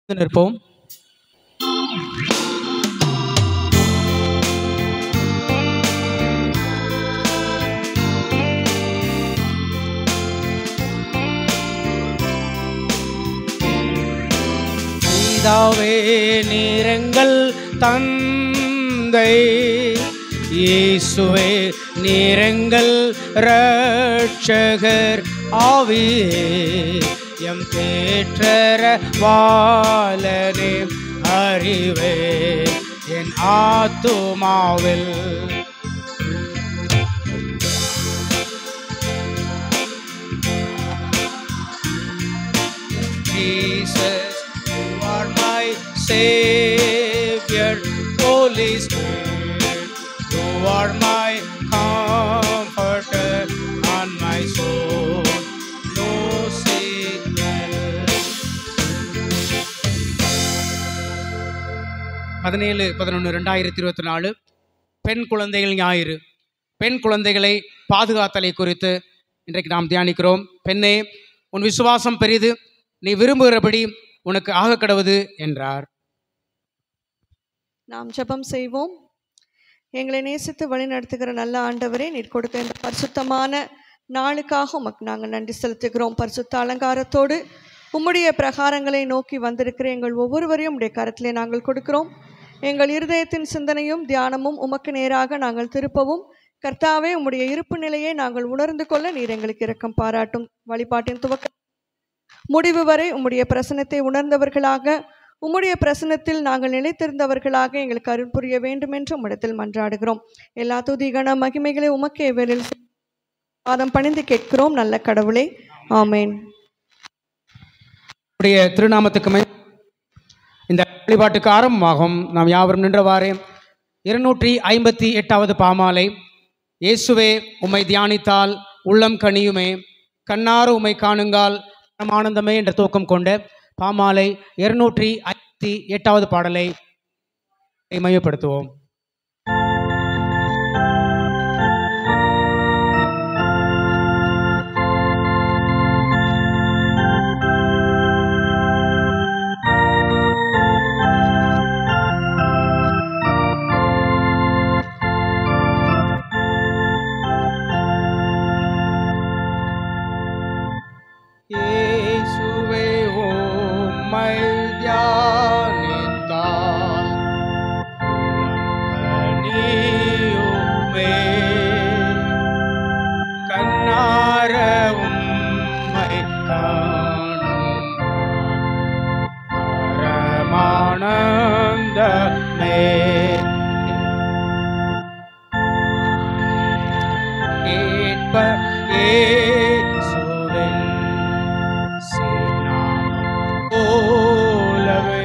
நிற்போம். பிதாவே நீரெங்கள் தந்தை, இயேசுவே நீரெங்கள் இரட்சகர், ஆவியே எம் தேற்றர வாழனே அறிவே என் ஆத்துமாவில். Jesus, you are my Savior, Holy Spirit, you are my comforter and my soul. No sickness. 17/11/2024 பெண் குழந்தைகள் ஞாயிறு. பெண் குழந்தைகளை பாதுகாத்தலை குறித்து இன்றைக்கு நாம் தியானிக்கிறோம். பெண்ணே, உன் விசுவாசம் பெரிது, நீ விரும்புகிறபடி உனக்கு ஆக கடவுது என்றார். நாம் ஜெபம் செய்வோம். எங்களை நேசித்து வழி நடத்துகிற நல்ல ஆண்டவரே, நீர் கொடுத்த இந்த பரிசுத்தமான நாளுக்காக உமக்கு நாங்கள் நன்றி செலுத்துகிறோம். பரிசுத்த அலங்காரத்தோடு உம்முடைய பிரகாரங்களை நோக்கி வந்திருக்கிற எங்கள் ஒவ்வொருவரையும் உடைய கரத்திலே நாங்கள் கொடுக்கிறோம். எங்கள் இருதயத்தின் சிந்தனையும் தியானமும் உமக்கு நேராக நாங்கள் திருப்பவும், கர்த்தாவே உம்முடைய இருப்பு நிலையை நாங்கள் உணர்ந்து கொள்ள நீர் எங்களுக்கு இரக்கம் பாராட்டும். வழிபாட்டின் துவக்க முடிவு வரை உம்முடைய பிரசன்னத்தை உணர்ந்தவர்களாக, உம்முடைய பிரசன்னத்தில் நாங்கள் நிலைத்திருந்தவர்களாக எங்களுக்கு அருள் புரிய வேண்டும் என்று உம்மிடத்தில் மன்றாடுகிறோம். எல்லா துதி கன மகிமைகளை உமக்கே வேறில் பாதம் பணிந்து கேட்கிறோம் நல்ல கடவுளே, ஆமேன். உடைய திருநாமத்துக்குமே இந்த வழிபாட்டுக்கு ஆரம்பமாகும். நாம் யாவரும் நின்றவாறே 258வது பாமாலை. இயேசுவே உம்மை தியானித்தால் உள்ளம் கனியுமே, கண்ணாறு உம்மை காணுங்கால் ஆனந்தமே என்ற தூக்கம் கொண்ட பாமாலை 258வது பாடலை மையப்படுத்துவோம். போலவே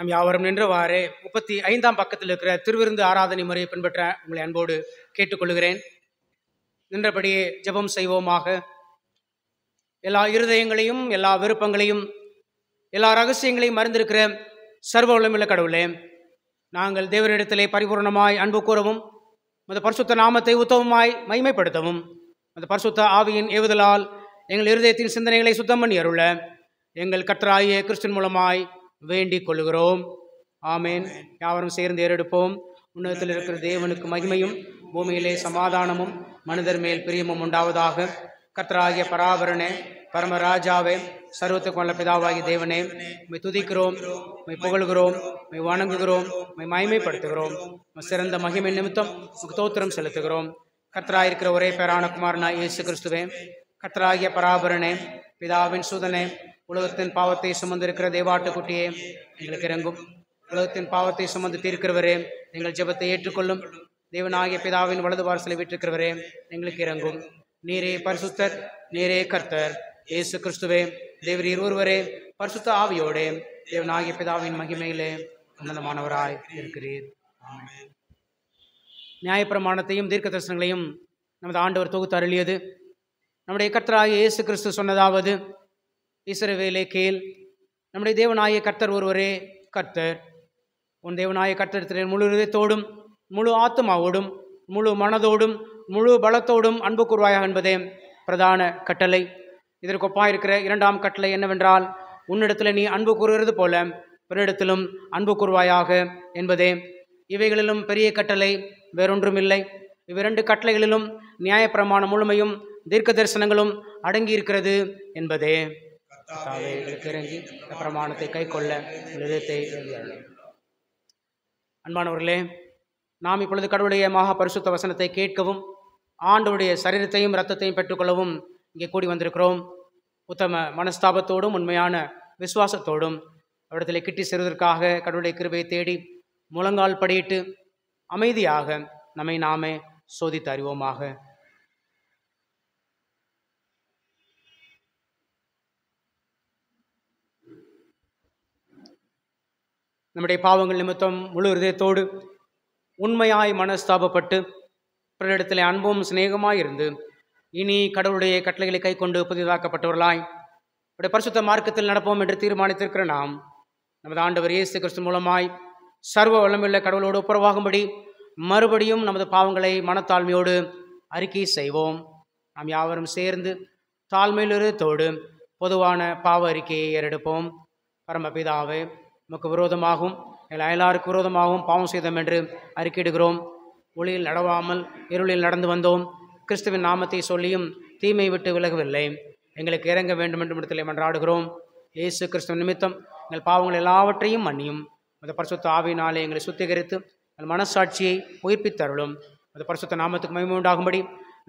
நாம் யாவரும் நின்றவாறே 35ஆம் பக்கத்தில் இருக்கிற திருவிருந்து ஆராதனை முறையை பின்பற்ற உங்களை அன்போடு கேட்டுக்கொள்கிறேன். நின்றபடியே ஜெபம் செய்வோமாக. எல்லா இருதயங்களையும், எல்லா விருப்பங்களையும், எல்லா ரகசியங்களையும் மறந்திருக்கிற சர்வ வல்லமையுள்ள கடவுளே, நாங்கள் தேவரிடத்திலே பரிபூர்ணமாய் அன்பு கூறவும், அந்த பரிசுத்த நாமத்தை உத்தமமாய் மகிமைப்படுத்தவும், அந்த பரிசுத்த ஆவியின் ஏவுதலால் எங்கள் இருதயத்தின் சிந்தனைகளை சுத்தம் பண்ணி அருள எங்கள் கர்த்தராகிய கிறிஸ்துவின் மூலமாய் வேண்டிக் கொள்கிறோம். ஆமேன். யாவரும் சேர்ந்து ஏறெடுப்போம். உன்னதத்தில் இருக்கிற தேவனுக்கு மகிமையும், பூமியிலே சமாதானமும், மனிதர் மேல் பிரியமும் உண்டாவதாக. கர்த்தராகிய பராபரனே, பரமராஜாவே, சர்வத்துக்கு வல்ல பிதாவாகிய தேவனே, உம்மை துதிக்கிறோம், உம்மை புகழ்கிறோம், உம்மை வணங்குகிறோம், உம்மை மகிமைப்படுத்துகிறோம். சிறந்த மகிமை நிமித்தம் உமக்கு ஸ்தோத்திரம் செலுத்துகிறோம். கர்த்தராயிருக்கிற ஒரே பேரான குமாரனாய் இயேசு கிறிஸ்துவே, கர்த்தராகிய பராபரனே, பிதாவின் சுதனே, உலகத்தின் பாவத்தை சுமந்திருக்கிற தேவாட்டுக்குட்டியே, எங்களுக்கு இறங்கும். உலகத்தின் பாவத்தை சுமந்து தீர்க்கிறவரே, எங்கள் ஜெபத்தை ஏற்றுக்கொள்ளும். தேவனாகிய பிதாவின் வலது வாரசலை விட்டிருக்கிறவரே, எங்களுக்கு இறங்கும். நீரே பரிசுத்தர், நீரே கர்த்தர். இயேசு கிறிஸ்துவே, தேவரீர் ஒருவரே பரிசுத்த ஆவியோடே தேவனாகிய பிதாவின் மகிமையிலே உன்னதமானவராய் இருக்கிறீர். நியாயப்பிரமாணத்தையும் தீர்க்க தரிசனங்களையும் நமது ஆண்டவர் தொகுத்து அருளியது. நம்முடைய கர்த்தராகிய இயேசு கிறிஸ்து சொன்னதாவது: இஸ்ரவேலே கேள், நம்முடைய தேவனாகிய கர்த்தர் ஒருவரே கர்த்தர். உன் தேவனாகிய கர்த்தரிடத்திலே முழு இதயத்தோடும், முழு ஆத்மாவோடும், முழு மனதோடும், முழு பலத்தோடும் அன்பு கூர்வாயாக என்பதே பிரதான கட்டளை. இதற்கு ஒப்பாயிருக்கிற இரண்டாம் கட்டளை என்னவென்றால், உன்னிடத்தில் நீ அன்பு கூறுகிறது போல பிறரிடத்திலும் அன்பு கூர்வாயாக என்பதே. இவைகளிலும் பெரிய கட்டளை வேறொன்றுமில்லை. இவ்விரண்டு கட்டளைகளிலும் நியாயப்பிரமாணம் முழுமையும் தீர்க்க தரிசனங்களும் அடங்கியிருக்கிறது என்பதே. இறங்கி பிரமாணத்தை கை கொள்ள இதயத்தை. அன்பானவர்களே, நாம் இப்பொழுது கடவுளுடைய மகா பரிசுத்த வசனத்தை கேட்கவும், ஆண்டவருடைய சரீரத்தையும் இரத்தத்தையும் பெற்றுக்கொள்ளவும் இங்கே கூடி வந்திருக்கிறோம். உத்தம மனஸ்தாபத்தோடும் உண்மையான விசுவாசத்தோடும் அவரிடத்தில் கிட்டி செல்வதற்காக கடவுளுடைய கிருபையை தேடி முழங்கால் படியிட்டு அமைதியாக நம்மை நாமே சோதித்து அறிவோமாக. நம்முடைய பாவங்கள் நிமித்தம் முழு இதயத்தோடு உண்மையாய் மனஸ்தாபப்பட்டு பிறரிடத்தில் அன்பும் சிநேகமாய் இருந்து இனி கடவுளுடைய கட்டளைகளை கை கொண்டு புதிதாக்கப்பட்டவர்களாய் அவருடைய பரிசுத்த மார்க்கத்தில் நடப்போம் என்று தீர்மானித்திருக்கிற நாம், நமது ஆண்டவர் இயேசு கிறிஸ்து மூலமாய் சர்வ வல்லமையுள்ள கடவுளோடு ஒப்புரவாகும்படி மறுபடியும் நமது பாவங்களை மனத்தாழ்மையோடு அறிக்கை செய்வோம். நாம் யாவரும் சேர்ந்து தாழ்மையிலிருத்தோடு பொதுவான பாவ அறிக்கையை ஏறெடுப்போம். பரமபிதாவே, நமக்கு விரோதமாகவும் எங்கள் அயலாருக்கு விரோதமாகவும் பாவம் செய்தோம் என்று அறிக்கையிடுகிறோம். ஒளியில் நடவாமல் இருளில் நடந்து வந்தோம். கிறிஸ்துவின் நாமத்தை சொல்லியும் தீமை விட்டு விலகவில்லை. எங்களுக்கு இறங்க வேண்டும் என்று இடத்திலே மன்றாடுகிறோம். இயேசு கிறிஸ்துவின் நிமித்தம் எங்கள் பாவங்கள் எல்லாவற்றையும் மன்னியும். அந்த பரிசுத்த ஆவியினாலே எங்களை சுத்திகரித்து எங்கள் மனசாட்சியை உயிர்ப்பித்தருளும். அந்த பரிசுத்த நாமத்துக்கு மகிமை உண்டாகும்படி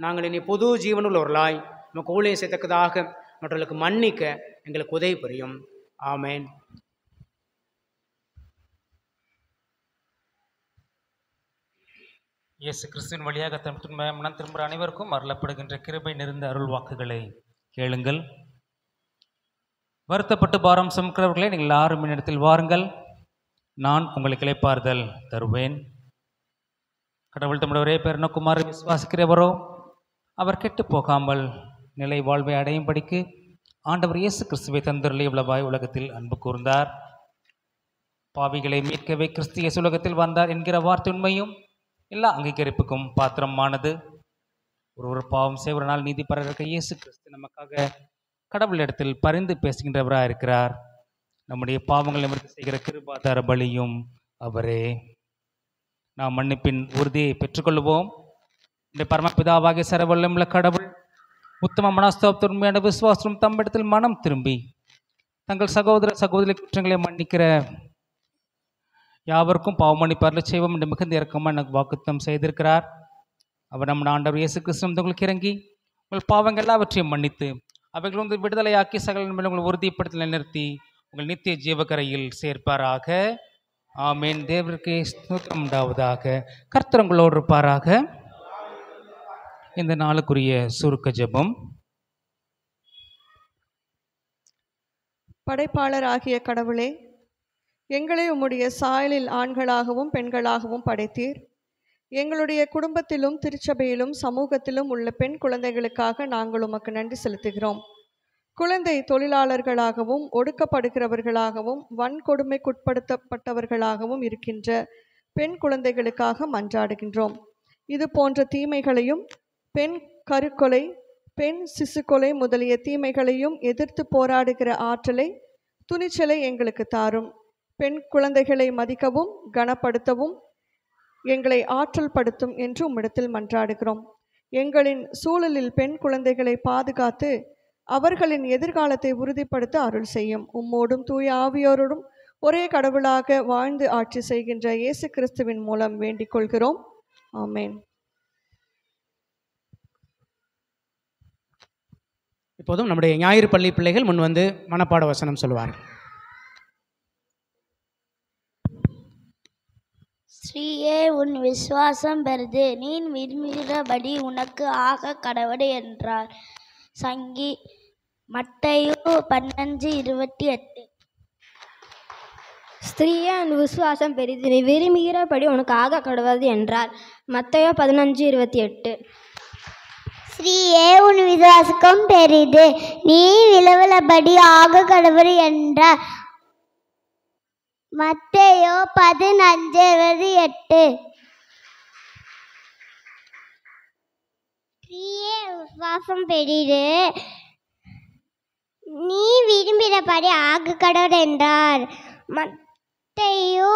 நாங்கள் இனி புது ஜீவனுள்ளவர்களாய் நமக்கு ஊழியம் செய்யத்தக்கதாக மற்றவர்களுக்கு மன்னிக்க எங்களுக்கு உதவி புரியும். ஆமேன். இயேசு கிறிஸ்துவின் வழியாக மனம் திரும்புகிற அனைவருக்கும் அருளப்படுகின்ற கிருபை நிறைந்த அருள் வாக்குகளை கேளுங்கள். வருத்தப்பட்டு பாரம் சுமக்கிறவர்களே, நீங்கள் எல்லாரும் என்னிடத்தில் வாருங்கள், நான் உங்களுக்கு இளைப்பாறுதல் தருவேன். கடவுள் தம்முடைய ஒரே பேர் குமாரை விசுவாசிக்கிறவரோ அவர் கெட்டு போகாமல் நிலை வாழ்வை அடையும்படிக்கு ஆண்டவர் இயேசு கிறிஸ்துவை தந்தருளி இவ்வளவாய் உலகத்தில் அன்பு கூர்ந்தார். பாவிகளை மீட்கவே கிறிஸ்து இயேசு உலகத்தில் வந்தார் என்கிற வார்த்தை உண்மையும் எல்லா அங்கீகரிப்புக்கும் பாத்திரமானது. ஒரு பாவம் செய்ய ஒரு நாள் நீதி பெற இருக்க இயேசு கிறிஸ்து நமக்காக கடவுளிடத்தில் பரிந்து பேசுகின்றவராக இருக்கிறார். நம்முடைய பாவங்கள் நிவர்த்தி செய்கிற கிருபாதார பலியும் அவரே. நாம் மன்னிப்பின் உறுதியை பெற்றுக்கொள்வோம். இந்த பரமபிதாவாகிய சர்வவல்லமையுள்ள கடவுள் உத்தம மனஸ்தாபத்தோடு உண்மையான விசுவாசம் தம்மிடத்தில் மனம் திரும்பி தங்கள் சகோதர சகோதரி குற்றங்களை மன்னிக்கிற யாவருக்கும் பாவமன்னிப்பார்ல செய்வோம் என்று மிகுந்த இறக்கமாக எனக்கு வாக்குத்தம் செய்திருக்கிறார். அவர் நம்ம ஆண்டவர் இயேசு கிறிஸ்து உங்களுக்கு இறங்கி உங்கள் பாவங்கள் எல்லாவற்றையும் மன்னித்து அவைகள் வந்து விடுதலையாக்கி சகல மேலும் உங்களை உறுதிப்படுத்தி நிறுத்தி உங்கள் நித்திய ஜீவக்கரையில் சேர்ப்பாராக. ஆமேன். தேவருக்கு ஸ்தோத்திரம் உண்டாவதாக. கர்த்தர் உங்களோடு இருப்பாராக. இந்த நாளுக்குரிய சுருக்க ஜெபம். படைப்பாளர் ஆகிய கடவுளே, எங்களை உம்முடைய சாயலில் ஆண்களாகவும் பெண்களாகவும் படைத்தீர். எங்களுடைய குடும்பத்திலும் திருச்சபையிலும் சமூகத்திலும் உள்ள பெண் குழந்தைகளுக்காக நாங்கள் உமக்கு நன்றி செலுத்துகிறோம். குழந்தை தொழிலாளர்களாகவும் ஒடுக்கப்படுகிறவர்களாகவும் வன்கொடுமைக்குட்படுத்தப்பட்டவர்களாகவும் இருக்கின்ற பெண் குழந்தைகளுக்காக மன்றாடுகின்றோம். இது போன்ற தீமைகளையும் பெண் கருக்கொலை, பெண் சிசுக்கொலை முதலிய தீமைகளையும் எதிர்த்து போராடுகிற ஆற்றலை, துணிச்சலை எங்களுக்கு தாரும். பெண் குழந்தைகளை மதிக்கவும் கனப்படுத்தவும் எங்களை ஆற்றல் படுத்தும் என்று உம்மிடத்தில் மன்றாடுகிறோம். எங்களின் சூழலில் பெண் குழந்தைகளை பாதுகாத்து அவர்களின் எதிர்காலத்தை உறுதிப்படுத்த அருள் செய்யும். உம்மோடும் தூய ஆவியோரோடும் ஒரே கடவுளாக வாழ்ந்து ஆட்சி செய்கின்ற இயேசு கிறிஸ்துவின் மூலம் வேண்டிக் கொள்கிறோம். ஆமென். இப்போதும் நம்முடைய ஞாயிறு பள்ளி பிள்ளைகள் முன் வந்து மனப்பாட வசனம் சொல்லுவார்கள். ஸ்ரீயே, உன் விசுவாசம் பெரிது, நீ விரும்புகிறபடி உனக்கு ஆக கடவுள் என்றார். மத்தேயு 12:28. ஸ்திரீயே, உன் விசுவாசம் பெரிது, நீ விரும்புகிறபடி உனக்கு ஆக கடவுள் என்றார். மத்தேயு 15:28. ஸ்ரீயே, உன் விசுவாசம் பெரிது, நீ விரும்புகிறபடி ஆக கடவுள் என்றார். மத்தேயு 15:28. ஸ்ரீயே, விசுவாசம் பெரிது, நீ விரும்பினபடி ஆக கடவுள் என்றார். மத்தேயு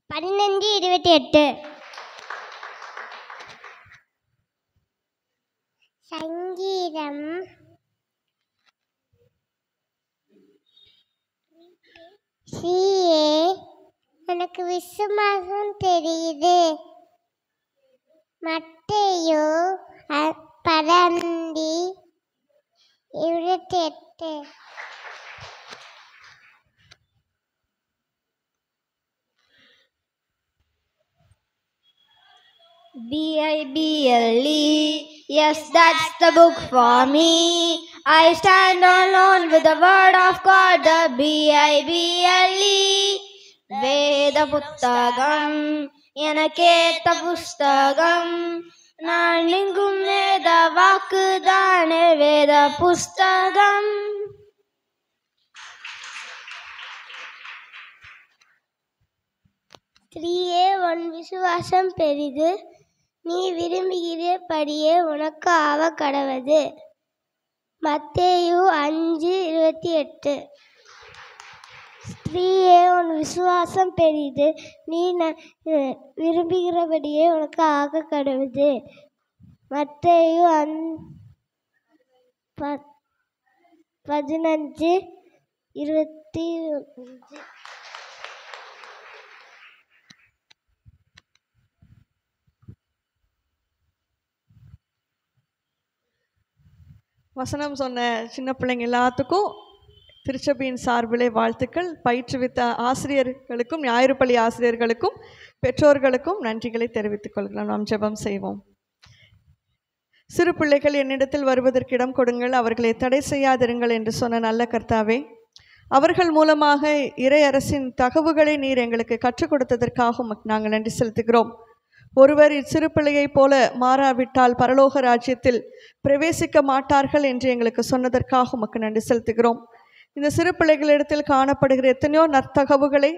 15:28. சங்கீதம் ஸ்ரீயே, எனக்கு விசுவாசம் தெரியுது. மத்தேயு 15:28. Bible, yes, that's the book for me. I stand alone with the word of God, the Bible. வேத புத்தகம் எனக்கேத்த புஸ்தகம், நான் எங்கும் வேத வாக்குதானே வேத புஸ்தகம். ஸ்திரீயே, உன் விசுவாசம் பெரிது, நீ விரும்புகிறபடியே உனக்கு ஆக கடவுள். மத்தேயு 5:28. ஸ்திரீயே, உன் விசுவாசம் பெரிது, நீ விரும்புகிறபடியே உனக்கு ஆக கடவுள். மத்தேயு 15:25. வசனம் சொன்ன சின்ன பிள்ளைங்க எல்லாத்துக்கும் திருச்சபையின் சார்பிலே வாழ்த்துக்கள். பயிற்றுவித்த ஆசிரியர்களுக்கும் ஞாயிறு பள்ளி ஆசிரியர்களுக்கும் பெற்றோர்களுக்கும் நன்றிகளை தெரிவித்துக் கொள்கிறோம். நாம் ஜெபம் செய்வோம். சிறு பிள்ளைகள் என்னிடத்தில் வருவதற்கு இடம் கொடுங்கள், அவர்களை தடை செய்யாதிருங்கள் என்று சொன்ன நல்ல கர்த்தாவே, அவர்கள் மூலமாக இறை அரசின் தகவுகளை நீர் எங்களுக்கு கற்றுக் கொடுத்ததற்காக நாங்கள் நன்றி செலுத்துகிறோம். ஒருவர் இச்சிறு பிள்ளையைப் போல மாறாவிட்டால் பரலோக ராஜ்யத்தில் பிரவேசிக்க மாட்டார்கள் என்று எங்களுக்கு சொன்னதற்காக உமக்கு நன்றி செலுத்துகிறோம். இந்த சிறு பிள்ளைகளிடத்தில் காணப்படுகிற எத்தனையோ நற்தகவுகளை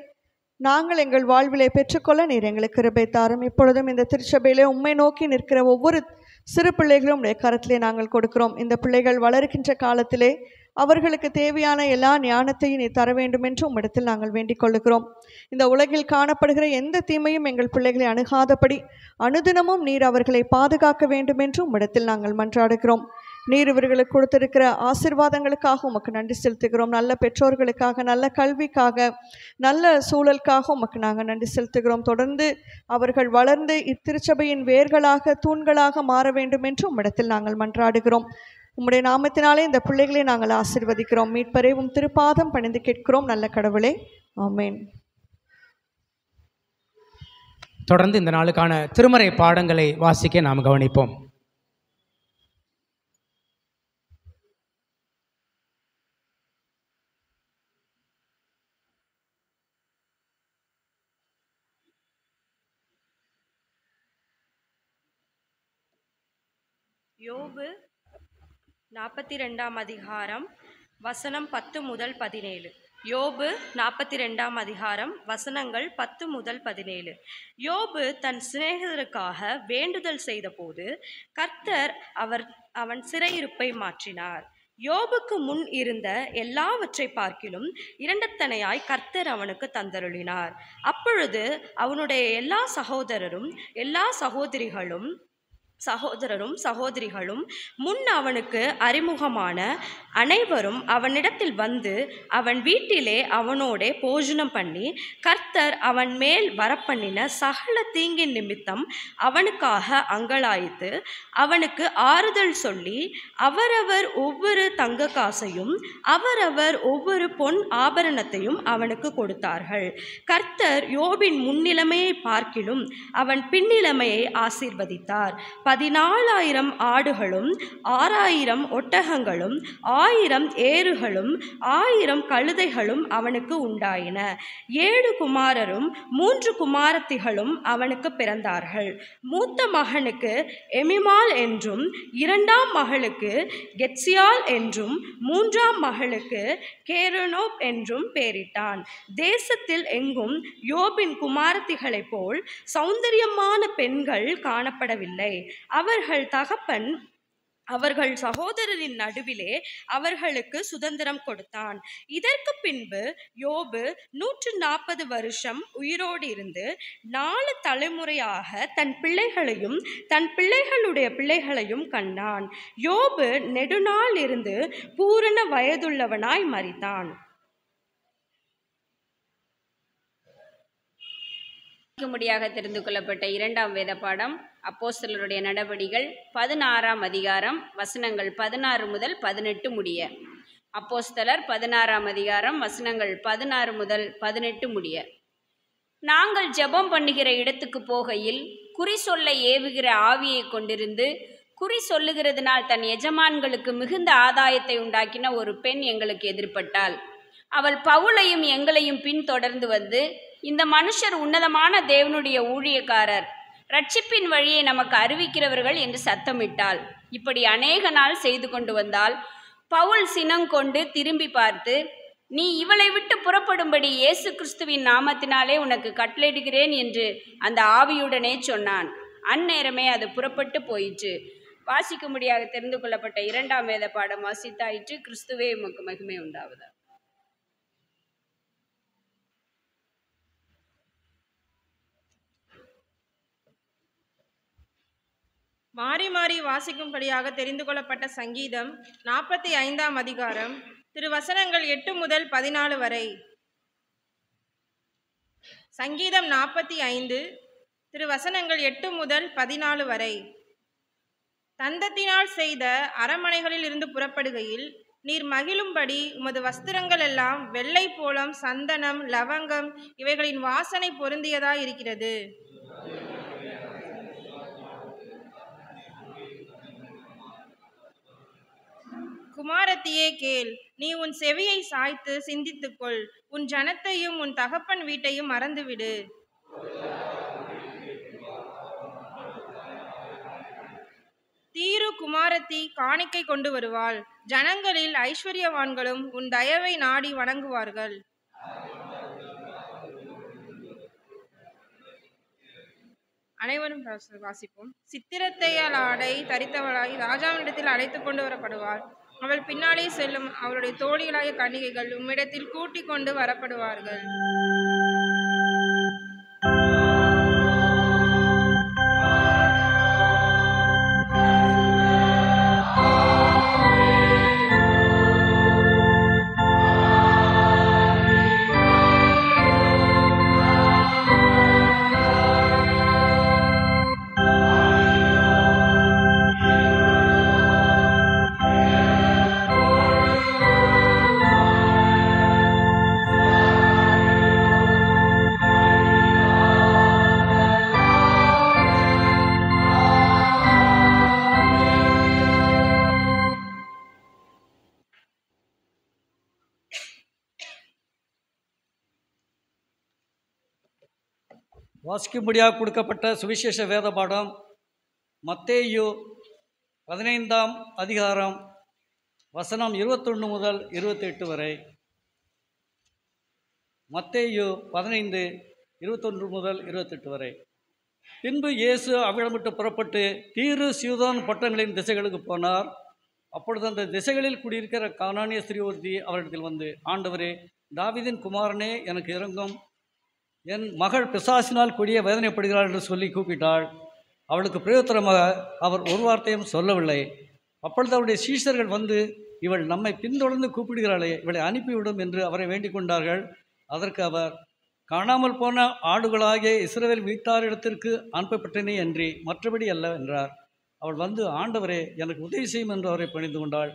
நாங்கள் எங்கள் வாழ்விலே பெற்றுக்கொள்ள நீர் எங்களுக்கு கிருபை தாரும். இப்பொழுதும் இந்த திருச்சபையிலே உம்மை நோக்கி நிற்கிற ஒவ்வொரு சிறு பிள்ளைகளும் உடைய கரத்திலே நாங்கள் கொடுக்கிறோம். இந்த பிள்ளைகள் வளர்கின்ற காலத்திலே அவர்களுக்கு தேவையான எல்லா ஞானத்தையும் நீ தர வேண்டும் என்று உம்மிடத்தில் நாங்கள் வேண்டிக் கொள்ளுகிறோம். இந்த உலகில் காணப்படுகிற எந்த தீமையும் எங்கள் பிள்ளைகளை அணுகாதபடி அனுதினமும் நீர் அவர்களை பாதுகாக்க வேண்டும் என்று உம்மிடத்தில் நாங்கள் மன்றாடுகிறோம். நீர் இவர்களுக்கு கொடுத்திருக்கிற ஆசீர்வாதங்களுக்காக உமக்கு நன்றி செலுத்துகிறோம். நல்ல பெற்றோர்களுக்காக, நல்ல கல்விக்காக, நல்ல சூழலுக்காக உமக்கு நாங்கள் நன்றி செலுத்துகிறோம். தொடர்ந்து அவர்கள் வளர்ந்து இத்திருச்சபையின் வேர்களாக, தூண்களாக மாற வேண்டும் என்று உம்மிடத்தில் நாங்கள் மன்றாடுகிறோம். உம்முடைய நாமத்தினாலே இந்த பிள்ளைகளை நாங்கள் ஆசீர்வதிக்கிறோம். மீட்பரே, உம் திருப்பாதம் பணிந்து கேட்கிறோம் நல்ல கடவுளே, ஆமென். தொடர்ந்து இந்த நாளுக்கான திருமறை பாடங்களை வாசிக்க நாம் கவனிப்போம். யோபு 42 அதிகாரம் வசனம் 10 முதல் 17. யோபு 42 அதிகாரம் வசனங்கள் 10 முதல் 17. யோபு தன் சிநேகிதருக்காக வேண்டுதல் செய்தபோது கர்த்தர் அவன் சிறையிருப்பை மாற்றினார். யோபுக்கு முன் இருந்த எல்லாவற்றை பார்க்கிலும் இரண்டத்தனையாய் கர்த்தர் அவனுக்கு தந்தருளினார். அப்பொழுது அவனுடைய எல்லா சகோதரிகளும் முன் அவனுக்கு அறிமுகமான அனைவரும் அவனிடத்தில் வந்து அவன் வீட்டிலே அவனோடே போஜனம் பண்ணி கர்த்தர் அவன் மேல் வரப்பண்ணின சகல தீங்கின் நிமித்தம் அவனுக்காக அங்கலாய்த்து அவனுக்கு ஆறுதல் சொல்லி அவரவர் ஒவ்வொரு தங்க காசையும் அவரவர் ஒவ்வொரு பொன் ஆபரணத்தையும் அவனுக்கு கொடுத்தார்கள். கர்த்தர் யோபின் முன்னிலைமையை பார்க்கிலும் அவன் பின்னிலைமையை ஆசீர்வதித்தார். 14,000 ஆடுகளும் 6,000 ஒட்டகங்களும் 1,000 ஏறுகளும் 1,000 கழுதைகளும் அவனுக்கு உண்டாயின. 7 குமாரரும் 3 குமாரத்திகளும் அவனுக்கு பிறந்தார்கள். மூத்த மகனுக்கு எமிமால் என்றும் 2ஆம் மகளுக்கு கெத்சியால் என்றும் 3ஆம் மகளுக்கு கேருனோப் என்றும் பெயரிட்டான். தேசத்தில் எங்கும் யோபின் குமாரத்திகளைப் போல் சௌந்தரியமான பெண்கள் காணப்படவில்லை. அவர்கள் தகப்பன் அவர்கள் சகோதரரின் நடுவிலே அவர்களுக்கு சுதந்திரம் கொடுத்தான். இதற்கு பின்பு யோபு 140 வருஷம் உயிரோடு இருந்து 4 தலைமுறையாக தன் பிள்ளைகளையும் தன் பிள்ளைகளுடைய பிள்ளைகளையும் கண்டான். யோபு நெடுநாள் இருந்து பூரண வயதுள்ளவனாய் மரித்தான். முடியாக தெரிந்து கொள்ளப்பட்ட 2ஆம் வேத பாடம் அப்போஸ்தலருடைய நடபடிகள் 16ஆம் அதிகாரம் வசனங்கள் 16 முதல் 18 முடிய. அப்போஸ்தலர் 16ஆம் அதிகாரம் வசனங்கள் 16 முதல் 18 முடிய. நாங்கள் ஜெபம் பண்ணுகிற இடத்துக்கு போகையில் குறி சொல்ல ஏவுகிற ஆவியை கொண்டிருந்து குறி சொல்லுகிறதுனால் தன் எஜமான்களுக்கு மிகுந்த ஆதாயத்தை உண்டாக்கின ஒரு பெண் எங்களுக்கு எதிர்பட்டாள். அவள் பவுலையும் எங்களையும் பின்தொடர்ந்து வந்து, இந்த மனுஷர் உன்னதமான தேவனுடைய ஊழியக்காரர், ரட்சிப்பின் வழியை நமக்கு அறிவிக்கிறவர்கள் என்று சத்தமிட்டாள். இப்படி அநேக நாள் செய்து கொண்டு வந்தால் பவுல் சினங்கொண்டு திரும்பி பார்த்து, நீ இவளை விட்டு புறப்படும்படி இயேசு கிறிஸ்துவின் நாமத்தினாலே உனக்கு கட்டளையிடுகிறேன் என்று அந்த ஆவியுடனே சொன்னான். அந்நேரமே அது புறப்பட்டு போயிற்று. வாசிக்கும்படியாக தெரிந்து கொள்ளப்பட்ட 2ஆம் வேத பாடம் வாசித்தாயிற்று. கிறிஸ்துவே உமக்கு மகிமை உண்டாவதா. மாறி மாறி வாசிக்கும்படியாக தெரிந்து கொள்ளப்பட்ட சங்கீதம் 45ஆம் அதிகாரம் திருவசனங்கள் 8 முதல் 14 வரை. சங்கீதம் 45 திருவசனங்கள் 8 முதல் 14 வரை. தந்தத்தினால் செய்த அரமனைகளில் இருந்து புறப்படுகையில் நீர் மகிழும்படி உமது வஸ்திரங்கள் எல்லாம் வெள்ளை போலம், சந்தனம், லவங்கம் இவைகளின் வாசனை பொருந்தியதாய் இருக்கிறது. குமாரத்தியே கேள், நீ உன் செவியை சாய்த்து சிந்தித்துக்கொள். உன் ஜனத்தையும் உன் தகப்பன் வீட்டையும் மறந்துவிடு. தீரு குமாரத்தி காணிக்கை கொண்டு வருவாள். ஜனங்களில் ஐஸ்வர்யவான்களும் உன் தயவை நாடி வணங்குவார்கள். அனைவரும் வாசிப்போம். சித்திரத்தையால் ஆடை தரித்தவளாய் ராஜாவினிடத்தில் அழைத்து கொண்டு வரப்படுவாள். அவள் பின்னாலே செல்லும் அவளுடைய தோழிகளாய கன்னிகைகள் உம்மிடத்தில் கூட்டிக் கொண்டு வரப்படுவார்கள். வாசிக்கும்படியாக கொடுக்கப்பட்ட சுவிசேஷ வேத பாடம் மத்தேயு 15ஆம் அதிகாரம் வசனம் 21 முதல் 28 வரை, மத்தேயு 15 21 முதல் 28 வரை. பின்பு இயேசு அவ்விடமிட்டு புறப்பட்டு தீரு சீதோன் பட்டணங்களின் திசைகளுக்கு போனார். அப்பொழுது அந்த திசைகளில் குடியிருக்கிற கானானிய ஸ்திரீ ஒருத்தி அவரிடத்தில் வந்து, ஆண்டவரே, தாவீதின் குமாரனே, எனக்கு இரங்கும், என் மகள் பிசாசினால் கொடிய வேதனைப்படுகிறாள் என்று சொல்லி கூப்பிட்டாள். அவளுக்கு பிரயோத்தரமாக அவர் ஒரு வார்த்தையும் சொல்லவில்லை. அப்பொழுது அவருடைய சீஷர்கள் வந்து, இவள் நம்மை பின்தொடர்ந்து கூப்பிடுகிறாளே, இவளை அனுப்பிவிடும் என்று அவரை வேண்டிக் கொண்டார்கள். அதற்கு அவர், காணாமல் போன ஆடுகளாகிய இஸ்ரவேல் வீட்டாரிடத்திற்கு அனுப்பப்பட்டனே அன்றி மற்றபடி அல்ல என்றார். அவள் வந்து, ஆண்டவரே, எனக்கு உதவி செய்யும் என்று அவரை பணிந்து கொண்டாள்.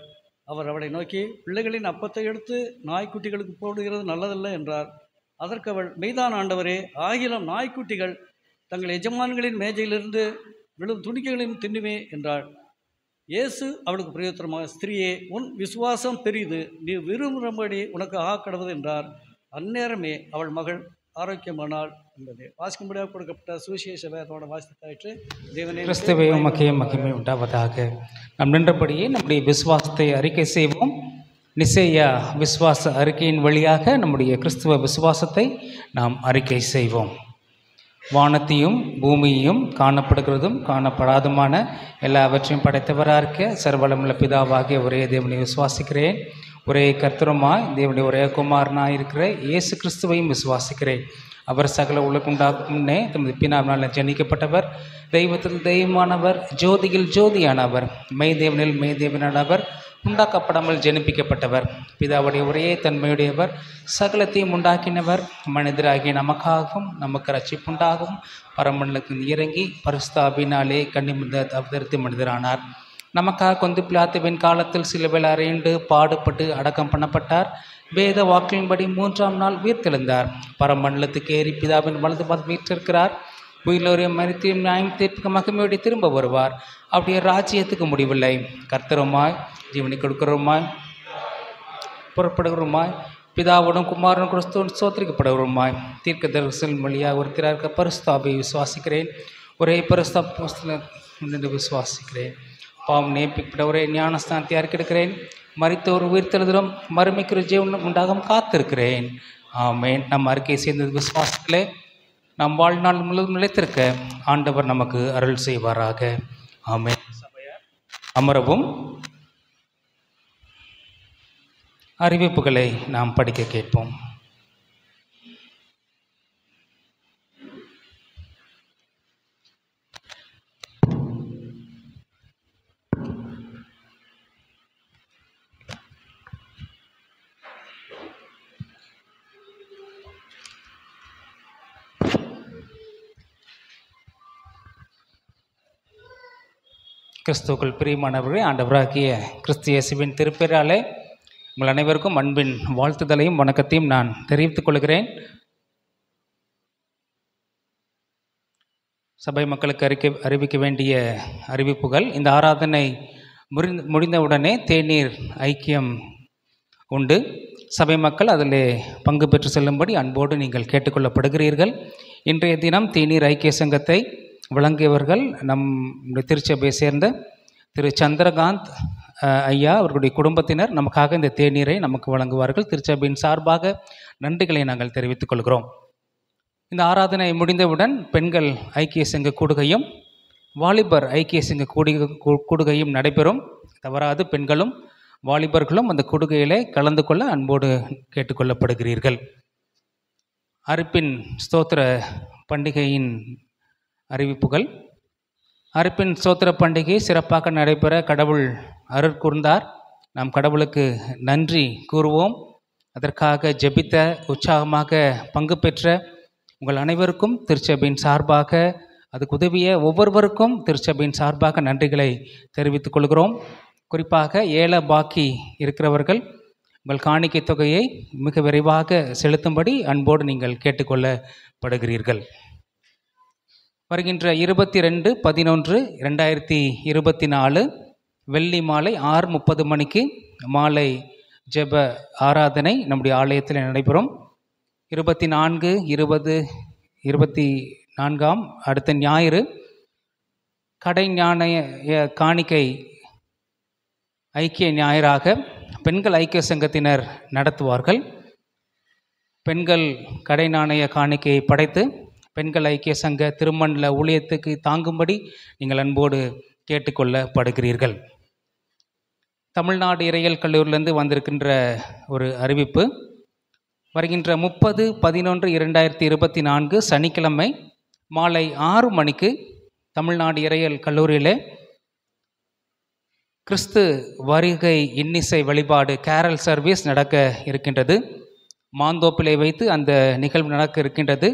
அவர் அவளை நோக்கி, பிள்ளைகளின் அப்பத்தை எடுத்து நாய்க்குட்டிகளுக்கு போடுகிறது நல்லதல்ல என்றார். அதற்கு அவள், மெய்தான் ஆண்டவரே, ஆகிலும் நாய்க்குட்டிகள் தங்கள் எஜமான்களின் மேஜையிலிருந்து விழும் துணிக்கைகளையும் தின்னுமே என்றாள். இயேசு அவளுக்கு பிரயோத்தரமாக, ஸ்திரீயே, உன் விசுவாசம் பெரிது, நீ விரும்பும்படி உனக்கு ஆக்கடவது என்றார். அந்நேரமே அவள் மகள் ஆரோக்கியமானாள் என்பது வாசிக்கும்படியாக கொடுக்கப்பட்ட சுவிசேஷ வேதத்தோட வாசித்தாயிற்று. தேவனே, கிறிஸ்துவே உமக்கே மகிமை உண்டாவதாக. நாம் நின்றபடியே நம்முடைய விசுவாசத்தை அறிக்கை செய்வோம். நிசேயா விசுவாச அறிக்கையின் வழியாக நம்முடைய கிறிஸ்துவ விசுவாசத்தை நாம் அறிக்கை செய்வோம். வானத்தையும் பூமியையும் காணப்படுகிறதும் காணப்படாதுமான எல்லாவற்றையும் படைத்தவராக இருக்க சர்வவல்லமையுள்ள பிதாவாகிய ஒரே தேவனை விசுவாசிக்கிறேன். ஒரே கர்த்தருமாய் தேவனுடைய ஒரே குமாரனாய் இருக்கிற இயேசு கிறிஸ்துவையும் விசுவாசிக்கிறேன். அவர் சகல உலகுண்டாக்கும் முன்னே தமது பிதாவினால் ஜனிக்கப்பட்டவர், தெய்வத்தில் தெய்வமானவர், ஜோதியில் ஜோதியானவர், மெய்தேவனில் மெய்தேவனானவர், உண்டாக்கப்படாமல் ஜனிப்பிக்கப்பட்டவர், பிதாவுடைய ஒரே தன்மையுடையவர், சகலத்தையும் உண்டாக்கினவர், மனிதராகிய நமக்காகவும் நமக்கு ரட்சிப்புண்டாகவும் பரமண்டலத்தில் இறங்கி பரிசுத்தாவினாலே கன்னிமிருந்த அவதரித்து மனிதரானார். நமக்காக கொந்து பிலாத்துவின் காலத்தில் சிலுவையில் அறையுண்டு பாடுபட்டு அடக்கம் பண்ணப்பட்டார். வேத வாக்கின்படி 3ஆம் நாள் உயிர்த்தெழுந்தார். பரமண்டலத்துக்கு ஏறி பிதாவின் வலது பாதத்தில் வீற்றிருக்கிறார். உயிரோரையும் மரித்தையும் நியாயம் தீர்ப்புக்கு மகிமையோடு திரும்ப வருவார். அவருடைய ராஜ்யத்துக்கு முடிவில்லை. கர்த்தருமாய் ஜீவனை கொடுக்கிறவருமாய் புறப்படுகிறவருமாய் பிதாவுடன் குமாரன் கிறிஸ்துவன் சோதரிக்கப்படுகிறவருமாய் தீர்க்க தரிசன வழியாக ஒருத்தராக பரிசுத்தாவை விசுவாசிக்கிறேன். ஒரே பரிசுத்த விசுவாசிக்கிறேன். பாவம் நேர்ப்பிக்கப்பட்டவரே ஞானஸ்தானத்தை அறிக்கெடுக்கிறேன். மரித்தோர் உயிர்த்தெழுதலும் மறுமைக்குரிய ஜீவனும் உண்டாகும் காத்திருக்கிறேன். ஆமென். நம் அறிக்கை செய்தது விசுவாசத்திலே நம் வாழ்நாள் முழுவதும் நிலைத்திருக்க ஆண்டவர் நமக்கு அருள் செய்வாராக. ஆமென். அமரவும். அறிவிப்புகளை நாம் படிக்க கேட்போம். கிறிஸ்துவுக்குள் பிரியமானவர்களே, ஆண்டவராகிய கிறிஸ்து இயேசுவின் திருப்பெயராலே உங்கள் அனைவருக்கும் அன்பின் வாழ்த்துதலையும் வணக்கத்தையும் நான் தெரிவித்துக் கொள்கிறேன். சபை மக்களுக்கு அறிவிக்க வேண்டிய அறிவிப்புகள். இந்த ஆராதனை முடிந்தவுடனே தேநீர் ஐக்கியம் உண்டு. சபை மக்கள் அதில் பங்கு பெற்று செல்லும்படி அன்போடு நீங்கள் கேட்டுக்கொள்ளப்படுகிறீர்கள். இன்றைய தினம் தேநீர் ஐக்கிய சங்கத்தை வழங்கியவர்கள் நம்முடைய திருச்சபையை சேர்ந்த திரு சந்திரகாந்த் ஐயா அவர்களுடைய குடும்பத்தினர் நமக்காக இந்த தேநீரை நமக்கு வழங்குவார்கள். திருச்சபையின் சார்பாக நன்றிகளை நாங்கள் தெரிவித்துக் கொள்கிறோம். இந்த ஆராதனை முடிந்தவுடன் பெண்கள் ஐக்கிய சங்க கூடுகையும் வாலிபர் ஐக்கிய சங்க கூடுகையும் நடைபெறும். தவறாது பெண்களும் வாலிபர்களும் அந்த கூடுகையிலே கலந்து கொள்ள அன்போடு கேட்டுக்கொள்ளப்படுகிறீர்கள். அறுப்பின் ஸ்தோத்திர பண்டிகையின் அறிவிப்புகள். அறுப்பின் ஸ்தோத்திர பண்டிகை சிறப்பாக நடைபெற கடவுள் அருள் கூர்ந்தார். நாம் கடவுளுக்கு நன்றி கூறுவோம். அதற்காக ஜெபித்த உற்சாகமாக பங்கு பெற்ற உங்கள் அனைவருக்கும் திருச்சபையின் சார்பாக, அதுக்கு உதவிய ஒவ்வொருவருக்கும் திருச்சபையின் சார்பாக நன்றிகளை தெரிவித்துக் கொள்கிறோம். குறிப்பாக ஏல பாக்கி இருக்கிறவர்கள் உங்கள் காணிக்கை தொகையை மிக விரைவாக செலுத்தும்படி அன்போடு நீங்கள் கேட்டுக்கொள்ளப்படுகிறீர்கள். வருகின்ற 22/11/2024 வெள்ளி மாலை 6:30 மணிக்கு மாலை ஜெப ஆராதனை நம்முடைய ஆலயத்தில் நடைபெறும். 24, 20, 24 அடுத்த ஞாயிறு கடை ஞான காணிக்கை ஐக்கிய ஞாயிறாக பெண்கள் ஐக்கிய சங்கத்தினர் நடத்துவார்கள். பெண்கள் கடை நாணய காணிக்கையை படைத்து பெண்கள் ஐக்கிய சங்க திருமண்டல ஊழியத்துக்கு தாங்கும்படி நீங்கள் அன்போடு கேட்டுக்கொள்ளப்படுகிறீர்கள். தமிழ்நாடு இறையியல் கல்லூரியிலிருந்து வந்திருக்கின்ற ஒரு அறிவிப்பு. வருகின்ற 30/11/2024 சனிக்கிழமை மாலை 6 மணிக்கு தமிழ்நாடு இறையியல் கல்லூரியிலே கிறிஸ்து வருகை இன்னிசை வழிபாடு கேரல் சர்வீஸ் நடக்க இருக்கின்றது. மாந்தோப்பிலை வைத்து அந்த நிகழ்வு நடக்க இருக்கின்றது.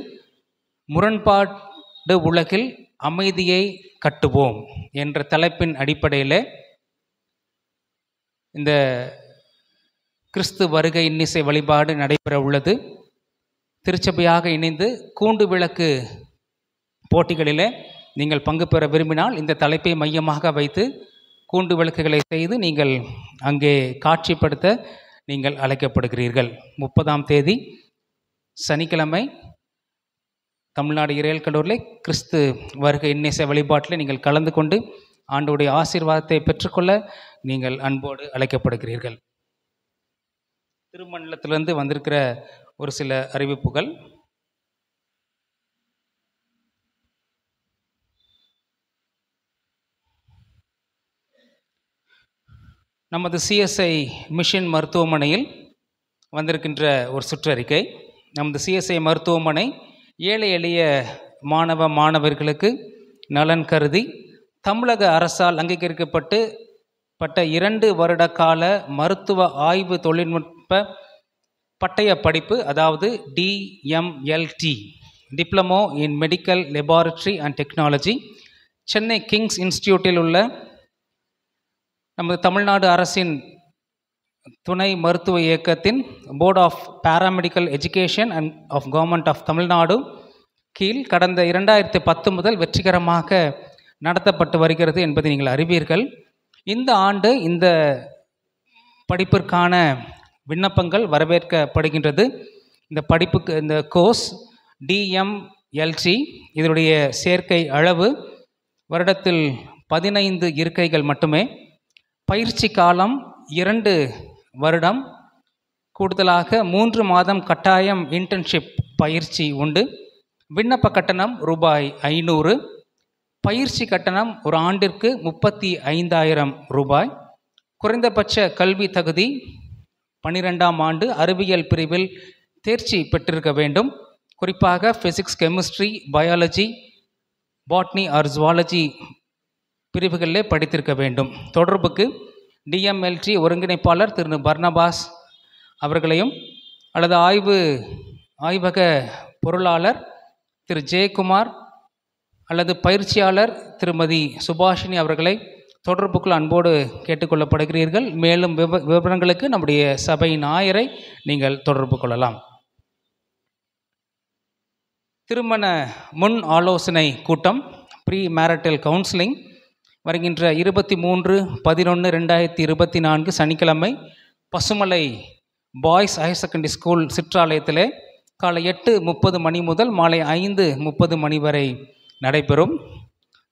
முரண்பாடு உலகில் அமைதியை கட்டுவோம் என்ற தலைப்பின் அடிப்படையில் இந்த கிறிஸ்து வருகை இன்னிசை வழிபாடு நடைபெற உள்ளது. திருச்சபையாக இணைந்து கூண்டு விளக்கு போட்டிகளில் நீங்கள் பங்கு பெற விரும்பினால் இந்த தலைப்பை மையமாக வைத்து கூண்டு விளக்குகளை செய்து நீங்கள் அங்கே காட்சிப்படுத்த நீங்கள் அழைக்கப்படுகிறீர்கள். 30ஆம் தேதி சனிக்கிழமை தமிழ்நாடு இறையியல் கல்லூரியில் கிறிஸ்து வருகை இன்னிசை வழிபாட்டில் நீங்கள் கலந்து கொண்டு ஆண்டவருடைய ஆசீர்வாதத்தை பெற்றுக்கொள்ள நீங்கள் அன்போடு அழைக்கப்படுகிறீர்கள். திருமண்டலத்திலிருந்து வந்திருக்கிற ஒரு சில அறிவிப்புகள். நமது சிஎஸ்ஐ மிஷன் மருத்துவமனையில் வந்திருக்கின்ற ஒரு சுற்றறிக்கை. நமது சிஎஸ்ஐ மருத்துவமனை ஏழை எளிய மாணவர்களுக்கு நலன் கருதி தமிழக அரசால் அங்கீகரிக்கப்பட்ட 2 வருட கால மருத்துவ ஆய்வு தொழில்நுட்ப பட்டய படிப்பு, அதாவது DMLT diploma in medical laboratory and technology, Chennai Kings இன்ஸ்டிடியூட்டில் உள்ள நமது தமிழ்நாடு அரசின் துணை மருத்துவ இயக்கத்தின் board of paramedical education and of government of Tamil Nadu கீழ் கடந்த 2010 முதல் வெற்றிகரமாக நடத்தப்பட்டு வருகிறது என்பதை நீங்கள் அறிவீர்கள். இந்த ஆண்டு இந்த படிப்பிற்கான விண்ணப்பங்கள் வரவேற்கப்படுகின்றது. இந்த படிப்புக்கு இந்த கோர்ஸ் DMLT இதனுடைய சேர்க்கை அளவு வருடத்தில் 15 இருக்கைகள் மட்டுமே. பயிற்சி காலம் 2 வருடம். கூடுதலாக 3 மாதம் கட்டாயம் இன்டர்ன்ஷிப் பயிற்சி உண்டு. விண்ணப்ப கட்டணம் ரூபாய் 500. பயிற்சி கட்டணம் ஒரு ஆண்டிற்கு 35,000 ரூபாய். குறைந்தபட்ச கல்வி தகுதி 12ஆம் ஆண்டு அறிவியல் பிரிவில் தேர்ச்சி பெற்றிருக்க வேண்டும். குறிப்பாக physics, chemistry, biology, botany or zoology பிரிவுகளிலே படித்திருக்க வேண்டும். தொடர்புக்கு DMLT ஒருங்கிணைப்பாளர் திரு பர்னபாஸ் அவர்களையும் அல்லது ஆய்வக பொருளாளர் திரு ஜெயக்குமார் அல்லது பயிற்சியாளர் திருமதி சுபாஷினி அவர்களை தொடர்புக்குள் அன்போடு கேட்டுக்கொள்ளப்படுகிறீர்கள். மேலும் விவரங்களுக்கு நம்முடைய சபை ஞாயிறை நீங்கள் தொடர்பு கொள்ளலாம். திருமண முன் ஆலோசனை கூட்டம் ப்ரீ மேரிட்டல் கவுன்சிலிங் வருகின்ற 23/11/2024 சனிக்கிழமை Pasumalai boys higher secondary school சிற்றாலயத்திலே காலை 8:30 மணி முதல் மாலை 5:30 மணி வரை நடைபெறும்.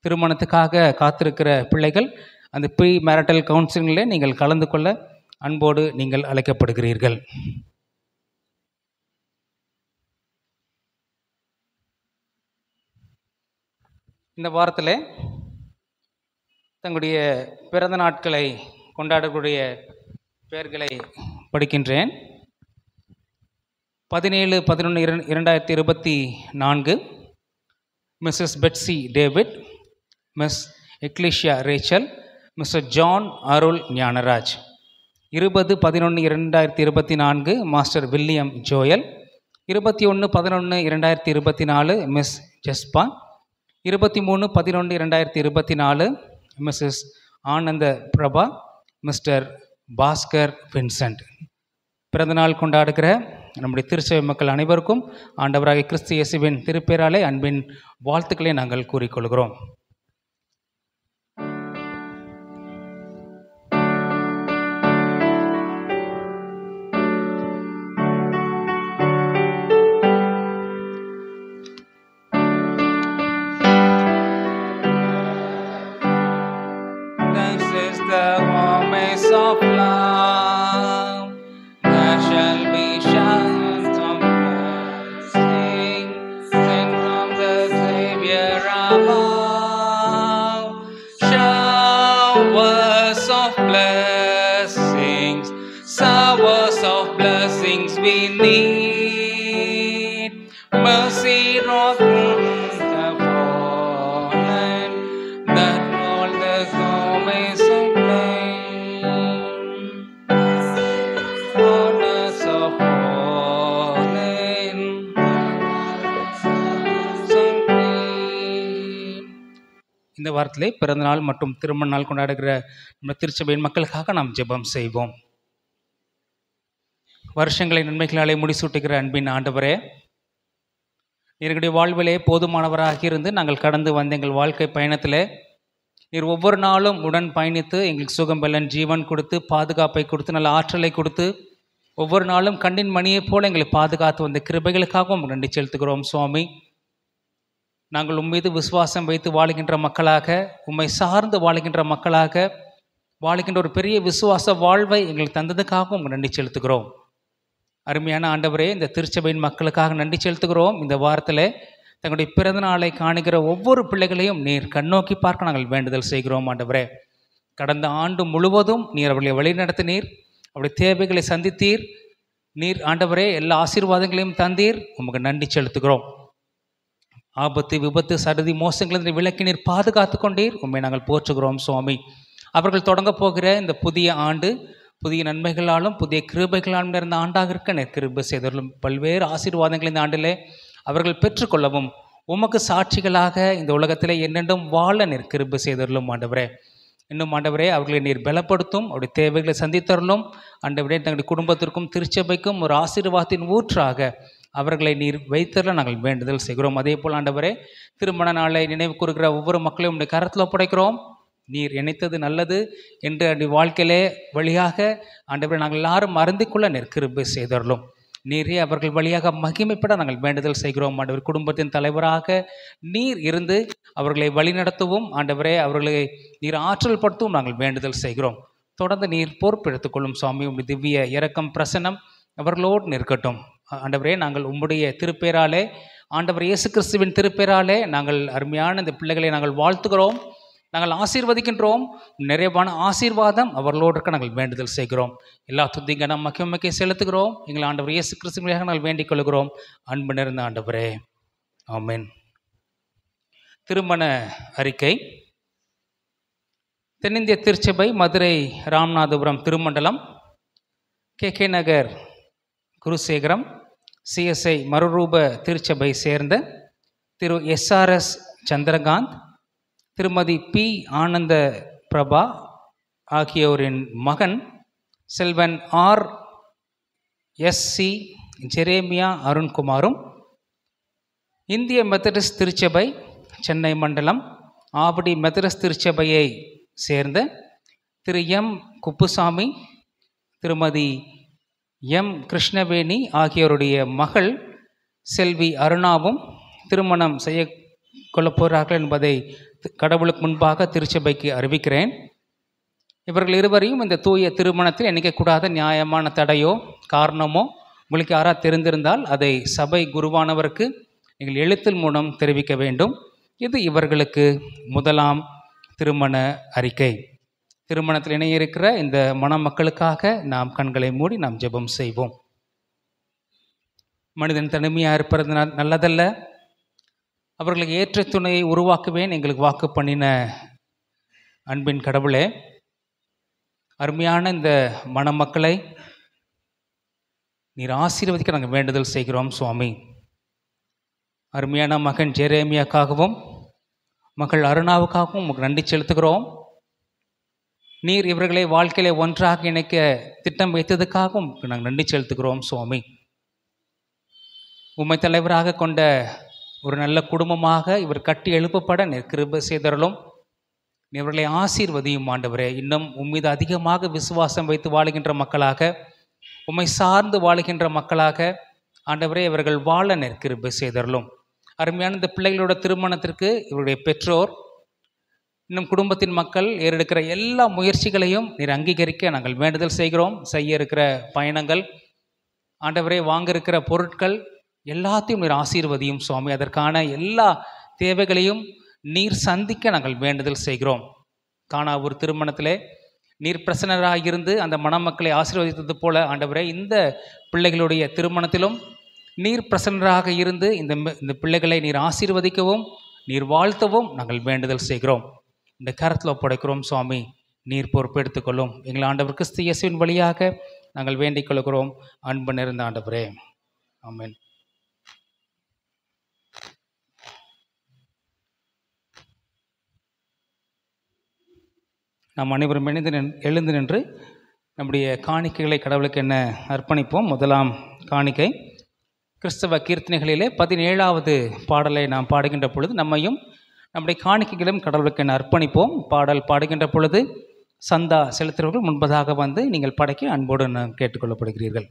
திருமணத்துக்காக காத்திருக்கிற பிள்ளைகள் அந்த ப்ரீ மேரிட்டல் கவுன்சிலிங்கில் நீங்கள் கலந்து கொள்ள அன்போடு நீங்கள் அழைக்கப்படுகிறீர்கள். இந்த வாரத்தில் தங்களுடைய பிறந்த நாட்களை கொண்டாடக்கூடிய பெயர்களை படிக்கின்றேன். 17/11/2024 Mrs Betsy David, Miss Ecclesia Rachel, Mr John Arul Gnanaraj. 20/11/2024 Master William Joel. 21/11/2024 Miss Jespa. 23/11/2024 Mrs Ananda Prabha, mister Bhaskar Vincent. பிறந்தநாள் கொண்டாடுகிற நம்முடைய திருச்சபை மக்கள் அனைவருக்கும் ஆண்டவராகிய கிறிஸ்து இயேசுவின் திருப்பெயராலே அன்பின் வாழ்த்துக்களை நாங்கள் கூறிக்கொள்கிறோம். This is the home blessings we need. Mercy not from the fallen, that all the sorrows of pain. Honors of fallen, இந்த வாரத்திலே பிறந்தநாள் மற்றும் திருமண நாள் கொண்டாடுகிற நம்ம திருச்சபையின் மக்களுக்காக நாம் ஜெபம் செய்வோம். வருஷங்களை நன்மைகளாலே முடிசூட்டுகிற அன்பின் ஆண்டவரே, எங்களுடைய வாழ்விலே போதுமானவராக இருந்து நாங்கள் கடந்து வந்த எங்கள் வாழ்க்கை பயணத்தில் நீர் ஒவ்வொரு நாளும் உடன் பயணித்து எங்களுக்கு சுகம் பலன் ஜீவன் கொடுத்து பாதுகாப்பை கொடுத்து நல்ல ஆற்றலை கொடுத்து ஒவ்வொரு நாளும் கண்ணின் மணியைப் போல எங்களை பாதுகாத்து வந்த கிருபைகளுக்காகவும் நன்றி செலுத்துகிறோம் சுவாமி. நாங்கள் உம்மீது விசுவாசம் வைத்து வாழுகின்ற மக்களாக, உம்மை சார்ந்து வாழுகின்ற மக்களாக வாழுகின்ற ஒரு பெரிய விசுவாச வாழ்வை எங்களுக்கு தந்ததுக்காகவும் நன்றி செலுத்துகிறோம். அருமையான ஆண்டவரே, இந்த திருச்சபையின் மக்களுக்காக நன்றி செலுத்துகிறோம். இந்த வாரத்தில் தங்களுடைய பிறந்த நாளை காணுகிற ஒவ்வொரு பிள்ளைகளையும் நீர் கண்ணோக்கி பார்க்க நாங்கள் வேண்டுதல் செய்கிறோம். ஆண்டவரே, கடந்த ஆண்டு முழுவதும் நீர் அவர்களை வழிநடத்தினீர், அவருடைய தேவைகளை சந்தித்தீர். நீர் ஆண்டவரே எல்லா ஆசீர்வாதங்களையும் தந்தீர். உமக்கு நன்றி செலுத்துகிறோம். ஆபத்து விபத்து சடுதி மோசங்களை விலக்கி நீர் பாதுகாத்து கொண்டீர். உண்மை நாங்கள் போற்றுகிறோம் சுவாமி. அவர்கள் தொடங்க போகிற இந்த புதிய ஆண்டு புதிய நன்மைகளாலும் புதிய கிருபைகளாலும் இருந்த ஆண்டாக இருக்க நீர் கிருபை செய்தவர்களும் பல்வேறு ஆசீர்வாதங்கள் இந்த ஆண்டிலே அவர்கள் பெற்றுக்கொள்ளவும் உமக்கு சாட்சிகளாக இந்த உலகத்திலே என்னென்றும் வாழ நீர் கிருபை செய்தவர்களும் ஆண்டவரே. இன்னும் ஆண்டவரே, அவர்களை நீர் பலப்படுத்தும், அவருடைய தேவைகளை சந்தித்தரலும் ஆண்டவரே. தங்களுடைய குடும்பத்திற்கும் திருச்சபைக்கும் ஒரு ஆசீர்வாதத்தின் ஊற்றாக அவர்களை நீர் வைத்தரல நாங்கள் வேண்டுதல் செய்கிறோம். அதே போல் ஆண்டவரே, திருமண நாளை நினைவு கூறுகிற ஒவ்வொரு மக்களையும் உடைய கரத்தில் ஒப்படைக்கிறோம். நீர் நினைத்தது நல்லது என்று அந்த வாழ்க்கையிலே வழியாக ஆண்டவரை நாங்கள் எல்லாரும் அறிந்துகொள்ள நீர் கிருபை செய்தரலும். நீரே அவர்கள் வழியாக மகிமைப்பட நாங்கள் வேண்டுதல் செய்கிறோம். ஆண்டவர், குடும்பத்தின் தலைவராக நீர் இருந்து அவர்களை வழிநடத்தவும் ஆண்டவரே, அவர்களை நீர் ஆற்றல் படுத்தவும் நாங்கள் வேண்டுதல் செய்கிறோம். தொடர்ந்து நீர் பொறுப்பெடுத்துக்கொள்ளும் சுவாமி. உங்களுடைய திவ்ய இரக்கம் பிரசன்னம் அவர்களோடு நிற்கட்டும். ஆண்டவரே, நாங்கள் உம்முடைய திருப்பேராலே, ஆண்டவர் இயேசு கிறிஸ்துவின் திருப்பேராலே நாங்கள் அருமையான இந்த பிள்ளைகளை நாங்கள் வாழ்த்துகிறோம், நாங்கள் ஆசீர்வதிக்கின்றோம். நிறைவான ஆசீர்வாதம் அவர்களோடு இருக்க நாங்கள் வேண்டுதல் செய்கிறோம். எல்லா துதிங்க நம் மகிமைக்கே செலுத்துகிறோம். எங்கள் ஆண்டவர் இயேசு கிறிஸ்துவின் நாங்கள் வேண்டிக் கொள்கிறோம். அன்பு நிறைந்த ஆண்டவரே, ஆமென். திருமண அறிக்கை. தென்னிந்திய திருச்சபை மதுரை ராமநாதபுரம் திருமண்டலம் KK நகர் குருசேகரம் CSI மறுரூப திருச்சபை சேர்ந்த திரு SRS சந்திரகாந்த், திருமதி P ஆனந்த பிரபா ஆகியோரின் மகன் செல்வன் RSC ஜெரேமியா அருண்குமாரும், இந்திய மெத்தடிஸ்ட் திருச்சபை சென்னை மண்டலம் ஆவடி மெத்தடிஸ்ட் திருச்சபையை சேர்ந்த திரு M குப்புசாமி, திருமதி M கிருஷ்ணவேணி ஆகியோருடைய மகள் செல்வி அருணாவும் திருமணம் செய்ய கொள்ளப் போகிறார்கள் என்பதை கடவுளுக்கு முன்பாக திருச்சபைக்கு அறிவிக்கிறேன். இவர்கள் இருவரையும் இந்த தூய திருமணத்தில் இணைக்கக்கூடாத நியாயமான தடையோ காரணமோ உங்களுக்கு யாராவது தெரிந்திருந்தால் அதை சபை குருவானவருக்கு நீங்கள் எழுத்தில் மூலம் தெரிவிக்க வேண்டும். இது இவர்களுக்கு முதலாம் திருமண அறிக்கை. திருமணத்தில் இணைய இருக்கிற இந்த மணமக்களுக்காக நாம் கண்களை மூடி நாம் ஜெபம் செய்வோம். மனிதன் தனிமையாக இருப்பது நல்லதல்ல, அவர்களுக்கு ஏற்ற துணையை உருவாக்குவேன் எங்களுக்கு வாக்கு பண்ணின அன்பின் கடவுளே, அருமையான இந்த மணமக்களை நீர் ஆசீர்வதிக்க நாங்கள் வேண்டுதல் செய்கிறோம் சுவாமி. அருமையான மகன் ஜெரேமியாக்காகவும் மகள் அருணாவுக்காகவும் உங்களுக்கு நன்றி செலுத்துகிறோம். நீர் இவர்களை வாழ்க்கையிலே ஒன்றாக இணைக்க திட்டம் வைத்ததுக்காகவும் நாங்கள் நன்றி செலுத்துகிறோம் சுவாமி. உம்மை தலைவராக கொண்ட ஒரு நல்ல குடும்பமாக இவர் கட்டி எழுப்பப்பட நீர் கிருபை செய்தருளும். இவர்களை ஆசீர்வதியும் ஆண்டவரே. இன்னும் உம்மீது அதிகமாக விசுவாசம் வைத்து வாழுகின்ற மக்களாக, உம்மை சார்ந்து வாழுகின்ற மக்களாக ஆண்டவரே இவர்கள் வாழ நீர் கிருபை செய்தருளும். அருமையான இந்த பிள்ளைகளோட திருமணத்திற்கு இவருடைய பெற்றோர் இன்னும் குடும்பத்தின் மக்கள் ஏறெடுக்கிற எல்லா முயற்சிகளையும் நீர் அங்கீகரிக்க நாங்கள் வேண்டுதல் செய்கிறோம். செய்ய இருக்கிற பயணங்கள் ஆண்டவரே, வாங்க இருக்கிற பொருட்கள் எல்லாத்தையும் நீர் ஆசீர்வதியும் சுவாமி. அதற்கான எல்லா தேவைகளையும் நீர் சந்திக்க நாங்கள் வேண்டுதல் செய்கிறோம். காணாவூர் திருமணத்திலே நீர் பிரசன்னராக இருந்து அந்த மணமக்களை ஆசீர்வதித்தது போல ஆண்டவரே, இந்த பிள்ளைகளுடைய திருமணத்திலும் நீர் பிரசன்னராக இருந்து இந்த பிள்ளைகளை நீர் ஆசீர்வதிக்கவும் நீர் வாழ்த்தவும் நாங்கள் வேண்டுதல் செய்கிறோம். இந்த கரத்தில் ஒப்படைக்கிறோம் சுவாமி, நீர் பொறுப்பெடுத்துக்கொள்ளும். எங்கள் ஆண்டவர் கிறிஸ்து இயேசுவின் வழியாக நாங்கள் வேண்டிக் கொள்கிறோம் அன்பு நிறைந்த ஆண்டவரே. ஆமென். நாம் அனைவரும் எழுந்து நின்று நம்முடைய காணிக்கைகளை கடவுளுக்கு என்ன அர்ப்பணிப்போம். முதலாம் காணிக்கை கிறிஸ்தவ கீர்த்தனைகளிலே 17வது பாடலை நாம் பாடுகின்ற பொழுது நம்மையும் நம்முடைய காணிக்கைகளும் கடவுளுக்கு என்ன அர்ப்பணிப்போம். பாடல் பாடுகின்ற பொழுது சந்தா செலுத்துகிறவர்கள் முன்பதாக வந்து நீங்கள் படைக்க அன்போடு கேட்டுக்கொள்ளப்படுகிறீர்கள்.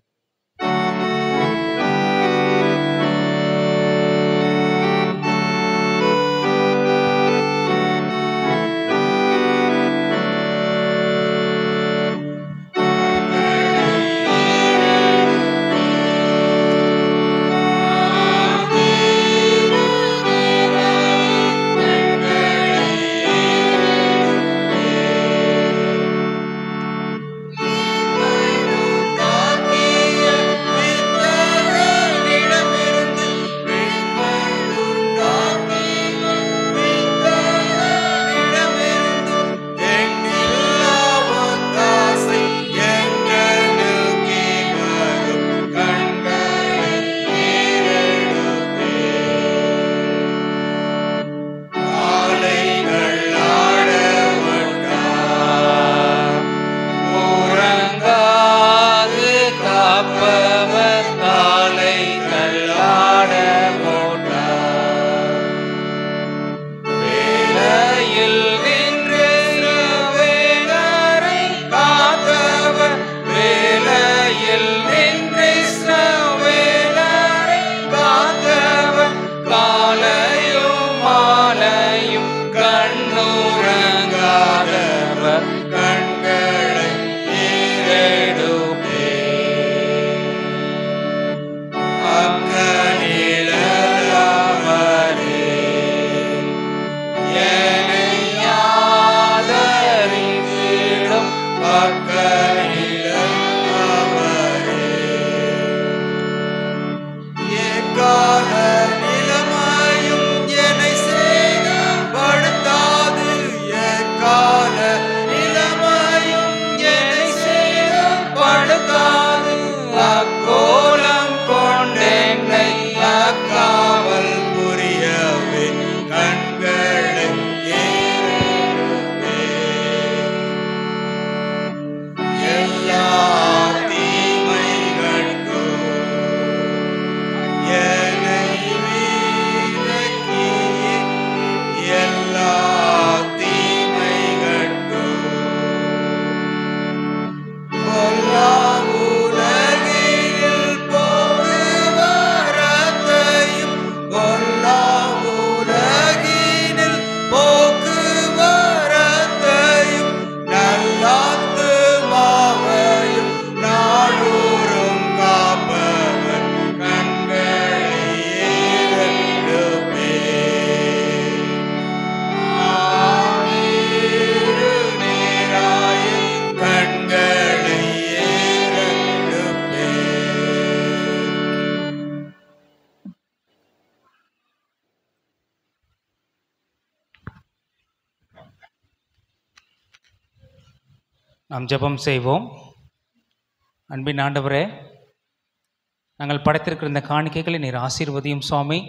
நாம் ஜெபம் செய்வோம். அன்பின் ஆண்டவரே, நாங்கள் படைத்திருக்கிற இந்த காணிக்கைகளை நீர் ஆசீர்வதியும் சுவாமி.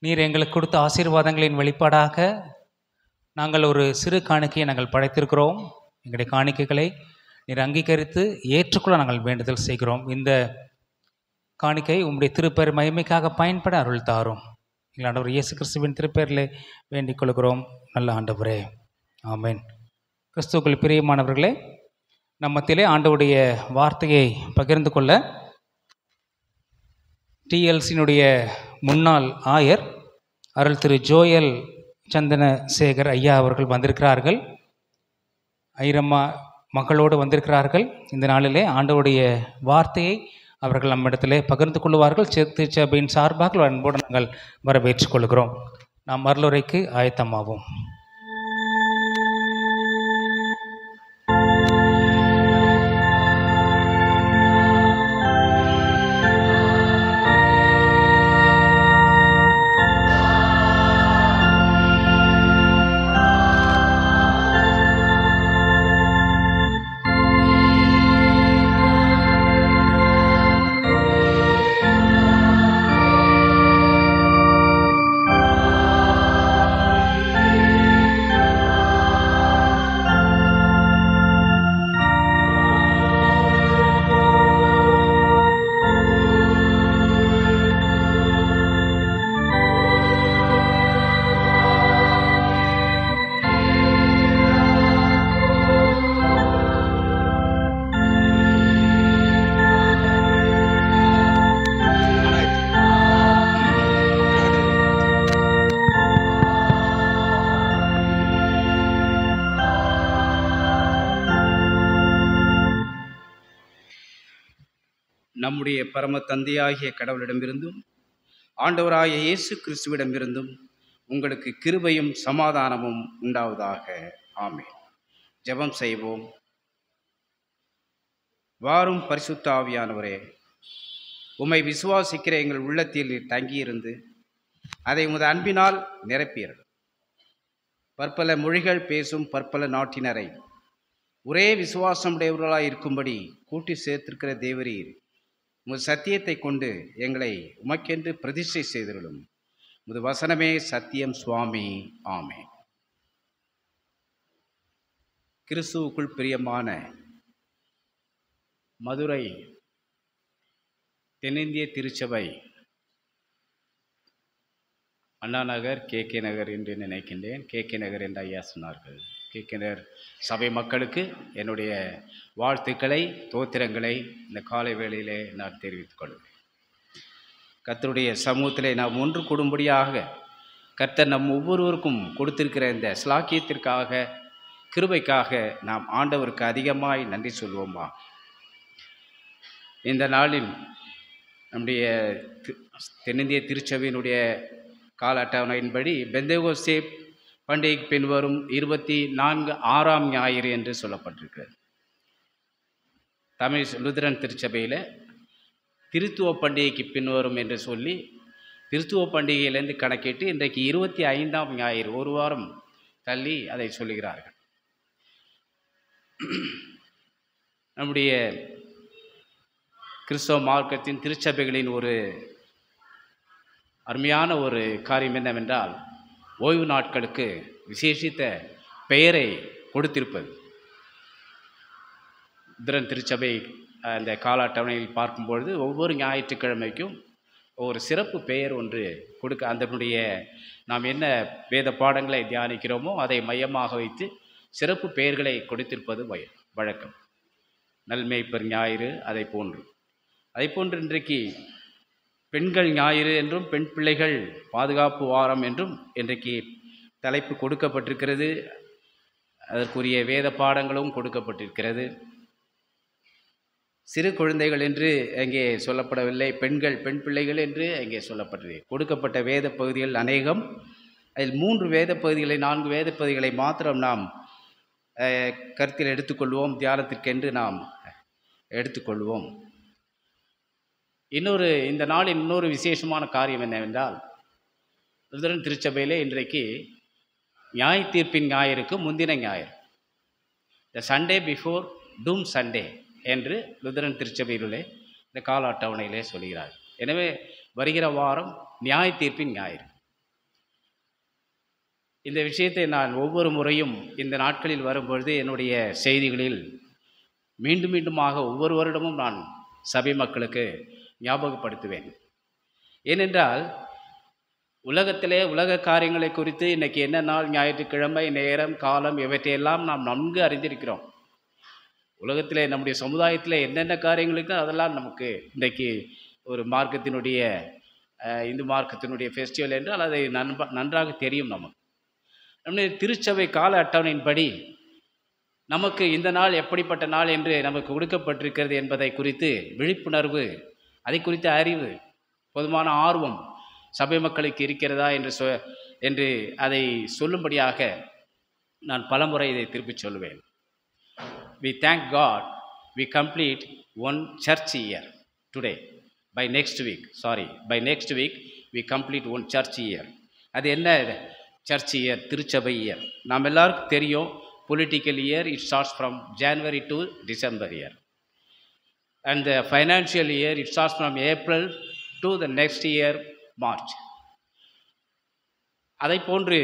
நீர் எங்களுக்கு கொடுத்த ஆசீர்வாதங்களின் வெளிப்பாடாக நாங்கள் ஒரு சிறு காணிக்கையை நாங்கள் படைத்திருக்கிறோம். எங்களுடைய காணிக்கைகளை நீர் அங்கீகரித்து ஏற்றுக்கொள்ள நாங்கள் வேண்டுதல் செய்கிறோம். இந்த காணிக்கை உம்முடைய திருப்பெயர் மகிமைக்காக பயன்பட அருள் தாரும். எங்கள் ஆண்டவர் இயேசு கிறிஸ்துவின் திருப்பெயரிலே வேண்டிக் கொள்கிறோம் நல்ல ஆண்டவரே, ஆமென். கிறிஸ்துவுக்குள் பிரியமானவர்களே, நம்மத்திலே ஆண்டவருடைய வார்த்தையை பகிர்ந்து கொள்ள டிஎல்சியினுடைய முன்னாள் ஆயர் அருள் திரு ஜோயல் சந்தனசேகர் ஐயா அவர்கள் வந்திருக்கிறார்கள். ஐரம்மா மகளோடு வந்திருக்கிறார்கள். இந்த நாளிலே ஆண்டவருடைய வார்த்தையை அவர்கள் நம்மிடத்திலே பகிர்ந்து கொள்வார்கள். திருச்சபையின் சார்பாக அன்போடு நாங்கள் வரவேற்றுக் கொள்கிறோம். நாம் மருளுரைக்கு ஆயத்தமாவோம். நம்முடைய பரம தந்தையாகிய கடவுளிடமிருந்தும் ஆண்டவராகிய இயேசு கிறிஸ்துவிடமிருந்தும் உங்களுக்கு கிருபையும் சமாதானமும் உண்டாவதாக. ஆமென். ஜெபம் செய்வோம். வாரும் பரிசுத்த ஆவியானவரே, உம்மை விசுவாசிக்கிற எங்கள் உள்ளத்தில் தங்கியிருந்து அதை உமது அன்பினால் நிரப்பியர்கள். பற்பல மொழிகள் பேசும் பற்பல நாட்டினரை ஒரே விசுவாசமுடையவர்களாய் இருக்கும்படி கூட்டி சேர்த்திருக்கிற தேவரீர், உமது சத்தியத்தை கொண்டு எங்களை உமக்கென்று பிரதிஷ்டை செய்திருளும். உமது வசனமே சத்தியம் சுவாமி. ஆமென். கிறிஸ்துவுக்குள் பிரியமான மதுரை தென்னிந்திய திருச்சபை அண்ணா நகர், கே நகர் என்று நினைக்கின்றேன். கே நகர் என்று ஐயா சொன்னார்கள். கே நகர் சபை மக்களுக்கு என்னுடைய வாழ்த்துக்களை, தோத்திரங்களை இந்த காலை வேளையிலே நான் தெரிவித்துக் கொள்கிறேன். கர்த்தருடைய சமூகத்திலே நாம் ஒன்று கூடும்படியாக கர்த்தர் நம் ஒவ்வொருவருக்கும் கொடுத்திருக்கிற இந்த ஸ்லாக்கியத்திற்காக, கிருபைக்காக நாம் ஆண்டவருக்கு அதிகமாய் நன்றி சொல்வோமா. இந்த நாளில் நம்முடைய தென்னிந்திய திருச்சபையினுடைய கால அட்டவணையின்படி பெந்தேகோஸ்தே பண்டிகைக்கு பின்வரும் 24ஆம் ஞாயிறு என்று சொல்லப்பட்டிருக்கிறது. தமிழ் லுத்திரன் திருச்சபையில் திருத்துவ பண்டிகைக்கு பின்வரும் என்று சொல்லி திருத்துவ பண்டிகையிலேருந்து கணக்கிட்டு இன்றைக்கு 25ஆம் ஞாயிறு, ஒரு வாரம் தள்ளி அதை சொல்லுகிறார்கள். நம்முடைய கிறிஸ்தவ மார்க்கத்தின் திருச்சபைகளின் ஒரு அருமையான ஒரு காரியம் என்னவென்றால், ஓய்வு நாட்களுக்கு விசேஷித்த பெயரை கொடுத்திருப்பது. லுத்திரன் திருச்சபை அந்த கால அட்டவணையில் பார்க்கும்பொழுது ஒவ்வொரு ஞாயிற்றுக்கிழமைக்கும் ஒரு சிறப்பு பெயர் ஒன்று கொடுக்க, அதனுடைய நாம் என்ன வேத பாடங்களை தியானிக்கிறோமோ அதை மையமாக வைத்து சிறப்பு பெயர்களை கொடுத்திருப்பது வழக்கம். நல்மேய்ப்பர் ஞாயிறு அதை போன்று இன்றைக்கு பெண்கள் ஞாயிறு என்றும் பெண் பிள்ளைகள் பாதுகாப்பு வாரம் என்றும் இன்றைக்கு தலைப்பு கொடுக்கப்பட்டிருக்கிறது. அதற்குரிய வேத பாடங்களும் கொடுக்கப்பட்டிருக்கிறது. சிறு குழந்தைகள் என்று அங்கே சொல்லப்படவில்லை, பெண் பிள்ளைகள் என்று அங்கே சொல்லப்பட்டது. கொடுக்கப்பட்ட வேத பகுதிகள் அநேகம். அதில் 3 வேத பகுதிகளை 4 வேத பகுதிகளை மாத்திரம் நாம் கருத்தில் எடுத்துக்கொள்வோம், தியானத்திற்கென்று நாம் எடுத்துக்கொள்வோம். இந்த நாளின் இன்னொரு விசேஷமான காரியம் என்னவென்றால், லுத்திரன் திருச்சபையிலே இன்றைக்கு நியாய தீர்ப்பின் ஞாயிறுக்கு முந்தின ஞாயிறு, the Sunday before doom Sunday என்று லுத்திரன் திருச்சபையிலே இந்த கால அட்டவணையிலே சொல்கிறார். எனவே வருகிற வாரம் நியாய தீர்ப்பின் ஞாயிறு. இந்த விஷயத்தை நான் ஒவ்வொரு முறையும் இந்த நாட்களில் வரும்பொழுது என்னுடைய செய்திகளில் மீண்டுமாக ஒவ்வொரு வருடமும் நான் சபை மக்களுக்கு ஞாபகப்படுத்துவேன். ஏனென்றால் உலகத்திலே உலக காரியங்களை குறித்து இன்றைக்கி என்ன நாள், ஞாயிற்றுக்கிழமை, நேரம், காலம் இவற்றையெல்லாம் நாம் நன்கு அறிந்திருக்கிறோம். உலகத்திலே நம்முடைய சமுதாயத்தில் என்னென்ன காரியங்களுக்கு அதெல்லாம் நமக்கு இன்றைக்கு ஒரு மார்க்கத்தினுடைய இந்து மார்க்கத்தினுடைய ஃபெஸ்டிவல் என்றால் அதை நன்றாக தெரியும். நம்முடைய திருச்சபை கால அட்டவணையின்படி நமக்கு இந்த நாள் எப்படிப்பட்ட நாள் என்று நமக்கு கொடுக்கப்பட்டிருக்கிறது என்பதை குறித்து விழிப்புணர்வு, அதை குறித்த அறிவு, பொதுவான ஆர்வம் சபை மக்களுக்கு இருக்கிறதா என்று அதை சொல்லும்படியாக நான் பலமுறை இதை திருப்பிச் சொல்லுவேன். We thank God we complete one church year today. By next week we complete one church year. அது என்ன சர்ச் இயர்? திருச்சபை இயர். நாம் எல்லாருக்கும் தெரியும், political year it starts from January to December year. And the financial year it starts from April to the next year March. அதை போன்று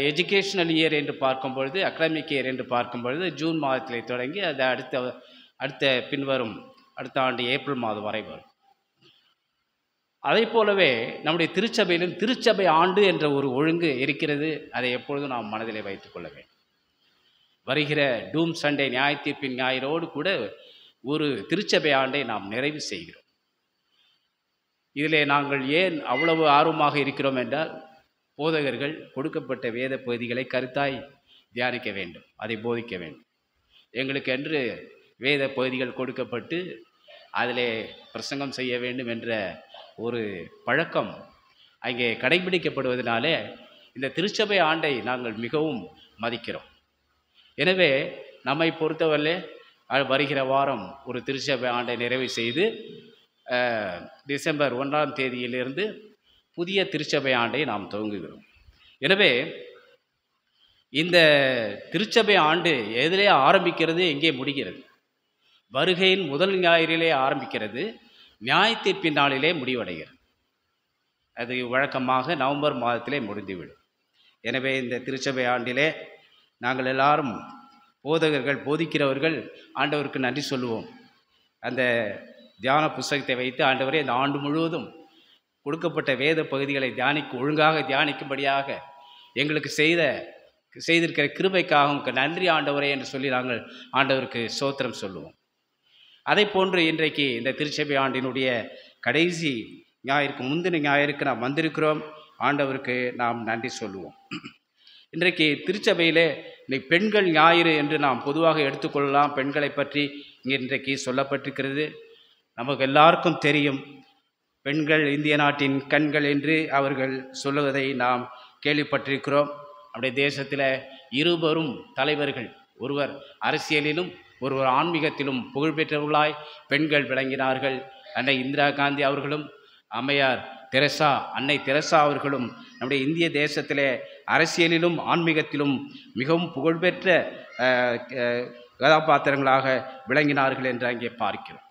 educational year என்று பார்க்கும்பொழுது, அகாடமிக் இயர் என்று பார்க்கும்பொழுது ஜூன் மாதத்திலே தொடங்கி அது அடுத்த ஆண்டு ஏப்ரல் மாதம் வரை வரும். அதை போலவே நம்முடைய திருச்சபையிலும் திருச்சபை ஆண்டு என்ற ஒரு ஒழுங்கு இருக்கிறது. அதை எப்பொழுதும் நாம் மனதிலே வைத்துக்கொள்ள வேண்டும். வருகிற டூம் சண்டே, நியாய தீர்ப்பின் ஞாயிறோடு கூட ஒரு திருச்சபை ஆண்டை நாம் நிறைவு செய்கிறோம். இதிலே நாங்கள் ஏன் அவ்வளவு ஆர்வமாக இருக்கிறோம் என்றால், போதகர்கள் கொடுக்கப்பட்ட வேத பகுதிகளை கருத்தாய் தியானிக்க வேண்டும், அதை போதிக்க வேண்டும். எங்களுக்கு என்று வேத பகுதிகள் கொடுக்கப்பட்டு அதிலே பிரசங்கம் செய்ய வேண்டும் என்ற ஒரு பழக்கம் அங்கே கடைபிடிக்கப்படுவதனாலே இந்த திருச்சபை ஆண்டை நாங்கள் மிகவும் மதிக்கிறோம். எனவே நம்மை பொறுத்தவரை வருகிற வாரம் ஒரு திருச்சபை ஆண்டை நிறைவு செய்து டிசம்பர் 1ஆம் தேதியிலிருந்து புதிய திருச்சபை ஆண்டை நாம் துவங்குகிறோம். எனவே இந்த திருச்சபை ஆண்டு எதிலே ஆரம்பிக்கிறது, எங்கே முடிகிறது? வருகையின் முதல் ஞாயிறிலே ஆரம்பிக்கிறது, நியாயத்தீர்ப்பின் நாளிலே முடிவடைகிறது. அது வழக்கமாக நவம்பர் மாதத்திலே முடிந்துவிடும். எனவே இந்த திருச்சபை ஆண்டிலே நாங்கள் எல்லாரும் போதகர்கள், போதிக்கிறவர்கள் ஆண்டவருக்கு நன்றி சொல்லுவோம். அந்த தியான புஸ்தகத்தை வைத்து ஆண்டவரே இந்த ஆண்டு முழுவதும் கொடுக்கப்பட்ட வேத பகுதிகளை ஒழுங்காக தியானிக்கும்படியாக எங்களுக்கு செய்திருக்கிற கிருபைக்காக நன்றி ஆண்டவரே என்று சொல்லி நாங்கள் ஆண்டவருக்கு ஸ்தோத்திரம் சொல்லுவோம். அதை போன்று இன்றைக்கு இந்த திருச்சபை ஆண்டினுடைய கடைசி ஞாயிற்கு முந்தின ஞாயிற்கு நாம் வந்திருக்கிறோம். ஆண்டவருக்கு நாம் நன்றி சொல்லுவோம். இன்றைக்கு திருச்சபையிலே இன்னைக்கு பெண்கள் ஞாயிறு என்று நாம் பொதுவாக எடுத்துக்கொள்ளலாம். பெண்களை பற்றி இன்றைக்கு சொல்லப்பட்டிருக்கிறது. நமக்கு எல்லாருக்கும் தெரியும், பெண்கள் இந்திய நாட்டின் கண்கள் என்று அவர்கள் சொல்லுவதை நாம் கேள்விப்பட்டிருக்கிறோம். நம்முடைய தேசத்தில் இருவரும் தலைவர்கள், ஒருவர் அரசியலிலும் ஒருவர் ஆன்மீகத்திலும் புகழ்பெற்றவர்களாய் பெண்கள் விளங்கினார்கள். அன்னை இந்திரா காந்தி அவர்களும் அம்மையார் அன்னை தெரசா அவர்களும் நம்முடைய இந்திய தேசத்திலே அரசியலிலும் ஆன்மீகத்திலும் மிகவும் புகழ்பெற்ற கதாபாத்திரங்களாக விளங்கினார்கள் என்று அங்கே பார்க்கிறோம்.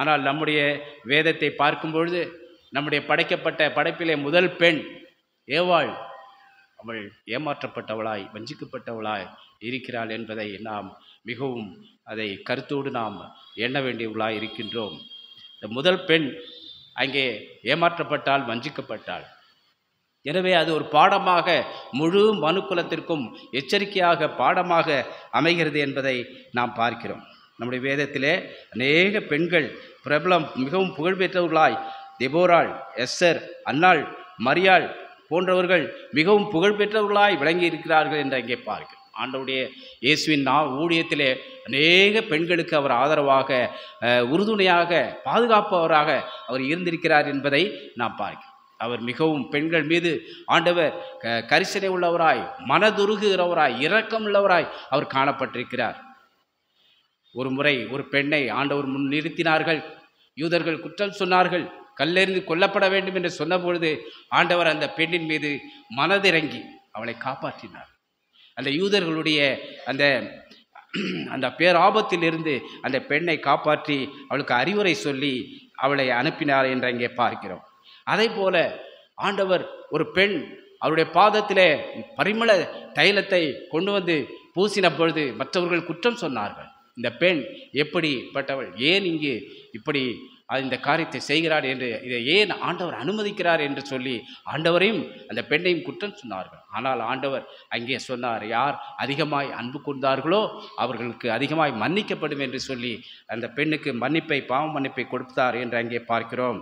ஆனால் நம்முடைய வேதத்தை பார்க்கும் பொழுது நம்முடைய படைக்கப்பட்ட படைப்பிலே முதல் பெண் ஏவாள், அவள் ஏமாற்றப்பட்டவளாய் வஞ்சிக்கப்பட்டவளாய் இருக்கிறாள் என்பதை நாம் மிகவும் அதை கருத்தோடு நாம் எண்ண வேண்டியவளாய் இருக்கின்றோம். இந்த முதல் பெண் அங்கே ஏமாற்றப்பட்டால், வஞ்சிக்கப்பட்டாள். எனவே அது ஒரு பாடமாக முழு மனுக்குலத்திற்கும் எச்சரிக்கையாக பாடமாக அமைகிறது என்பதை நாம் பார்க்கிறோம். நம்முடைய வேதத்திலே அநேக பெண்கள் பிரபலம் மிகவும் புகழ்பெற்றவர்களாய் தெபோராள், எஸ்தர், அன்னாள், மரியாள் போன்றவர்கள் மிகவும் புகழ்பெற்றவர்களாய் விளங்கி இருக்கிறார்கள் என்று அங்கே பார்க்கிறோம். ஆண்டவருடைய இயேசுவின் ஊழியத்திலே அநேக பெண்களுக்கு அவர் ஆதரவாக, உறுதுணையாக, பாதுகாப்பவராக அவர் இருந்திருக்கிறார் என்பதை நாம் பார்க்கிறோம். அவர் மிகவும் பெண்கள் மீது ஆண்டவர் கரிசனை உள்ளவராய், மனதுருகுகிறவராய், இரக்கம் உள்ளவராய் அவர் காணப்பட்டிருக்கிறார். ஒரு முறை ஒரு பெண்ணை ஆண்டவர் முன் நிறுத்தினார்கள். யூதர்கள் குற்றம் சொன்னார்கள், கல்லெறிந்து கொல்லப்பட வேண்டும் என்று சொன்னபொழுது ஆண்டவர் அந்த பெண்ணின் மீது மனதிறங்கி அவளை காப்பாற்றினார். அந்த யூதர்களுடைய அந்த பேராபத்திலிருந்து அந்த பெண்ணை காப்பாற்றி அவளுக்கு அறிவுரை சொல்லி அவளை அனுப்பினார் என்று அங்கே பார்க்கிறோம். அதே போல ஆண்டவர் ஒரு பெண் அவருடைய பாதத்திலே பரிமள தைலத்தை கொண்டு வந்து பூசின பொழுது மற்றவர்கள் குற்றம் சொன்னார்கள். இந்த பெண் எப்படிப்பட்டவள், ஏன் இங்கு இப்படி இந்த காரியத்தை செய்கிறார் என்று, இதை ஏன் ஆண்டவர் அனுமதிக்கிறார் என்று சொல்லி ஆண்டவரையும் அந்த பெண்ணையும் குற்றம் சொன்னார்கள். ஆனால் ஆண்டவர் அங்கே சொன்னார், யார் அதிகமாய் அன்பு கொண்டார்களோ அவர்களுக்கு அதிகமாய் மன்னிக்கப்படும் என்று சொல்லி அந்த பெண்ணுக்கு பாவ மன்னிப்பை கொடுத்தார் என்று அங்கே பார்க்கிறோம்.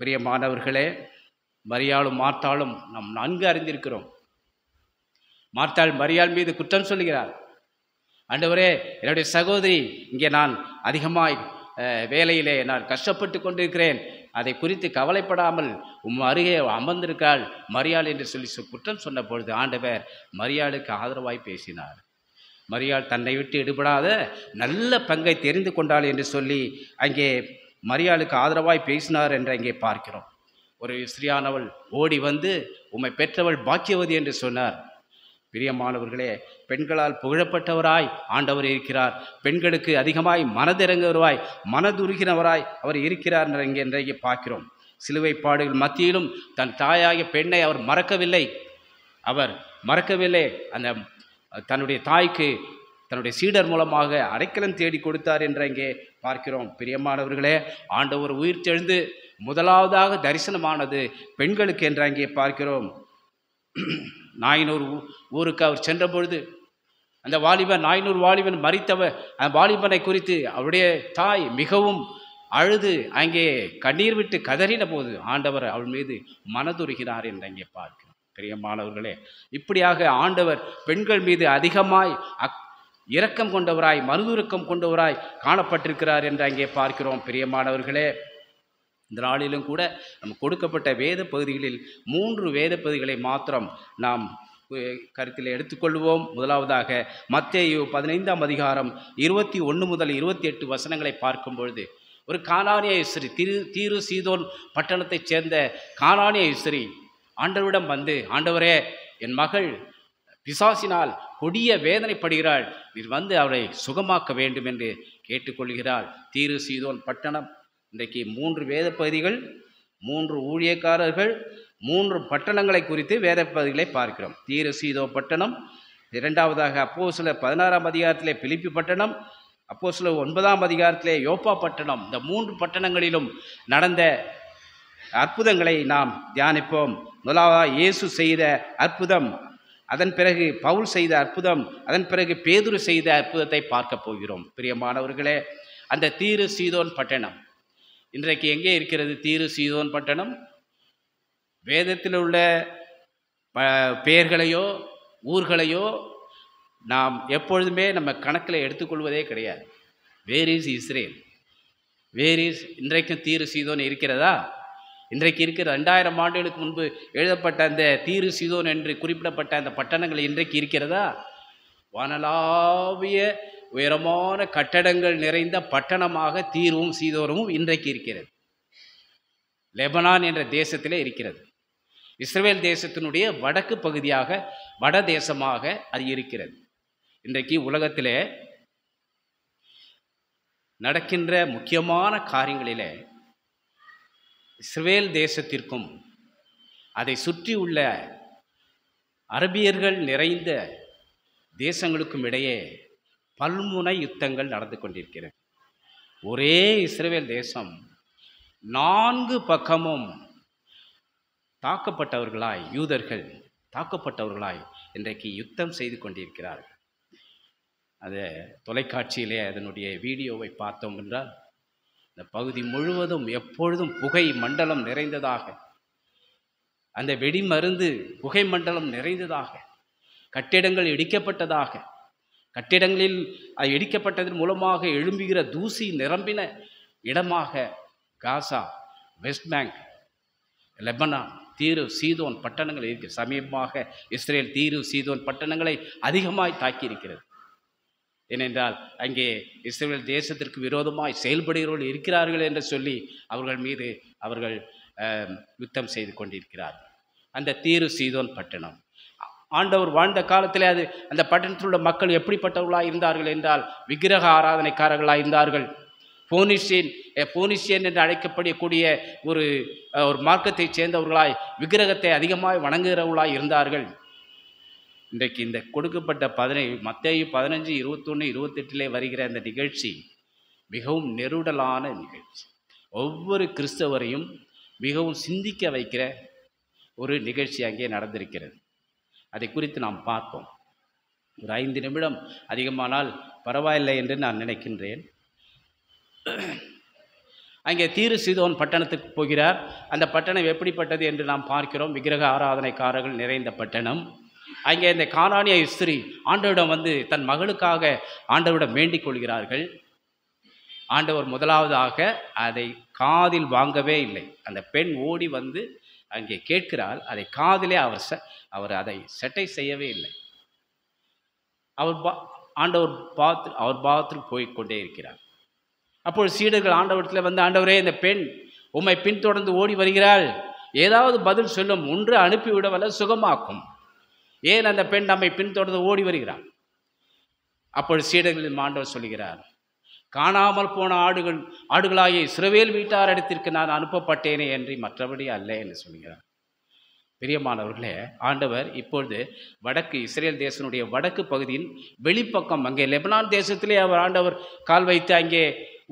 பிரியமானவர்களே, மரியாளும் மார்த்தாளும் நாம் நன்கு அறிந்திருக்கிறோம். மார்த்தாள் மரியாள் மீது குற்றம் சொல்கிறார். ஆண்டவரே, என்னுடைய சகோதரி இங்கே நான் அதிகமாய் வேலையிலே நான் கஷ்டப்பட்டு கொண்டிருக்கிறேன், அதை குறித்து கவலைப்படாமல் அருகே அமர்ந்திருக்காள் மரியாள் என்று சொல்லி குற்றம் சொன்ன பொழுது ஆண்டவர் மரியாளுக்கு ஆதரவாய் பேசினார். மரியாள் தன்னை விட்டு எடுபடாத நல்ல பங்கை தெரிந்து கொண்டாள் என்று சொல்லி அங்கே மரியாளுக்கு ஆதரவாய் பேசினார் என்று அங்கே பார்க்கிறோம். ஒரு ஸ்திரியானவள் ஓடி வந்து உம்மை பெற்றவள் பாக்கியவதி என்று சொன்னார். பிரியமானவர்களே, பெண்களால் புகழப்பட்டவராய் ஆண்டவர் இருக்கிறார். பெண்களுக்கு அதிகமாய் மனதிறங்குவராய், மனதுருகினவராய் அவர் இருக்கிறார் என்றே பார்க்கிறோம். சிலுவை பாடுகள் மத்தியிலும் தன் தாயாகிய பெண்ணை அவர் மறக்கவில்லை. அந்த தன்னுடைய தாய்க்கு தன்னுடைய சீடர் மூலமாக அடைக்கலம் தேடி கொடுத்தார் என்று அங்கே பார்க்கிறோம். பிரியமானவர்களே, ஆண்டவர் உயிர் தெழுந்து முதலாவதாக தரிசனமானது பெண்களுக்கு என்று அங்கே பார்க்கிறோம். நாயினூர் ஊருக்கு அவர் சென்ற பொழுது அந்த நாயினூர் வாலிபன் மரித்தவர், அந்த வாலிபனை குறித்து அவருடைய தாய் மிகவும் அழுது அங்கே கண்ணீர் விட்டு கதறின போது ஆண்டவர் அவள் மீது மனதுருகினார் என்று அங்கே பார்க்கிறோம். பிரியமானவர்களே, இப்படியாக ஆண்டவர் பெண்கள் மீது அதிகமாய் இரக்கம் கொண்டவராய், மனதுருக்கம் கொண்டவராய் காணப்பட்டிருக்கிறார் என்று அங்கே பார்க்கிறோம். பிரியமானவர்களே, இந்த நாளிலும் கூட நம்ம கொடுக்கப்பட்ட வேத பகுதிகளில் 3 வேத பகுதிகளை மாத்திரம் நாம் கருத்தில் எடுத்துக்கொள்வோம். முதலாவதாக மத்தேயு 15ஆம் அதிகாரம் 21 முதல் 28 வசனங்களை பார்க்கும் பொழுது, ஒரு கானானிய ஸ்திரீ, தீரு சீதோன் பட்டணத்தைச் சேர்ந்த கானானிய ஸ்திரீ ஆண்டவரிடம் வந்து, ஆண்டவரே, என் மகள் பிசாசினால் கொடிய வேதனைப்படுகிறாள், நீர் வந்து அவரை சுகமாக்க வேண்டும் என்று கேட்டுக்கொள்கிறாள். தீரு சீதோன் பட்டணம், இன்றைக்கு 3 வேத பகுதிகள், 3 ஊழியக்காரர்கள், 3 பட்டணங்களை குறித்து வேத பகுதிகளை பார்க்கிறோம். தீரு சீதோ பட்டணம், இரண்டாவதாக அப்போஸ்தலர் 16ஆம் அதிகாரத்திலே பிலிப்பி பட்டணம், அப்போஸ்தலர் 9ஆம் அதிகாரத்திலே யோப்பா பட்டணம். இந்த 3 பட்டணங்களிலும் நடந்த அற்புதங்களை நாம் தியானிப்போம். முதலாவதாக இயேசு செய்த அற்புதம், அதன் பிறகு பவுல் செய்த அற்புதம், அதன் பிறகு பேதுரு செய்த அற்புதத்தை பார்க்க போகிறோம். பிரியமானவர்களே, அந்த தீரு சீதோன் பட்டணம் இன்றைக்கு எங்கே இருக்கிறது? தீரு சீதோன் பட்டணம் வேதத்தில் உள்ள பெயர்களையோ ஊர்களையோ நாம் எப்பொழுதுமே நம்ம கணக்கில் எடுத்துக்கொள்வதே கிடையாது. Where is Israel? Where is? இன்றைக்கும் தீரு சீதோன் இருக்கிறதா? இன்றைக்கு இருக்கிற 2000 ஆண்டுகளுக்கு முன்பு எழுதப்பட்ட அந்த தீரு சீதோன் என்று குறிப்பிடப்பட்ட அந்த பட்டணங்கள் இன்றைக்கு இருக்கிறதா? வானளாவிய உயரமான கட்டடங்கள் நிறைந்த பட்டணமாக தீரும் சீதோனும் இன்றைக்கு இருக்கிறது. லெபனான் என்ற தேசத்திலே இருக்கிறது. இஸ்ரவேல் தேசத்தினுடைய வடக்கு பகுதியாக, வட தேசமாக அது இருக்கிறது. இன்றைக்கு உலகத்திலே நடக்கின்ற முக்கியமான காரியங்களிலே இஸ்ரவேல் தேசத்திற்கும் அதை சுற்றி உள்ள அரபியர்கள் நிறைந்த தேசங்களுக்கும் இடையே பல்முனை யுத்தங்கள் நடந்து கொண்டிருக்கிறது. ஒரே இஸ்ரவேல் தேசம் 4 பக்கமும் தாக்கப்பட்டவர்களாய், யூதர்கள் தாக்கப்பட்டவர்களாய் இன்றைக்கு யுத்தம் செய்து கொண்டிருக்கிறார்கள். அதை தொலைக்காட்சியிலே அதனுடைய வீடியோவை பார்த்தோம் என்றால், இந்த பகுதி முழுவதும் எப்பொழுதும் புகை மண்டலம் நிறைந்ததாக, அந்த வெடிமருந்து புகை மண்டலம் நிறைந்ததாக, கட்டிடங்கள் இடிக்கப்பட்டதாக, கட்டிடங்களில் இடிக்கப்பட்டதன் மூலமாக எழும்புகிற தூசி நிரம்பின இடமாக காசா, வெஸ்ட் பேங்க், லெபனான், தீரு சீதோன் பட்டணங்கள் இருக்கு. சமீபமாக இஸ்ரேல் தீரு சீதோன் பட்டணங்களை அதிகமாய் தாக்கியிருக்கிறது. ஏனென்றால் அங்கே இஸ்ரேல் தேசத்திற்கு விரோதமாய் செயல்படுகிறவர்கள் இருக்கிறார்கள் என்று சொல்லி அவர்கள் மீது அவர்கள் யுத்தம் செய்து கொண்டிருக்கிறார்கள். அந்த தீரு சீதோன் பட்டணம், ஆண்டவர் வாழ்ந்த காலத்திலே அது அந்த பட்டணத்தில் உள்ள மக்கள் எப்படிப்பட்டவர்களாக இருந்தார்கள் என்றால், விக்கிரக ஆராதனைக்காரர்களாக இருந்தார்கள். போனிஷியன் என்று அழைக்கப்படக்கூடிய ஒரு மார்க்கத்தைச் சேர்ந்தவர்களாய் விக்கிரகத்தை அதிகமாக வணங்குகிறவர்களாய் இருந்தார்கள். இன்றைக்கு இந்த கொடுக்கப்பட்ட மத்தேயு 15, 21, 28 வருகிற அந்த நிகழ்ச்சி மிகவும் நெருடலான நிகழ்ச்சி. ஒவ்வொரு கிறிஸ்தவரையும் மிகவும் சிந்திக்க வைக்கிற ஒரு நிகழ்ச்சி அங்கே நடந்திருக்கிறது. அதை குறித்து நாம் பார்ப்போம். ஒரு 5 நிமிடம் அதிகமானால் பரவாயில்லை என்று நான் நினைக்கின்றேன். அங்கே தீரு சீதோன் பட்டணத்துக்கு போகிறார். அந்த பட்டணம் எப்படிப்பட்டது என்று நாம் பார்க்கிறோம். விக்கிரக ஆராதனைக்காரர்கள் நிறைந்த பட்டணம். அங்கே இந்த கானானிய ஸ்திரீ ஆண்டவரிடம் வந்து தன் மகளுக்காக ஆண்டவரிடம் வேண்டிக் கொள்கிறார்கள். ஆண்டவர் முதலாவதாக அதை காதில் வாங்கவே இல்லை. அந்த பெண் ஓடி வந்து அங்கே கேட்கிறாள். அதை காதிலே அவர் அதை செட்டை செய்யவே இல்லை. ஆண்டவர் பாத்திரம் போய்கொண்டே இருக்கிறார். அப்பொழுது சீடர்கள் ஆண்டவரத்தில் வந்து, ஆண்டவரே, இந்த பெண் உம்மை பின்தொடர்ந்து ஓடி வருகிறாள், ஏதாவது பதில் சொல்லும், ஒன்று அனுப்பிவிடவல்ல சுகமாக்கும். ஏன் அந்த பெண் நம்மை பின்தொடர்ந்து ஓடி வருகிறாள்? அப்பொழுது சீடர்களின் ஆண்டவர் சொல்கிறார், காணாமல் போன ஆடுகளாகிய இஸ்ரவேல் வீட்டாரிடத்திற்கு நான் அனுப்பப்பட்டேனே என்று மற்றபடி அல்ல என்று சொல்கிறார். பிரியமானவர்களே, ஆண்டவர் இப்பொழுது வடக்கு இஸ்ரேல் தேசனுடைய வடக்கு பகுதியின் வெளிப்பக்கம், அங்கே லெபனான் தேசத்திலே ஆண்டவர் கால் வைத்து அங்கே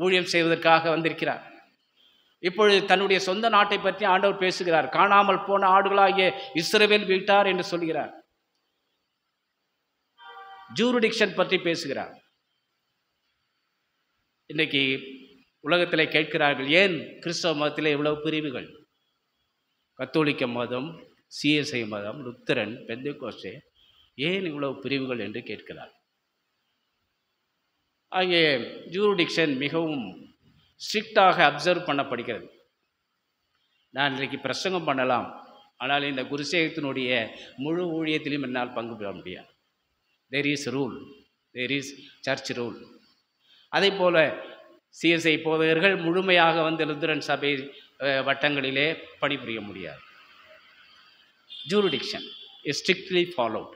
ஊழியம் செய்வதற்காக வந்திருக்கிறார். இப்பொழுது தன்னுடைய சொந்த நாட்டை பற்றி ஆண்டவர் பேசுகிறார். காணாமல் போன ஆடுகளாகிய இஸ்ரவேல் வீட்டார் என்று சொல்கிறார். ஜூரிடிக்ஷன் பற்றி பேசுகிறார். இன்றைக்கு உலகத்தில் கேட்கிறார்கள், ஏன் கிறிஸ்தவ மதத்தில் இவ்வளவு பிரிவுகள்? கத்தோலிக்க மதம், சிஎஸ்ஐ மதம், லுத்தரன், பெந்தேகோஸ்தே, ஏன் இவ்வளவு பிரிவுகள் என்று கேட்கிறார். அங்கே ஜூரிடிக்ஷன் மிகவும் ஸ்ட்ரிக்டாக அப்சர்வ் பண்ணப்படுகிறது. நான் இன்றைக்கு பிரசங்கம் பண்ணலாம், ஆனால் இந்த குருசேகத்தினுடைய முழு ஊழியத்திலும் என்னால் பங்கு பெற முடியாது. There is rule, there is church rule. அதே போல் சிஎஸ்ஐ போதகர்கள் முழுமையாக வந்து லுத்தரன் சபை வட்டங்களிலே பணிபுரிய முடியாது. Jurisdiction is strictly followed.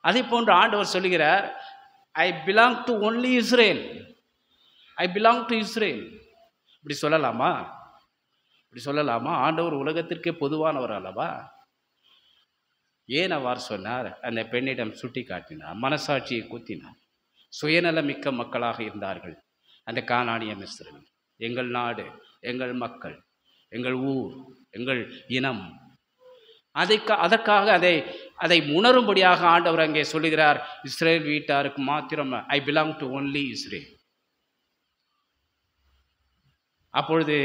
அதே போன்று ஆண்டவர் சொல்லுகிறார், ஐ belong to only Israel, I belong to Israel. இப்படி சொல்லலாமா? இப்படி சொல்லலாமா? ஆண்டவர் உலகத்திற்கே பொதுவானவர் அல்லவா? ஏன் அவ்வாறு சொன்னார்? அந்த பெண்ணிடம் சுட்டி காட்டினார், மனசாட்சியை குத்தினார். சுயநலமிக்க மக்களாக இருந்தார்கள் அந்த கானானிய மிஸ்ரர்கள். எங்கள் நாடு, எங்கள் மக்கள், எங்கள் ஊர், எங்கள் இனம். அதற்காக அதை உணரும்படியாக ஆண்டவர் அங்கே சொல்லுகிறார், இஸ்ரேல் வீட்டாருக்கு மாத்திரம் ஐ பிலாங் டு ஒன்லி இஸ்ரேல். அப்பொழுது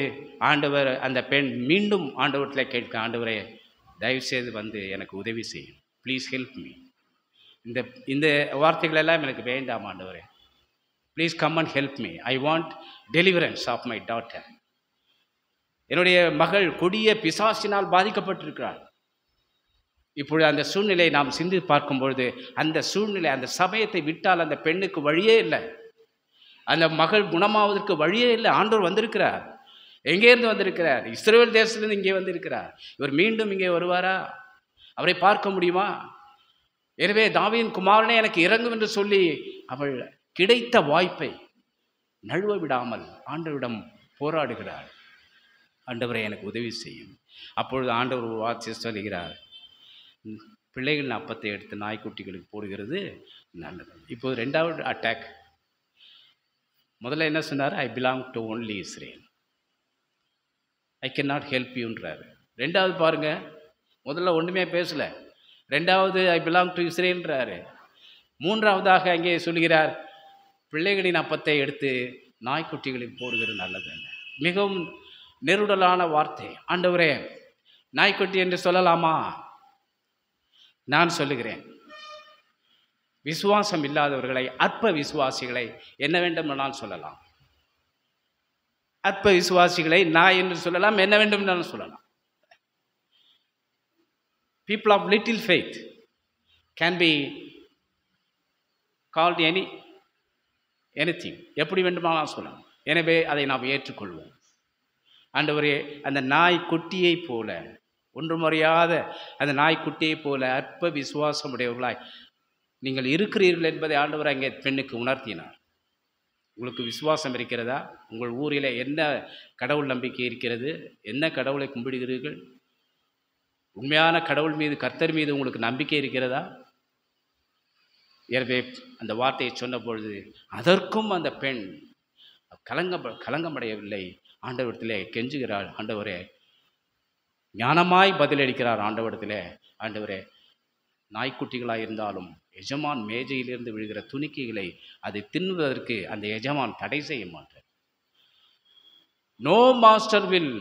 ஆண்டவர், அந்த பெண் மீண்டும் ஆண்டவரத்தில் கேட்க, ஆண்டவரே தயவுசெய்து வந்து எனக்கு உதவி செய்யும், ப்ளீஸ் ஹெல்ப் மீ. இந்த வார்த்தைகள் எல்லாம் எனக்கு வேண்டாம் ஆண்டவரே, please come and help me, I want deliverance of my daughter. என்னுடைய மகள் கொடிய பிசாசினால் பாதிக்கப்பட்டிருக்கிறாள். இப்பொழுது அந்த சூழ்நிலையை நாம் சிந்தி பார்க்கும்பொழுது, அந்த சூழ்நிலை, அந்த சமயத்தை விட்டால் அந்த பெண்ணுக்கு வழியே இல்லை, அந்த மகள் குணமாவதற்கு வழியே இல்லை. ஆண்டவர் வந்திருக்கிறார். எங்கேருந்து வந்திருக்கிறார்? இஸ்ரவேல் தேசத்திலிருந்து இங்கே வந்திருக்கிறார். இவர் மீண்டும் இங்கே வருவாரா? அவரை பார்க்க முடியுமா? எனவே தாவீதின் குமாரனே எனக்கு இறங்கும் என்று சொல்லி அவள் கிடைத்த வாய்ப்பை நழுவ விடாமல் ஆண்டவரிடம் போராடுகிறார். ஆண்டவரை எனக்கு உதவி செய்யும். அப்பொழுது ஆண்டவர் ஒரு வார்த்தை சொல்லுகிறார், பிள்ளைகளின் அப்பத்தை எடுத்து நாய்க்குட்டிகளுக்கு போடுகிறது நல்லது. இப்போது ரெண்டாவது அட்டாக். முதல்ல என்ன சொன்னார்? I belong to only Israel, I can not help யூன்றார். ரெண்டாவது பாருங்க, முதல்ல ஒன்றுமே பேசல, ரெண்டாவது ஐ பிலாங் டு இஸ்ரேல்ன்றாரு. மூன்றாவதாக அங்கே சொல்கிறார், பிள்ளைகளின் அப்பத்தை எடுத்து நாய்க்குட்டிகளுக்கு போடுகிறது நல்லது. மிகவும் நெருடலான வார்த்தை. ஆண்டவரே, நாய்க்குட்டி என்று சொல்லலாமா? நான் சொல்லுகிறேன், விசுவாசம் இல்லாதவர்களை, அற்ப விசுவாசிகளை என்ன வேண்டும் நான் சொல்லலாம். அற்ப விசுவாசிகளை நாய் என்று சொல்லலாம், என்ன வேண்டும் நான் சொல்லலாம். People of little faith can be called anything, எப்படி வேண்டுமானால் சொல்லலாம். எனவே அதை நாம் ஏற்றுக்கொள்வோம். ஆண்டவரே, அந்த நாய்க்குட்டியை போல, ஒன்றும் அறியாத அந்த நாய்க்குட்டியை போல அற்ப விசுவாசம் உடையவர்களாய் நீங்கள் இருக்கிறீர்கள் என்பதை ஆண்டவர் அங்கே பெண்ணுக்கு உணர்த்தினார். உங்களுக்கு விசுவாசம் இருக்கிறதா? உங்கள் ஊரில் என்ன கடவுள் நம்பிக்கை இருக்கிறது? என்ன கடவுளை கும்பிடுகிறீர்கள்? உண்மையான கடவுள் மீது, கர்த்தர் மீது உங்களுக்கு நம்பிக்கை இருக்கிறதா? எனவே அந்த வார்த்தையை சொன்ன பொழுது அதற்கும் அந்த பெண் கலங்கமடையவில்லை. ஆண்டவரிடத்திலே கெஞ்சுகிறாள், ஆண்டவரே, ஞானமாய் பதிலளிக்கிறார் ஆண்டவரிடத்திலே, ஆண்டவரே, நாய்க்குட்டிகளாக இருந்தாலும் எஜமான் மேஜையிலிருந்து விழுகிற துணிக்கைகளை அதை தின்னுவதற்கு அந்த எஜமான் தடை செய்ய மாட்டார். No master will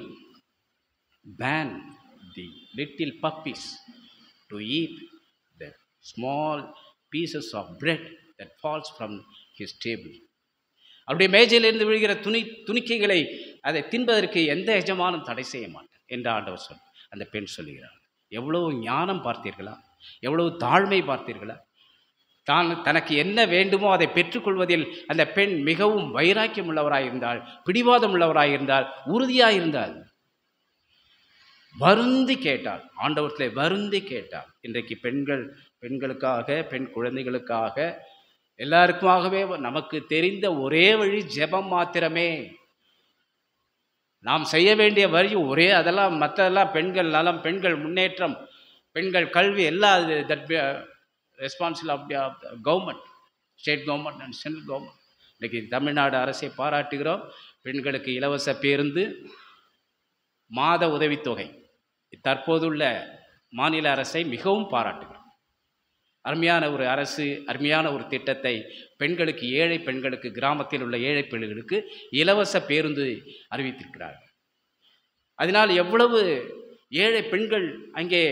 ban the little puppies to eat the small pieces of bread that falls from his table. அவருடைய மேஜையிலிருந்து விழுகிற துணிக்கைகளை அதை தின்பதற்கு எந்த எஜமானும் தடை செய்ய மாட்டார் என்று ஆண்டவர் அந்த பெண் சொல்லுகிறார். எவ்வளவு ஞானம் பார்த்தீர்களா? எவ்வளவு தாழ்மை பார்த்தீர்களா? தனக்கு என்ன வேண்டுமோ அதை பெற்றுக்கொள்வதில் அந்த பெண் மிகவும் வைராக்கியம் உள்ளவராயிருந்தாள், பிடிவாதம் உள்ளவராயிருந்தாள், உறுதியாயிருந்தாள். வருந்தி கேட்டாள், ஆண்டவரத்திலே வருந்தி கேட்டாள். இன்றைக்கு பெண்களுக்காக, பெண் குழந்தைகளுக்காக, எல்லாருக்குமாகவே நமக்கு தெரிந்த ஒரே வழி ஜெபம் மாத்திரமே. நாம் செய்ய வேண்டிய வழி ஒரே, அதெல்லாம் மற்றதெல்லாம் பெண்கள் நலம், பெண்கள் முன்னேற்றம், பெண்கள் கல்வி, எல்லாம் that responsibility of the government, state government and central government. இன்றைக்கி தமிழ்நாடு அரசை பாராட்டுகிறோம். பெண்களுக்கு இலவச பேருந்து, மாத உதவித்தொகை, தற்போதுள்ள மாநில அரசை மிகவும் பாராட்டுகிறோம். அருமையான ஒரு அரசு, அருமையான ஒரு திட்டத்தை பெண்களுக்கு, ஏழை பெண்களுக்கு, கிராமத்தில் உள்ள ஏழை பெண்களுக்கு இலவச பேருந்து அறிவித்திருக்கிறார்கள். அதனால் எவ்வளவு ஏழை பெண்கள் அங்கே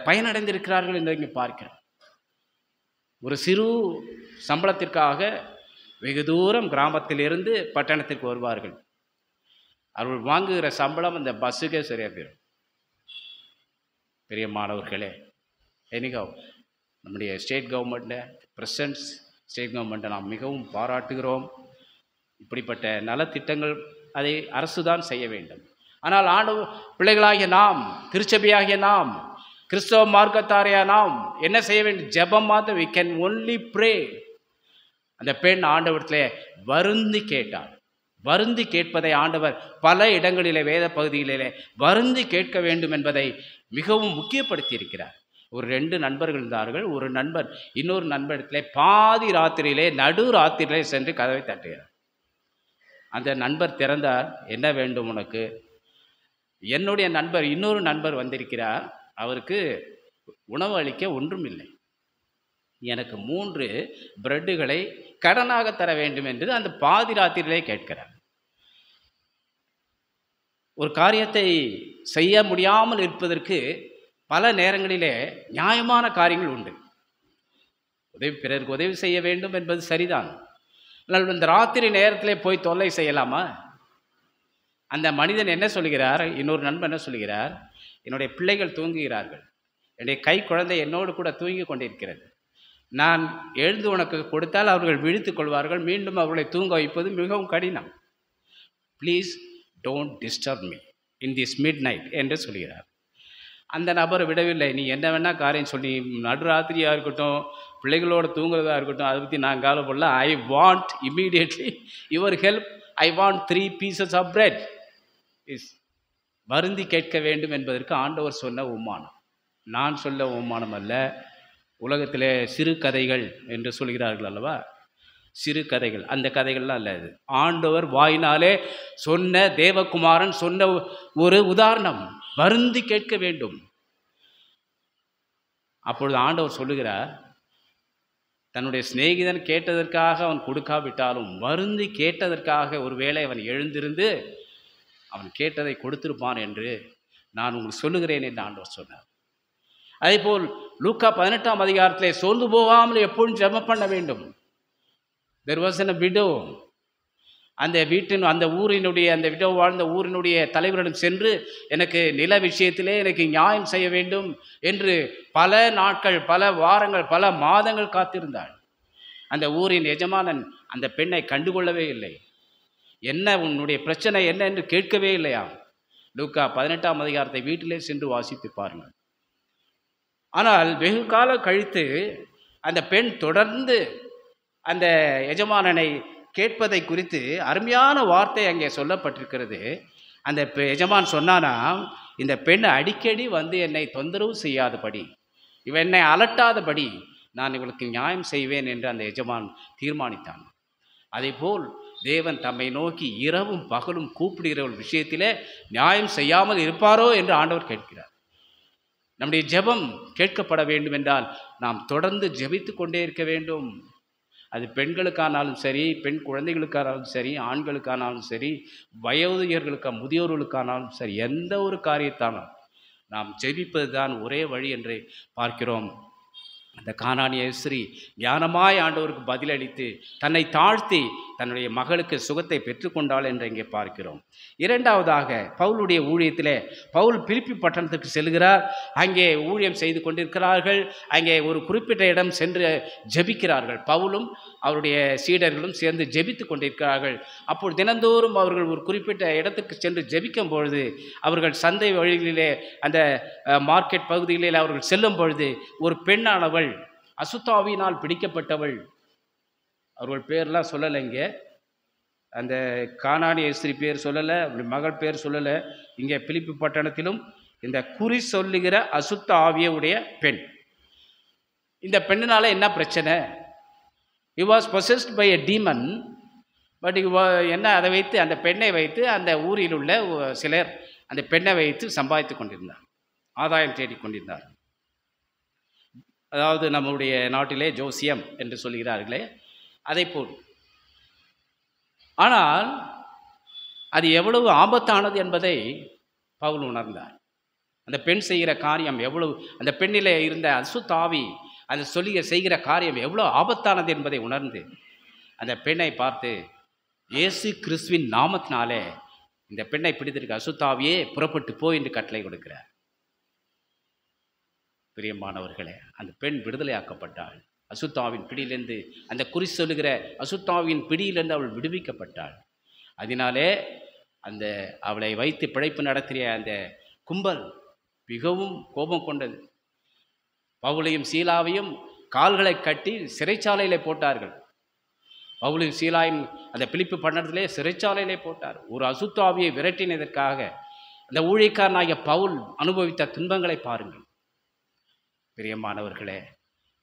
பயனடைந்திருக்கிறார்கள் என்று இங்கே பார்க்கிறோம். ஒரு சிறு சம்பளத்திற்காக வெகு தூரம் கிராமத்திலிருந்து பட்டணத்திற்கு வருவார்கள். அவர்கள் வாங்குகிற சம்பளம் அந்த பஸ்ஸுக்கே சரியாக போயிடும். பெரிய மாணவர்களே, எனிகோ நம்முடைய ஸ்டேட் கவர்மெண்ட்டை, பிரசன்ட் ஸ்டேட் கவர்மெண்ட்டை நாம் மிகவும் பாராட்டுகிறோம். இப்படிப்பட்ட நலத்திட்டங்கள் அதை அரசு தான் செய்ய வேண்டும். ஆனால் ஆண்டவர் பிள்ளைகளாகிய நாம், திருச்சபையாகிய நாம், கிறிஸ்தவ மார்க்கத்தாரையா நாம் என்ன செய்ய வேண்டும்? ஜெபம் மாத்திரம். we can only pray. அந்த பெண் ஆண்டவரத்திலே வருந்தி கேட்டார். வருந்தி கேட்பதை ஆண்டவர் பல இடங்களிலே வேத பகுதிகளிலே வருந்தி கேட்க வேண்டும் என்பதை மிகவும் முக்கியப்படுத்தி இருக்கிறார். ஒரு 2 நண்பர்கள் இருந்தார்கள். ஒரு நண்பர் இன்னொரு நண்பரிடத்திலே பாதி ராத்திரியிலே, நடு ராத்திரியிலே சென்று கதவை தட்டுகிறார். அந்த நண்பர் திறந்தார். என்ன வேண்டும் உனக்கு? என்னுடைய நண்பர், இன்னொரு நண்பர் வந்திருக்கிறார். அவருக்கு உணவு அளிக்க ஒன்றும் இல்லை. எனக்கு 3 பிரெட்டுகளை கடனாக தர வேண்டும் என்று அந்த பாதி ராத்திரியிலே கேட்கிறார். ஒரு காரியத்தை செய்ய முடியாமல் இருப்பதற்கு பல நேரங்களிலே நியாயமான காரியங்கள் உண்டு. பிறருக்கு உதவி செய்ய வேண்டும் என்பது சரிதான். ஆனால் இந்த ராத்திரி நேரத்திலே போய் தொல்லை செய்யலாமா? அந்த மனிதன் என்ன சொல்கிறார்? இன்னொரு நண்பன் என்ன சொல்கிறார்? என்னுடைய பிள்ளைகள் தூங்குகிறார்கள், என்னுடைய கை குழந்தை என்னோடு கூட தூங்கி கொண்டிருக்கிறது. நான் எழுந்து உனக்கு கொடுத்தால் அவர்கள் விழித்துக் கொள்வார்கள். மீண்டும் அவர்களை தூங்க வைப்பது மிகவும் கடினம். Please don't disturb me in this mid night என்று சொல்கிறார். அந்த நபர் விடவில்லை. நீ என்ன வேணால் காரியம் சொல்லி, நடுராத்திரியாக இருக்கட்டும், பிள்ளைகளோடு தூங்குறதா இருக்கட்டும், அதை பற்றி நான் கவலைப்படல. I want immediately your help. I want 3 pieces of bread. வருந்தி கேட்க வேண்டும் என்பதற்கு ஆண்டவர் சொன்ன உம்மானம், நான் சொல்ல உம்மானம் அல்ல. உலகத்திலே சிறு கதைகள் என்று சொல்கிறார்கள் அல்லவா? சிறு கதைகள், அந்த கதைகள்லாம் அல்ல. இது ஆண்டவர் வாயினாலே சொன்ன, தேவகுமாரன் சொன்ன ஒரு உதாரணம். வருந்தி கேட்க வேண்டும். அப்பொழுது ஆண்டவர் சொல்லுகிறார், தன்னுடைய சிநேகிதன் கேட்டதற்காக அவன் கொடுக்காவிட்டாலும் வருந்தி கேட்டதற்காக ஒருவேளை அவன் எழுந்திருந்து அவன் கேட்டதை கொடுத்திருப்பான் என்று நான் உங்களுக்கு சொல்லுகிறேன் என்று ஆண்டவர் சொன்னார். அதேபோல் லூக்கா 18ஆம் அதிகாரத்திலே சோர்ந்து போகாமல் எப்பொழுதும் ஜெபம் பண்ண வேண்டும். There was a widow. அந்த வீட்டின், அந்த ஊரினுடைய, அந்த விடோ வாழ்ந்த ஊரினுடைய தலைவரிடம் சென்று எனக்கு நில விஷயத்திலே எனக்கு நியாயம் செய்ய வேண்டும் என்று பல நாட்கள், பல வாரங்கள், பல மாதங்கள் காத்திருந்தாள். அந்த ஊரின் எஜமானன் அந்த பெண்ணை கண்டுகொள்ளவே இல்லை. என்ன உன்னுடைய பிரச்சனை என்ன என்று கேட்கவே இல்லையா? லூக்கா 18ஆம் அதிகாரத்தை வீட்டிலே சென்று வாசித்து பாருங்கள். ஆனால் வெகு காலம் கழித்து அந்த பெண் தொடர்ந்து அந்த எஜமானனை கேட்பதை குறித்து அருமையான வார்த்தை அங்கே சொல்லப்பட்டிருக்கிறது. அந்த எஜமான் சொன்னானா, இந்த பெண் அடிக்கடி வந்து என்னை தொந்தரவு செய்யாதபடி, இவன் என்னை அலட்டாதபடி நான் இவளுக்கு நியாயம் செய்வேன் என்று அந்த எஜமான் தீர்மானித்தான். அதேபோல் தேவன் தம்மை நோக்கி இரவும் பகலும் கூப்பிடுகிற ஒரு விஷயத்திலே நியாயம் செய்யாமல் இருப்பாரோ என்று ஆண்டவர் கேட்கிறார். நம்முடைய ஜெபம் கேட்கப்பட வேண்டும் என்றால் நாம் தொடர்ந்து ஜெபித்து கொண்டே இருக்க வேண்டும். அது பெண்களுக்கானாலும் சரி, பெண் குழந்தைகளுக்கானாலும் சரி, ஆண்களுக்கானாலும் சரி, வயோதிகர்களுக்கா முதியோர்களுக்கானாலும் சரி, எந்த ஒரு காரியத்தாலும் நாம் ஜெபிப்பது தான் ஒரே வழி என்று பார்க்கிறோம். அந்த கானானிய ஸ்திரீ ஞானமாய் ஆண்டவருக்கு பதிலளித்து தன்னை தாழ்த்தி தன்னுடைய மகளுக்கு சுகத்தை பெற்றுக்கொண்டாள் என்று இங்கே பார்க்கிறோம். இரண்டாவதாக பவுலுடைய ஊழியத்திலே பவுல் பிலிப்பி பட்டணத்துக்கு செல்கிறார். அங்கே ஊழியம் செய்து கொண்டிருக்கிறார்கள். அங்கே ஒரு குறிப்பிட்ட இடம் சென்று ஜெபிக்கிறார்கள். பவுலும் அவருடைய சீடர்களும் சேர்ந்து ஜெபித்து கொண்டிருக்கிறார்கள். அப்போது தினந்தோறும் அவர்கள் ஒரு குறிப்பிட்ட இடத்துக்கு சென்று ஜெபிக்கும் பொழுது, அவர்கள் சந்தை வழிகளிலே அந்த மார்க்கெட் பகுதிகளில் அவர்கள் செல்லும் பொழுது ஒரு பெண்ணானவள், அசுத்தாவியினால் பிடிக்கப்பட்டவள், அவர்கள் பேர்லாம் சொல்லலை, இங்கே அந்த கானானிய ஸ்திரீ பேர் சொல்லலை, மகள் பேர் சொல்லலை. இங்கே பிலிப்பி பட்டணத்திலும் இந்த குறி சொல்லுகிற அசுத்த ஆவியுடைய பெண். இந்த பெண்ணினால என்ன பிரச்சனை? he was possessed by a demon, but என்ன அதை வைத்து, அந்த பெண்ணை வைத்து அந்த ஊரில் உள்ள சிலர் அந்த பெண்ணை வைத்து சம்பாதித்து கொண்டிருந்தார், ஆதாயம் தேடிக்கொண்டிருந்தார். அதாவது நம்முடைய நாட்டிலே ஜோசியம் என்று சொல்கிறார்களே, அதை போல். ஆனால் அது எவ்வளவு ஆபத்தானது என்பதை பவுல் உணர்ந்தார். அந்த பெண் செய்கிற காரியம் எவ்வளவு, அந்த பெண்ணிலே இருந்த அசுத்தாவி அந்த செய்கிற காரியம் எவ்வளோ ஆபத்தானது என்பதை உணர்ந்து அந்த பெண்ணை பார்த்து இயேசு கிறிஸ்துவின் நாமத்தினாலே இந்த பெண்ணை பிடித்திருக்க அசுத்தாவியே புறப்பட்டு போ என்று கட்டளை கொடுக்கிறார். பிரியமானவர்களே, அந்த பெண் விடுதலையாக்கப்பட்டாள். அசுத்தாவின் பிடியிலிருந்து, அந்த குறி சொல்லுகிற அசுத்தாவின் பிடியிலிருந்து அவள் விடுவிக்கப்பட்டாள். அதனாலே அந்த அவளை வைத்து பிழைப்பு நடத்திய அந்த கும்பல் மிகவும் கோபம் கொண்டது. பவுலையும் சீலாவையும் கால்களை கட்டி சிறைச்சாலையிலே போட்டார்கள். பவுலையும் சீலாயும் அந்த பிலிப்பு பட்டணத்திலே சிறைச்சாலையிலே போட்டார். ஒரு அசுத்தாவியை விரட்டினதற்காக அந்த ஊழியக்காரனாகிய பவுல் அனுபவித்த துன்பங்களை பாருங்கள். பிரியமானவர்களே,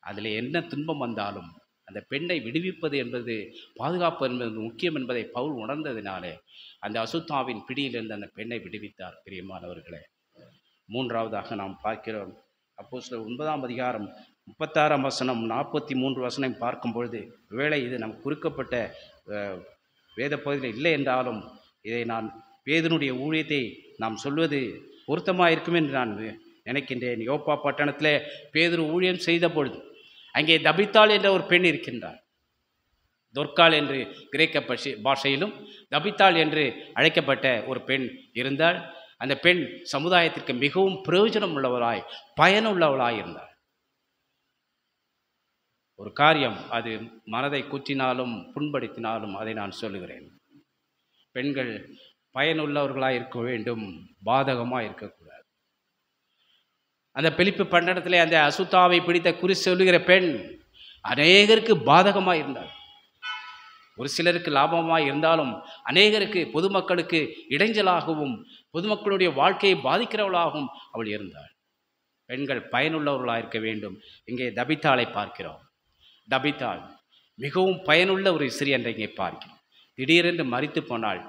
அதில் என்ன துன்பம் வந்தாலும் அந்த பெண்ணை விடுவிப்பது என்பது, பாதுகாப்பு என்பது முக்கியம் என்பதை பவுல் உணர்ந்ததினாலே அந்த அசுத்தாவின் பிடியிலிருந்து அந்த பெண்ணை விடுவித்தார். பிரியமானவர்களே, மூன்றாவதாக நாம் பார்க்கிறோம், அப்போஸ்தலர் 9ஆம் அதிகாரம் 36ஆம் வசனம் 43 வசனம் பார்க்கும் பொழுது, ஒருவேளை இது நம் குறுக்கப்பட்ட வேத பகுதியில் இல்லை என்றாலும் இதை நான் பேதுனுடைய ஊழியத்தை நாம் சொல்வது பொருத்தமாக இருக்கும் என்று நான் நினைக்கின்றேன். யோப்பா பட்டணத்திலே பேதுரு ஊழியம் செய்த பொழுது அங்கே தபித்தாள் என்ற ஒரு பெண் இருக்கின்றார். தொர்க்காள் என்று கிரேக்க பாஷையிலும் தபித்தாள் என்று அழைக்கப்பட்ட ஒரு பெண் இருந்தால், அந்த பெண் சமுதாயத்திற்கு மிகவும் பிரயோஜனம் உள்ளவளாய், பயனுள்ளவளாய் இருந்தாள். ஒரு காரியம் அது மனதை குற்றினாலும் புண்படுத்தினாலும் அதை நான் சொல்லுகிறேன். பெண்கள் பயனுள்ளவர்களாக இருக்க வேண்டும், பாதகமாக இருக்கக்கூடாது. அந்த பிலிப்பு பட்டணத்திலே அந்த அசுத்தாவை பிடித்த குறி சொல்லுகிற பெண் அநேகருக்கு பாதகமாக இருந்தாள். ஒரு சிலருக்கு லாபமாக இருந்தாலும் அநேகருக்கு, பொதுமக்களுக்கு இடைஞ்சலாகவும் பொதுமக்களுடைய வாழ்க்கையை பாதிக்கிறவளாகவும் அவள் இருந்தாள். பெண்கள் பயனுள்ளவர்களாக இருக்க வேண்டும். இங்கே தபித்தாளை பார்க்கிறோம். தபித்தாள் மிகவும் பயனுள்ள ஒரு ஸ்திரீ என்று இங்கே பார்க்கிறோம். திடீரென்று மரித்து போனாள்.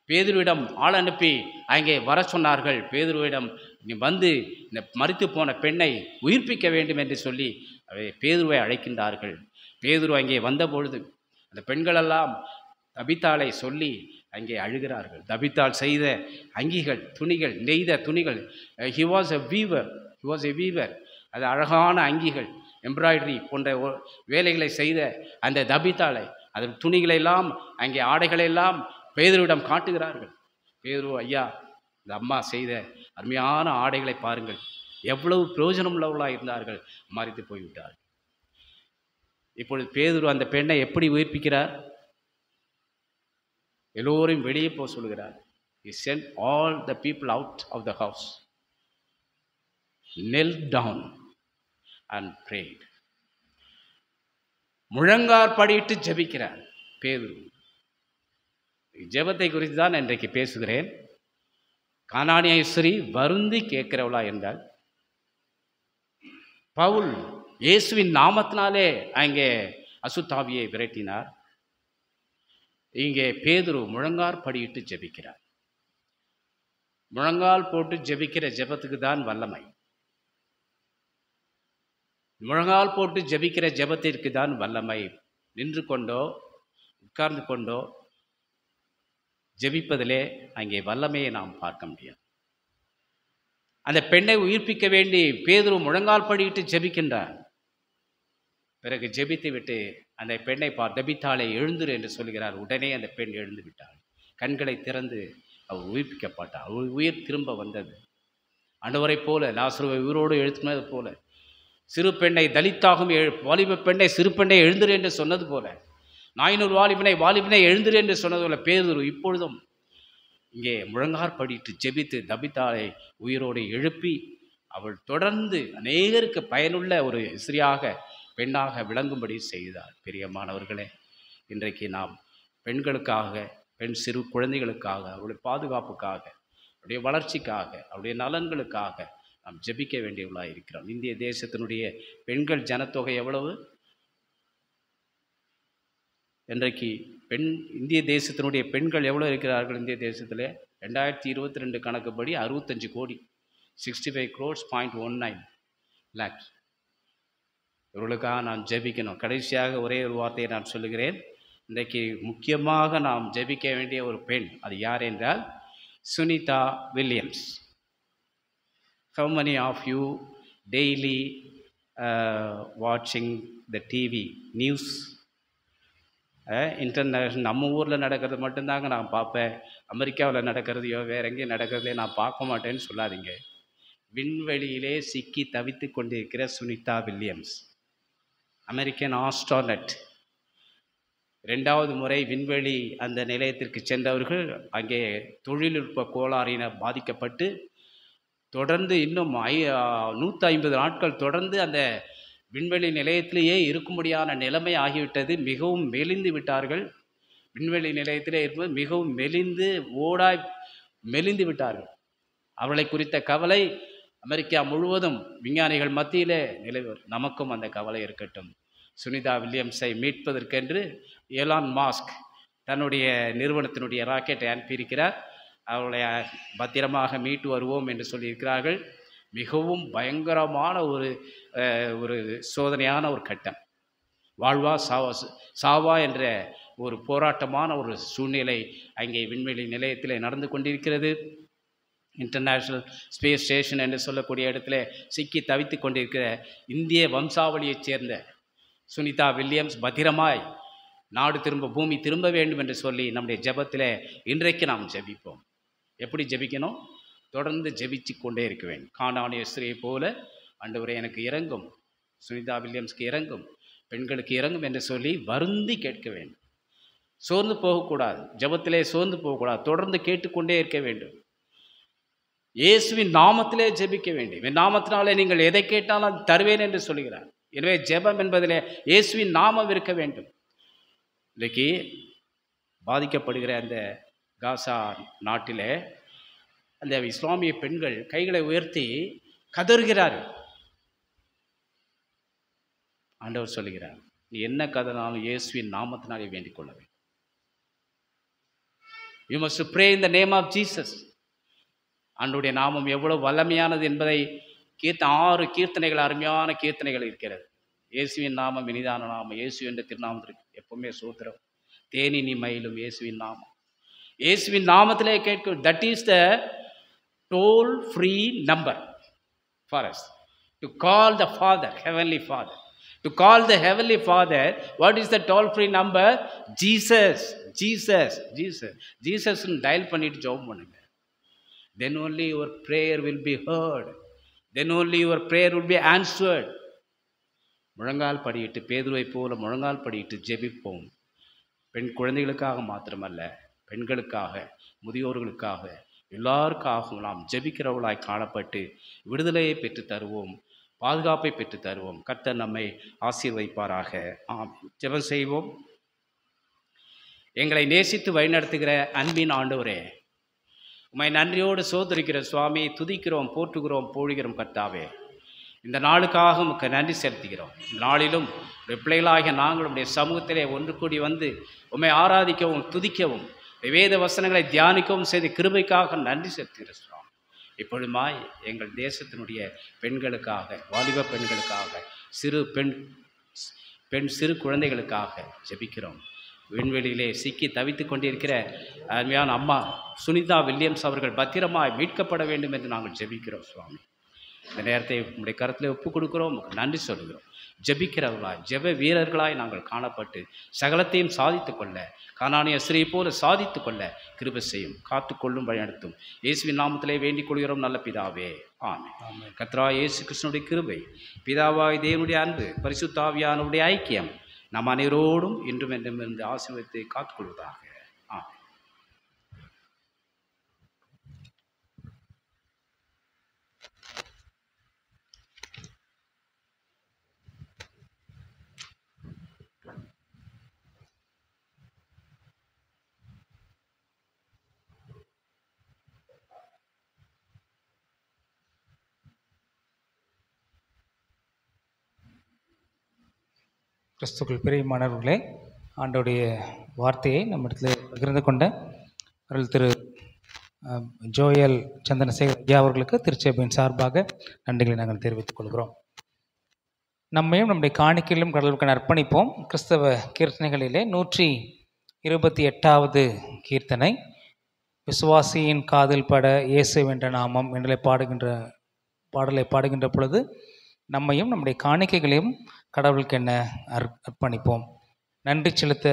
பேதுருவிடம் ஆள் அனுப்பி அங்கே வர சொன்னார்கள். பேதுருவிடம் நீ வந்து இந்த மரித்து போன பெண்ணை உயிர்ப்பிக்க வேண்டும் என்று சொல்லி பேதுருவை அழைக்கின்றார்கள். பேதுரு அங்கே வந்தபொழுது அந்த பெண்களெல்லாம் தபித்தாளை சொல்லி அங்கே அழுகிறார்கள். தபித்தாள் செய்த அங்கிகள், துணிகள், நெய்த துணிகள், ஹி வாஸ் எ வீவர், அது அழகான அங்கிகள், எம்ப்ராய்டரி போன்ற வேலைகளை செய்த அந்த தபித்தாளை, அதன் துணிகளெல்லாம், அங்கே ஆடைகளெல்லாம் பேதுருவிடம் காட்டுகிறார்கள். பேதுரு, ஐயா, இந்த அம்மா செய்த அருமையான ஆடைகளை பாருங்கள், எவ்வளவு பிரயோஜனம் உள்ளவர்களாக இருந்தார்கள், மரித்து போய்விட்டார்கள். இப்பொழுது பேதுரு அந்த பெண்ணை எப்படி உயிர்ப்பிக்கிறார்? எல்லோரையும் வெளியே போக சொல்கிறார். He sent all the people out of the house, knelt down and prayed. முழங்காற்படியிட்டு ஜெபிக்கிறார் பேதுரு. ஜெபத்தை குறித்து தான் இன்றைக்கு பேசுகிறேன். கானானிய ஸ்திரீ வருந்தி கேட்கிறவளா என்றால், பவுல் இயேசுவின் நாமத்தினாலே அங்கே அசுத்தாவியை விரட்டினார். இங்கே பேதுரு முழங்காற்படியிட்டு ஜெபிக்கிறார். முழங்கால் போட்டு ஜெபிக்கிற ஜெபத்துக்கு தான் வல்லமை. முழங்கால் போட்டு ஜெபிக்கிற ஜெபத்திற்கு தான் வல்லமை. நின்று கொண்டோ உட்கார்ந்து கொண்டோ ஜெபிப்பதிலே அங்கே வல்லமையை நாம் பார்க்க முடியாது. அந்த பெண்ணை உயிர்ப்பிக்க வேண்டி பேதுரு முழங்கால் படியிட்டு ஜெபிக்கின்றார். பிறகு ஜெபித்து விட்டு அந்த பெண்ணை தபித்தாளை எழுந்துரு என்று சொல்கிறார். உடனே அந்த பெண் எழுந்து விட்டாள். கண்களை திறந்து அவள் உயிர்ப்பிக்கப்பட்டாள். அவள் உயிர் திரும்ப வந்தது. ஆண்டவரைப் போல, லாசருவை உயிரோடு எழுத்துனது போல, சிறு பெண்ணை தலித்தாகும் வாலிப பெண்ணை சிறு பெண்ணை எழுந்துரு என்று சொன்னது போல, நாயினூர் வாலிபனை எழுந்துரு என்று சொன்னது போல, பேதுரு இப்பொழுதும் இங்கே முழங்காற்படிட்டு ஜெபித்து தபித்தாளை உயிரோடு எழுப்பி அவள் தொடர்ந்து அநேகருக்கு பயனுள்ள ஒரு ஸ்திரீயாக, பெண்ணாக விளங்கும்படி செய்தார். பிரியமானவர்களே, இன்றைக்கு நாம் பெண்களுக்காக, பெண் சிறு குழந்தைகளுக்காக, அவருடைய பாதுகாப்புக்காக, அவருடைய வளர்ச்சிக்காக, அவருடைய நலன்களுக்காக நாம் ஜெபிக்க வேண்டியவர்களாக இருக்கிறோம். இந்திய தேசத்தினுடைய பெண்கள் ஜனத்தொகை எவ்வளவு? இன்றைக்கு இந்திய தேசத்தினுடைய பெண்கள் எவ்வளோ இருக்கிறார்கள்? இந்திய தேசத்தில் 2022 கணக்குப்படி 65 கோடி, 65 crores.19 lakhs. இவர்களுக்காக நாம் ஜெபிக்கணும். கடைசியாக ஒரே ஒரு வார்த்தையை நான் சொல்லுகிறேன். இன்றைக்கு முக்கியமாக நாம் ஜெபிக்க வேண்டிய ஒரு பெண், அது யார் என்றால் Sunita Williams. How many of you daily watching the TV news? International நம்ம ஊரில் நடக்கிறது மட்டும்தாங்க நான் பார்ப்பேன், அமெரிக்காவில் நடக்கிறதையோ வேற எங்கேயும் நடக்கிறதையோ நான் பார்க்க மாட்டேன்னு சொல்லாதீங்க. விண்வெளியிலே சிக்கி தவித்து கொண்டிருக்கிற சுனிதா வில்லியம்ஸ், அமெரிக்கன் ஆஸ்ட்ரோனட், 2வது முறை விண்வெளி அந்த நிலையத்திற்கு சென்றவர்கள். அங்கே தொழில்நுட்ப கோளாறினால் பாதிக்கப்பட்டு தொடர்ந்து இன்னும் 150 நாட்கள் தொடர்ந்து அந்த விண்வெளி நிலையத்திலேயே இருக்கும்படியான நிலைமை ஆகிவிட்டது. மிகவும் மெலிந்து விட்டார்கள். விண்வெளி நிலையத்திலே இருப்பது மிகவும் மெலிந்து விட்டார்கள். அவர்களை குறித்த கவலை அமெரிக்கா முழுவதும் விஞ்ஞானிகள் மத்தியிலே நிலவு. நமக்கும் அந்த கவலை இருக்கட்டும். சுனிதா வில்லியம்ஸை மீட்பதற்கென்று எலான் மாஸ்க் தன்னுடைய நிறுவனத்தினுடைய ராக்கெட்டை அனுப்பியிருக்கிறார். அவர்களை பத்திரமாக மீட்டு வருவோம் என்று சொல்லியிருக்கிறார்கள். மிகவும் பயங்கரமான ஒரு சோதனையான ஒரு கட்டம். வாழ்வா சாவா என்ற ஒரு போராட்டமான ஒரு சூழ்நிலை அங்கே விண்வெளி நிலையத்தில் நடந்து கொண்டிருக்கிறது. இன்டர்நேஷ்னல் ஸ்பேஸ் ஸ்டேஷன் என்று சொல்லக்கூடிய இடத்துல சிக்கி தவித்து கொண்டிருக்கிற இந்திய வம்சாவளியைச் சேர்ந்த சுனிதா வில்லியம்ஸ் பத்திரமாய் நாடு திரும்ப, பூமி திரும்ப வேண்டும் என்று சொல்லி நம்முடைய ஜெபத்தில் இன்றைக்கு நாம் ஜெபிப்போம். எப்படி ஜெபிக்கணும்? தொடர்ந்து ஜெபிச்சு கொண்டே இருக்க வேண்டும். கானானிய ஸ்திரியை போல, ஆண்டவரே எனக்கு இறங்கும், சுனிதா வில்லியம்ஸ்க்கு இறங்கும், பெண்களுக்கு இறங்கும் என்று சொல்லி வருந்தி கேட்க வேண்டும். சோர்ந்து போகக்கூடாது, ஜெபத்திலே சோர்ந்து போகக்கூடாது, தொடர்ந்து கேட்டுக்கொண்டே இருக்க வேண்டும். இயேசுவின் நாமத்திலே ஜெபிக்க வேண்டும். என் நாமத்தினாலே நீங்கள் எதை கேட்டாலும் அது தருவேன் என்று சொல்கிறார். எனவே ஜெபம் என்பதிலே இயேசுவின் நாமம் இருக்க வேண்டும். இன்றைக்கு பாதிக்கப்படுகிற அந்த காசா நாட்டிலே அந்த இஸ்லாமிய பெண்கள் கைகளை உயர்த்தி கதறுகிறார்கள். ஆண்டவர் சொல்லுகிறார், நீ என்ன கதறினாலும் இயேசுவின் நாமத்தினாலே வேண்டிக் கொள்ள வேண்டும். You must pray in the name of Jesus. ஆண்டவருடைய நாமம் எவ்வளவு வல்லமையானது என்பதை 6 கீர்த்தனைகள், அருமையான கீர்த்தனைகள் இருக்கிறது. இயேசுவின் நாமம் இனிதான நாமம், இயேசு என்ற திருநாமத்திற்கு எப்பவுமே சூத்திரம். தேனினி மயிலும் இயேசுவின் நாமம். இயேசுவின் நாமத்திலே கேட்கும். That is the toll free number for us to call the Father, Heavenly Father. To call the Heavenly Father, what is the toll free number? Jesus, Jesus, Jesus. Jesus dial பண்ணிட்டு ஜெபம் பண்ணுங்க. Then only your prayer will be heard. Then only your prayer will be answered. முழங்கால் படியிட்டு, பேதுருவை போல முழங்கால் படியிட்டு ஜெபிப்போம். பெண் குழந்தைகளுக்காக மாத்திரமல்ல, பெண்களுக்காக, முதியோர்களுக்காக, எல்லாருக்காகவும் நாம் ஜெபிக்கிறவர்களாய் காணப்பட்டு விடுதலையை பெற்று தருவோம், பாதுகாப்பை பெற்று தருவோம். கர்த்தர் நம்மை ஆசீர்வதிப்பாராக. ஜெபம் செய்வோம். எங்களை நேசித்து வழிநடத்துகிற அன்பின் ஆண்டவரே, உம்மை நன்றியோடு சோதரிக்கிற சுவாமி, துதிக்கிறோம், போற்றுகிறோம், போழுகிறோம். கர்த்தாவே, இந்த நாளுக்காக உமக்கு நன்றி செலுத்துகிறோம். இந்த நாளிலும் பிள்ளைகளாகிய நாங்கள் உடைய சமூகத்திலே ஒன்று கூடி வந்து உம்மை ஆராதிக்கவும், துதிக்கவும், வேத வசனங்களை தியானிக்கவும் செய்த கிருபைக்காக நன்றி செலுத்துகிறோம் சுவாமி. இப்பொழுதுமாய் எங்கள் தேசத்தினுடைய பெண்களுக்காக, வாலிப பெண்களுக்காக, சிறு குழந்தைகளுக்காக ஜெபிக்கிறோம். விண்வெளியிலே சிக்கி தவித்து கொண்டிருக்கிற அருமையான அம்மா சுனிதா வில்லியம்ஸ் அவர்கள் பத்திரமாய் மீட்கப்பட வேண்டும் என்று நாங்கள் ஜெபிக்கிறோம் சுவாமி. இந்த நேரத்தை உங்களுடைய கருத்தில் ஒப்புக் கொடுக்கிறோம், நன்றி சொல்கிறோம். ஜெபிக்கிறவர்களாய், ஜெப வீரர்களாய் நாங்கள் காணப்பட்டு சகலத்தையும் சாதித்து கொள்ள, கானானிய ஸ்திரியை போல சாதித்து கொள்ள கிருபை செய்யும், காத்துக்கொள்ளும், வழிநடத்தும். இயேசுவின் நாமத்திலே வேண்டிக் கொள்கிறோம் நல்ல பிதாவே, ஆமென். கர்த்தராகிய இயேசு கிறிஸ்துவினுடைய கிருபை, பிதாவாகிய தேவனுடைய அன்பு, பரிசுத்த ஆவியானவருடைய ஐக்கியம் நம் அனைவரோடும் இன்றும் என்றும் இருந்து ஆசீர்வதித்து காத்துக்கொள்வதாக. ஆமென். கிறிஸ்துக்குள் பிரியமானவர்களே, ஆண்டோடைய வார்த்தையை நம்மிடத்தில் பகிர்ந்து கொண்ட அருள் திரு ஜோயல் சந்திரசேகர் ஐயா அவர்களுக்கு திருச்சபையின் சார்பாக நன்றிகளை நாங்கள் தெரிவித்துக் கொள்கிறோம். நம்மையும் நம்முடைய காணிக்கையிலும் கடவுளுக்கு அர்ப்பணிப்போம். கிறிஸ்தவ கீர்த்தனைகளிலே 128வது கீர்த்தனை, விசுவாசியின் காதில் பட இயேசு என்ற நாமம் என்ற பாடலை பாடுகின்ற பொழுது நம்மையும் நம்முடைய காணிக்கைகளையும் கடவுளுக்கு என்ன அர்ப்பணிப்போம். நன்றி செலுத்த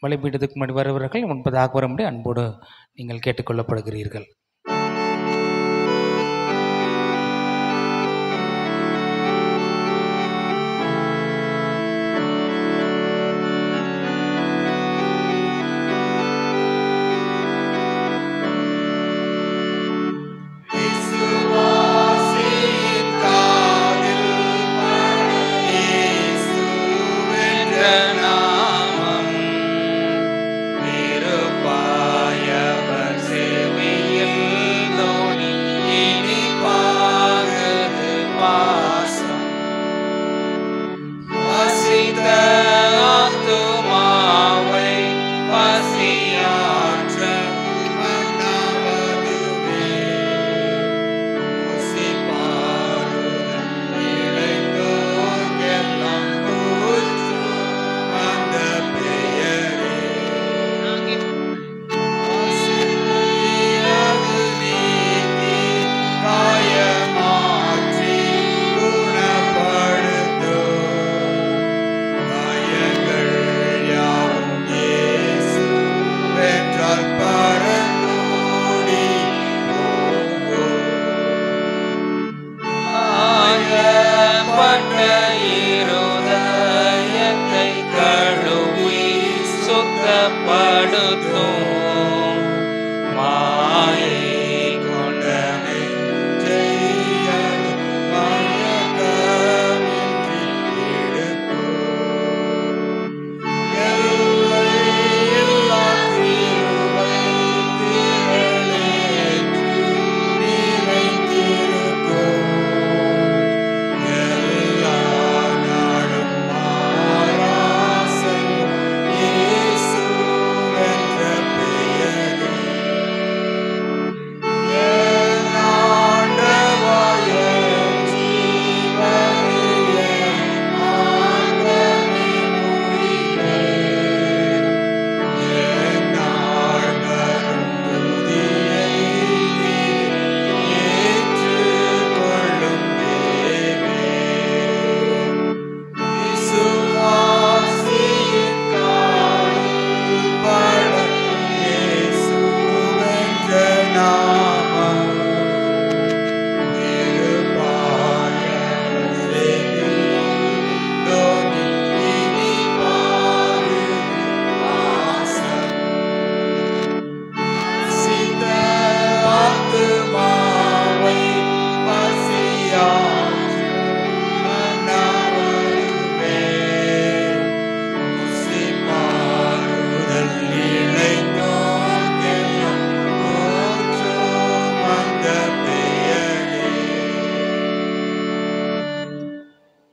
பலிபீடத்துக்கு முன்னாடி வருபவர்கள் முன்பதாக வரும்படி அன்போடு நீங்கள் கேட்டுக்கொள்ளப்படுகிறீர்கள்.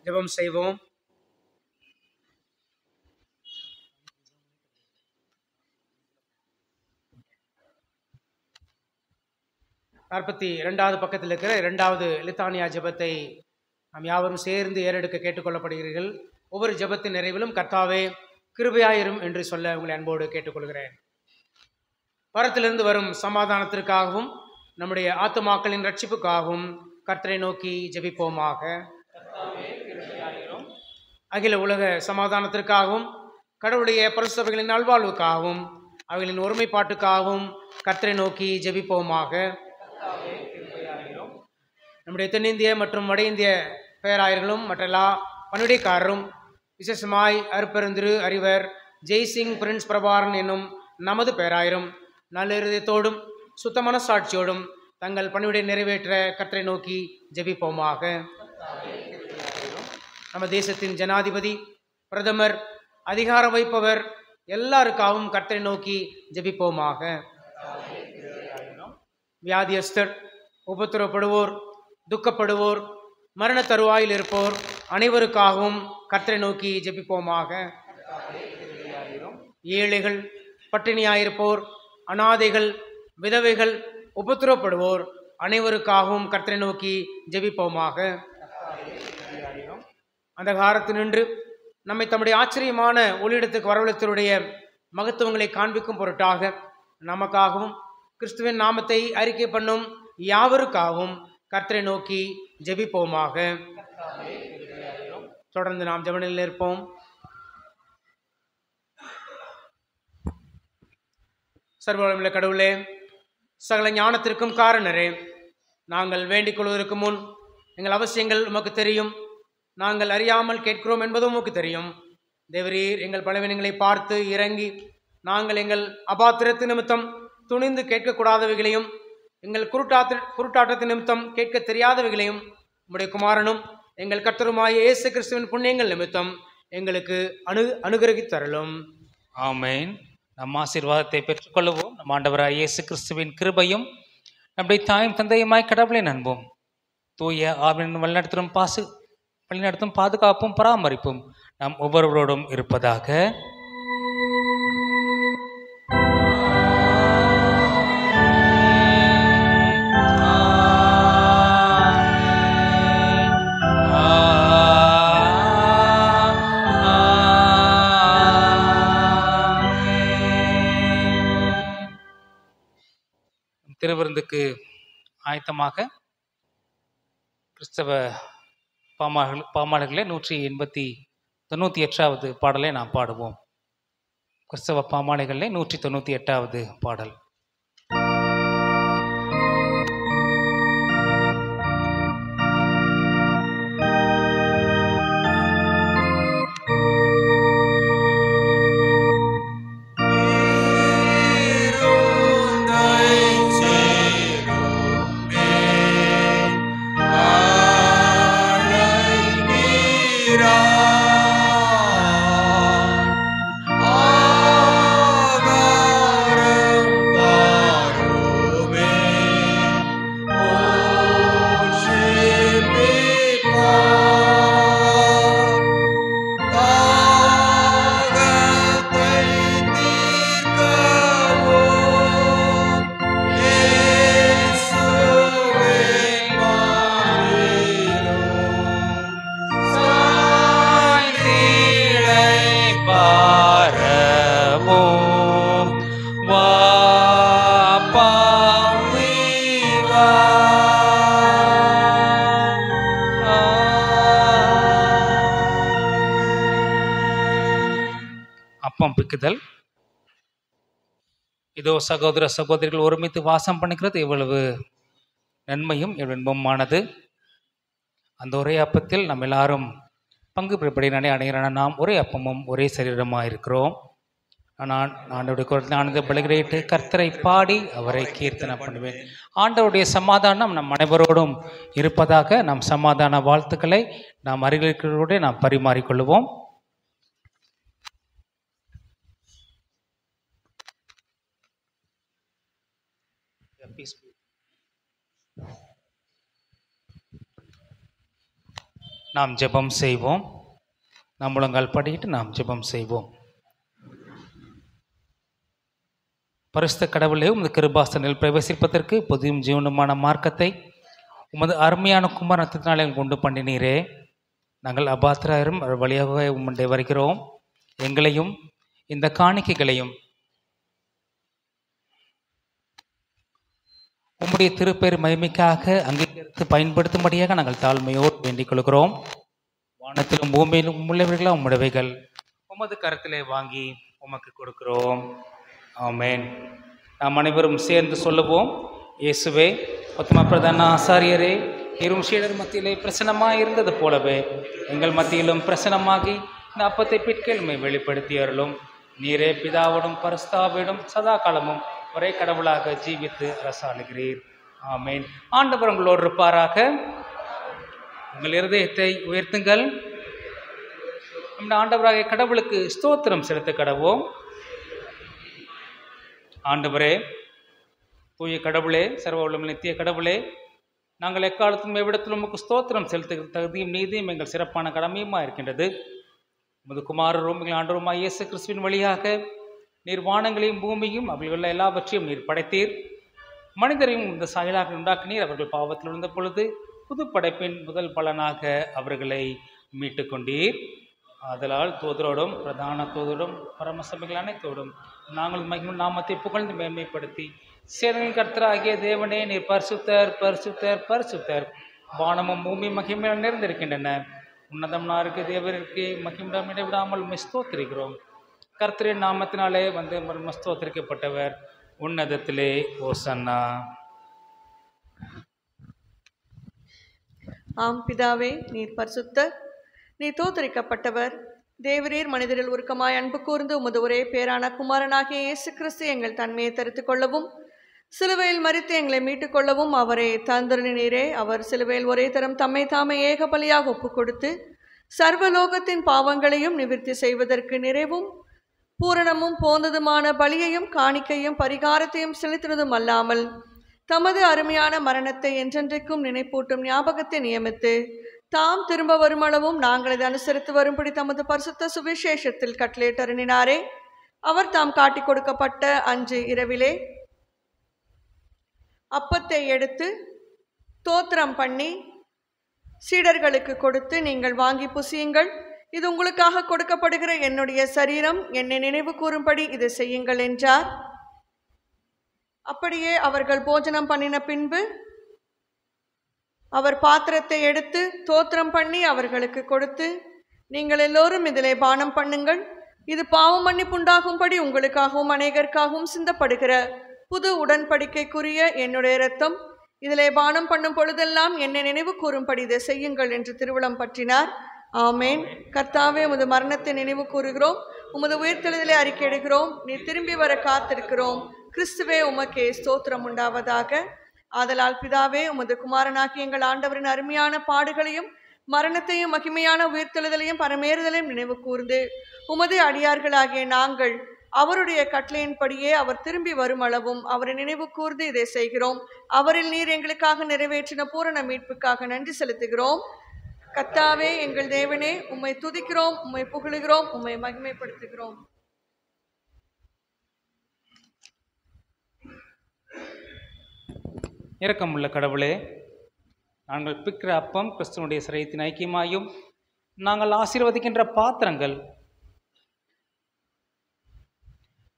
ஜெபம் செய்வோம். நாற்பத்தி 2வது பக்கத்தில் இருக்கிற 2வது லித்தானியா ஜெபத்தை நாம் யாவரும் சேர்ந்து ஏறெடுக்க கேட்டுக்கொள்ளப்படுகிறீர்கள். ஒவ்வொரு ஜெபத்தின் நிறைவிலும் கர்த்தாவே கிருபையாயிரும் என்று சொல்ல உங்களை அன்போடு கேட்டுக்கொள்கிறேன். பரத்திலிருந்து வரும் சமாதானத்திற்காகவும் நம்முடைய ஆத்துமாக்களின் ரட்சிப்புக்காகவும் கர்த்தரை நோக்கி ஜெபிப்போமாக. அகில உலக சமாதானத்திற்காகவும் கடவுளுடைய பரிசுத்தவைகளின் நல்வாழ்வுக்காகவும் அவைகளின் ஒருமைப்பாட்டுக்காகவும் கர்த்தரை நோக்கி ஜெபிப்போமாக. நம்முடைய தென்னிந்திய மற்றும் வட இந்திய பேராயர்களும் மற்றெல்லா பணிவிடைக்காரரும் விசேஷமாய் அருப்பெருந்திரு அறிவர் ஜெய்சிங் பிரின்ஸ் பிரபாரன் என்னும் நமது பேராயரும் நல்ல இருதயத்தோடும் சுத்த மனசாட்சியோடும் தங்கள் பணிவிடை நிறைவேற்ற கர்த்தரை நோக்கி ஜெபிப்போமாக. நம்ம தேசத்தின் ஜனாதிபதி, பிரதமர், அதிகாரம் வைப்பவர் எல்லாருக்காகவும் கர்த்தரை நோக்கி ஜெபிப்போமாக. வியாதியஸ்தர், உபத்திரப்படுவோர், துக்கப்படுவோர், மரண தருவாயில் இருப்போர் அனைவருக்காகவும் கர்த்தரை நோக்கி ஜெபிப்போமாக. ஏழைகள், பட்டினியாயிருப்போர், அனாதைகள், விதவைகள், உபத்திரப்படுவோர் அனைவருக்காகவும் கர்த்தரை நோக்கி ஜெபிப்போமாக. அந்த காலத்தினின்று நம்மை தம்முடைய ஆச்சரியமான ஒளியிடத்துக்கு வரவழைத்தருடைய மகத்துவங்களை காண்பிக்கும் பொருட்டாக நமக்காகவும் கிறிஸ்துவின் நாமத்தை அறிக்கை பண்ணும் யாவருக்காகவும் கர்த்தரை நோக்கி ஜெபிப்போமாக. தொடர்ந்து நாம் ஜெபனில் இருப்போம். சர்வவல்லமையுள்ள கடவுளே, சகல ஞானத்திற்கும் காரணரே, நாங்கள் வேண்டிக் கொள்வதற்கு முன் எங்கள் அவசியங்கள் உமக்கு தெரியும். நாங்கள் அறியாமல் கேட்கிறோம் என்பதும் உமக்கு தெரியும். தேவரீர் எங்கள் பலவீனங்களை பார்த்து இறங்கி நாங்கள் எங்கள் அபாத்திரத்து நிமித்தம் துணிந்து கேட்கக்கூடாதவைகளையும் எங்கள் குருட்டாட்டத்தின் நிமித்தம் கேட்க தெரியாதவைகளையும் உம்முடைய குமாரனும் எங்கள் கர்த்தருமாய இயேசு கிறிஸ்துவின் புண்ணியங்கள் நிமித்தம் எங்களுக்கு அனுகிரகித் தரலும். ஆமென். நம் ஆசீர்வாதத்தை பெற்றுக்கொள்வோம். நம் ஆண்டவராய் இயேசு கிறிஸ்துவின் கிருபையும் நம்முடைய தாயும் தந்தையுமாய் கடவுளை நண்போம் தூய ஆவியின் வழிநடத்தும் பாதுகாப்பும் பராமரிப்பும் நம் ஒவ்வொருவரோடும் இருப்பதாக. திருவிருந்துக்கு ஆயத்தமாக கிறிஸ்தவ பாமாளர்களே 198வது பாடலை நாம் பாடுவோம். கிறிஸ்தவ பாமாலைகளிலே 198வது பாடல். அப்பம் பிக்குதல். இதோ சகோதர சகோதரிகள் ஒருமித்து வாசம் பண்ணிக்கிறது எவ்வளவு நன்மையும் இன்பமானது. அந்த ஒரே அப்பத்தில் நம்ம எல்லாரும் பங்கு பெறப்படினாலே அடைகிறான நாம் ஒரே அப்பமும் ஒரே சரீரமாக இருக்கிறோம். நான் ஆண்டவருடைய குரத்தில் ஆனந்த பலிகிட்டு கர்த்தரை பாடி அவரை கீர்த்தனை பண்ணுவேன். ஆண்டவருடைய சமாதானம் நம் அனைவரோடும் இருப்பதாக. நம் சமாதான வாழ்த்துக்களை நாம் அருகிலுக்கிறோடு நாம் பரிமாறிக்கொள்வோம். நாம் ஜெபம் செய்வோம். நாம் முழங்கால் படிக்கிட்டு நாம் ஜெபம் செய்வோம். பரிசுத்த கடவுளே, உமது கிருபாசனில் பிரவேசிப்பதற்கு புதியும் ஜீவனுமான மார்க்கத்தை உமது அருமையான குமாரத்தினாலே கொண்டு பண்ணினீரே. நாங்கள் அபாத்திரம் வழியாக உம்முடைய வருகிறோம். எங்களையும் இந்த காணிக்கைகளையும் உம்முடைய திருப்பெரு மகிமைக்காக அங்கீகரித்து பயன்படுத்தும்படியாக நாங்கள் தாழ்மையோடு வேண்டிக் கொள்கிறோம். வானத்திலும் பூமியிலும் உள்ளவர்களாக உம்முடையவைகள் உமது கரத்திலே வாங்கி உமக்கு கொடுக்கிறோம். ஆமென். நாம் அனைவரும் சேர்ந்து சொல்லுவோம். இயேசுவே, உத்தம பிரதான ஆசாரியரே, இரும் சீடர் மத்தியிலே பிரசனமாக இருந்தது போலவே எங்கள் மத்தியிலும் பிரசனமாகி இந்த அப்பத்தை பிற்கேள்மை வெளிப்படுத்தி அருளும். நீரே பிதாவோடும் பரிசுத்தாவியோடும் சதா காலமும் ஒரே கடவுளாக ஜீவித்து அரசாளுகிறீர். ஆமென். ஆண்டவர் உங்களோடு இருப்பாராக. உங்கள் இருதயத்தை உயர்த்துங்கள். நம்ம ஆண்டவராக கடவுளுக்கு ஸ்தோத்திரம் செலுத்த கடவோம். ஆண்டவரே, தூய கடவுளே, சர்வ வல்லமை நித்திய கடவுளே, நாங்கள் எக்காலத்தும் எவ்விடத்திலும் உமக்கு ஸ்தோத்திரம் செலுத்துகிற தகுதியும் நீதியும் எங்கள் சிறப்பான கடமையுமாக இருக்கின்றது. உமது குமாரரும் எங்கள் ஆண்டவருமாய் இயேசு கிறிஸ்துவின் வழியாக நீர் வானங்களையும் பூமியும் அவர்கள் எல்லாவற்றையும் நீர் படைத்தீர். மனிதரையும் இந்த சாயலாக உண்டாக்கினீர். அவர்கள் பாவத்தில் இருந்த பொழுது புது படைப்பின் முதல் பலனாக அவர்களை மீட்டு கொண்டீர். ஆதலால் தூதரோடும் பிரதான தூதரோடும் பரமசபைகள் அனைத்தோடும் நாங்கள் மகிமும் நாமத்தை புகழ்ந்து மேன்மைப்படுத்தி சேதனின் கர்த்தராகிய தேவனே, நீர் பரிசுத்தர் பரிசுத்தர் பரிசுத்தர், வானமும் பூமி மகிமையால் நிறைந்திருக்கின்றன. உன்னதம் நாருக்கு தேவருக்கு மகிமிடம் இடைவிடாமல் ஸ்தோத்திரிக்கிறோம். கர்த்தரின் நாமத்தினாலே வந்து ஸ்தோத்திரிக்கப்பட்டவர். உன்னதத்திலே ஓசன்னா. ஆம் பிதாவே, நீர் பரிசுத்தர், நீர் தோத்தரிக்கப்பட்டவர். தேவரீர் மனிதரில் உருக்கமாய் அன்பு கூர்ந்து உமது ஒரே பேரான குமாரனாகிய இயேசு கிறிஸ்து எங்கள் தன்மையை தரித்து கொள்ளவும் சிலுவையில் மரித்து எங்களை மீட்டுக் கொள்ளவும் அவரை தந்தருளினீரே. அவர் சிலுவையில் ஒரே தரம் தம்மை தாமே ஏக பலியாக ஒப்புக் கொடுத்து சர்வலோகத்தின் பாவங்களையும் நிவர்த்தி செய்வதற்கு நிறைவும் பூரணமும் போந்ததுமான பலியையும் காணிக்கையும் பரிகாரத்தையும் செலுத்தினதும் அல்லாமல் தமது அருமையான மரணத்தை என்றென்றைக்கும் நினைப்பூட்டும் ஞாபகத்தை நியமித்து தாம் திரும்ப வருமளவும் நாங்கள் இதை அனுசரித்து வரும்படி தமது பரிசுத்த சுவிசேஷத்தில் கட்டளையிட்டருளினாரே. அவர் தாம் காட்டிக் கொடுக்கப்பட்ட அன்று இரவிலே அப்பத்தை எடுத்து தோத்திரம் பண்ணி சீடர்களுக்கு கொடுத்து, நீங்கள் வாங்கி புசியுங்கள், இது உங்களுக்காக கொடுக்கப்படுகிற என்னுடைய சரீரம், என்னை நினைவு கூறும்படி இதை செய்யுங்கள் என்றார். அப்படியே அவர்கள் போஜனம் பண்ணின பின்பு அவர் பாத்திரத்தை எடுத்து தோத்திரம் பண்ணி அவர்களுக்கு கொடுத்து, நீங்கள் எல்லோரும் இதிலே பானம் பண்ணுங்கள், இது பாவ மன்னிப்புண்டாகும்படி உங்களுக்காகவும் அநேகருக்காகவும் சிந்தப்படுகிற புது உடன்படிக்கைக்குரிய என்னுடைய இரத்தம், இதிலே பானம் பண்ணும் பொழுதெல்லாம் என்னை நினைவு கூறும்படி இதை செய்யுங்கள் என்று திருவிழம் பற்றினார். ஆமேன். கர்த்தாவே, உமது மரணத்தை நினைவு கூறுகிறோம், உமது உயிர்த்தெழுதலை அறிக்கையிடுகிறோம், நீ திரும்பி வர காத்திருக்கிறோம். கிறிஸ்துவே, உமக்கே ஸ்தோத்திரம் உண்டாவதாக. ஆதலால் பிதாவே, உமது குமாரனாகி எங்கள் ஆண்டவரின் அருமையான பாடுகளையும் மரணத்தையும் மகிமையான உயிர்த்தெழுதலையும் பரமேறுதலையும் நினைவு கூர்ந்து உமது அடியார்களாகிய நாங்கள் அவருடைய கட்டளையின்படியே அவர் திரும்பி வரும் அளவும் அவரை நினைவு கூர்ந்து இதை செய்கிறோம். அவரில் நீர் எங்களுக்காக நிறைவேற்றின பூரண மீட்புக்காக நன்றி செலுத்துகிறோம். கர்த்தாவே, எங்கள் தேவனே, உம்மை துதிக்கிறோம், உம்மை புகழுகிறோம், உம்மை மகிமைப்படுத்துகிறோம். இரக்கமுள்ள கடவுளே, நாங்கள் பிக்கிற அப்பம் கிறிஸ்துவனுடைய சரீரத்தின் ஐக்கியமாயும் நாங்கள் ஆசீர்வதிக்கின்ற பாத்திரங்கள்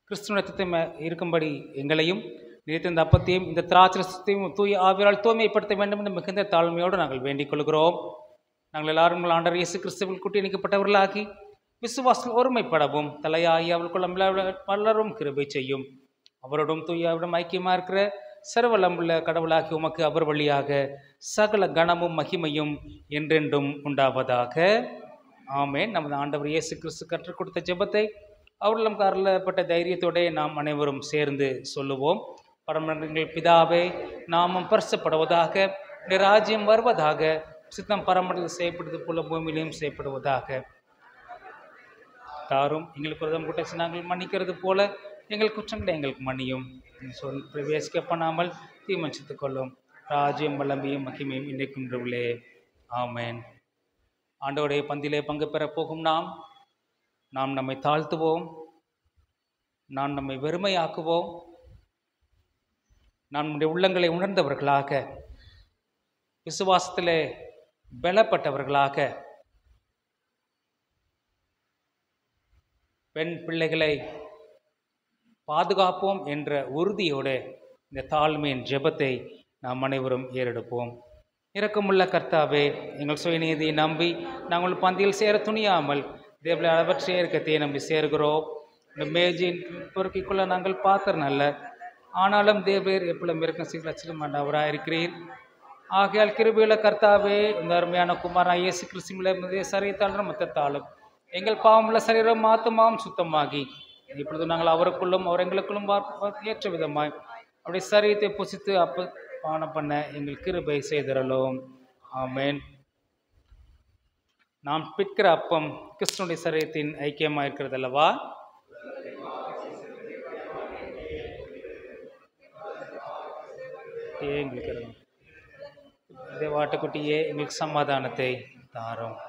கிறிஸ்துவ இருக்கும்படி எங்களையும் நினைத்த இந்த அப்பத்தையும் இந்த திராட்சரசத்தையும் தூய ஆவியால் தூய்மைப்படுத்த வேண்டும் என்று மிகுந்த தாழ்மையோடு நாங்கள் வேண்டிக் கொள்கிறோம். நாங்கள் எல்லாரும் ஆண்டவர் இயேசு கிறிஸ்துவில் கூட்டி இணைக்கப்பட்டவர்களாகி விசுவாசத்தில் ஒருமைப்படவும் தலையாகி அவர்களுக்குள்ள பலரும் கிருபை செய்யும். அவரோடும் தூயாவிடம் ஐக்கியமாக இருக்கிற சர்வலமுள்ள கடவுளாகி உமக்கு அவர் வழியாக சகல கணமும் மகிமையும் என்றென்றும் உண்டாவதாக. ஆமேன். நமது ஆண்டவர் இயேசு கிறிஸ்து கற்றுக் கொடுத்த ஜெபத்தை அவர்களும் அருளப்பட்ட தைரியத்தோடு நாம் அனைவரும் சேர்ந்து சொல்லுவோம். பரமண்டலங்கள் பிதாவே, நாமம் பரிசுப்படுவதாக, ராஜ்யம் வருவதாக, சித்தம் பரமண்டலம் செய்யப்படுவது போல பூமியிலையும் செய்யப்படுவதாக. தாரும் எங்களுக்கு விரதம் கூட்ட நாங்கள் மன்னிக்கிறது போல எங்கள் குற்றங்களை எங்களுக்கு மன்னியும். சொல் பிரவேசிக்க பண்ணாமல் தீமச்சித்துக் கொள்ளும். ராஜ்யம் வல்லமையும் மகிமையும் இன்றைக்குன்றவுளே. ஆமேன். ஆண்டவருடைய பந்திலே பங்கு பெறப் போகும் நாம் நம்மை தாழ்த்துவோம், நாம் நம்மை வெறுமையாக்குவோம், நாம் நம்முடைய உள்ளங்களை உணர்ந்தவர்களாக, விசுவாசத்திலே பலப்பட்டவர்களாக, பெண் பிள்ளைகளை பாதுகாப்போம் என்ற உறுதியோடு இந்த தாழ்மையின் ஜெபத்தை நாம் அனைவரும் ஏறெடுப்போம். இரக்கமுள்ள கர்த்தாவே, எங்கள் சுயநீதியை நம்பி நாங்கள் பந்தியில் சேர துணியாமல் தேவலை அளவற்ற இயற்கத்தையை நம்பி சேர்கிறோம். இந்த மேஜின் பொறுக்கிக்குள்ள நாங்கள் பாத்திரம் அல்ல, ஆனாலும் தேவர் எப்பொழுதும் இருக்கும் சீக்கிரம் ஆண்டவராக இருக்கிறீர். ஆகையால் கிருபையுள்ள கர்த்தாவே, இந்த அருமையான குமாரா இயேசு கிறிஸ்துவின் சரீரத்தாலும் மொத்தத்தாலும் எங்கள் பாவமுள்ள சரீரம் ஆத்துமாவும் சுத்தமாகி இப்பொழுது நாங்கள் அவருக்குள்ளும் அவர் எங்களுக்குள்ளும் ஏற்ற விதமாய் அவருடைய சரீரத்தை புசித்து பானம் பண்ண எங்கள் கிருபை செய்தரலும். ஆமேன். நாம் பிற்கிற அப்பம் கிறிஸ்துவனுடைய சரீரத்தின் ஐக்கியமாக இருக்கிறது அல்லவா? எங்களுக்கு தேவாட்டுக்குட்டியே, எங்களுக்கு சமாதானத்தை தாரும்.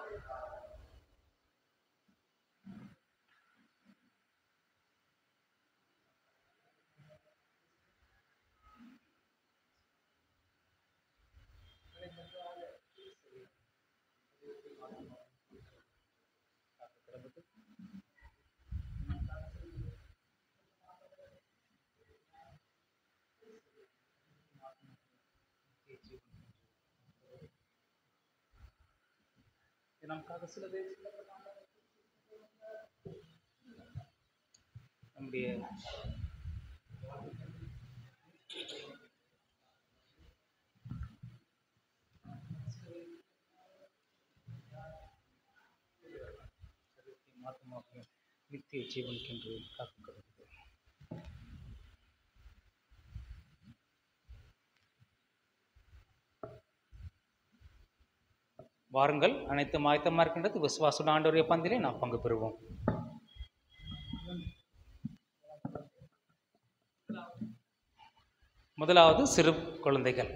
நமக்காக சிலதை நம்முடைய நித்திய ஜீவனுக்கென்று காக்கிறது. வாருங்கள், அனைத்தும் ஆயத்தமாக இருக்கின்றது. விசுவாச ஆண்டவருடைய பந்திலே நாம் பங்கு பெறுவோம். முதலாவது சிறு குழந்தைகள்.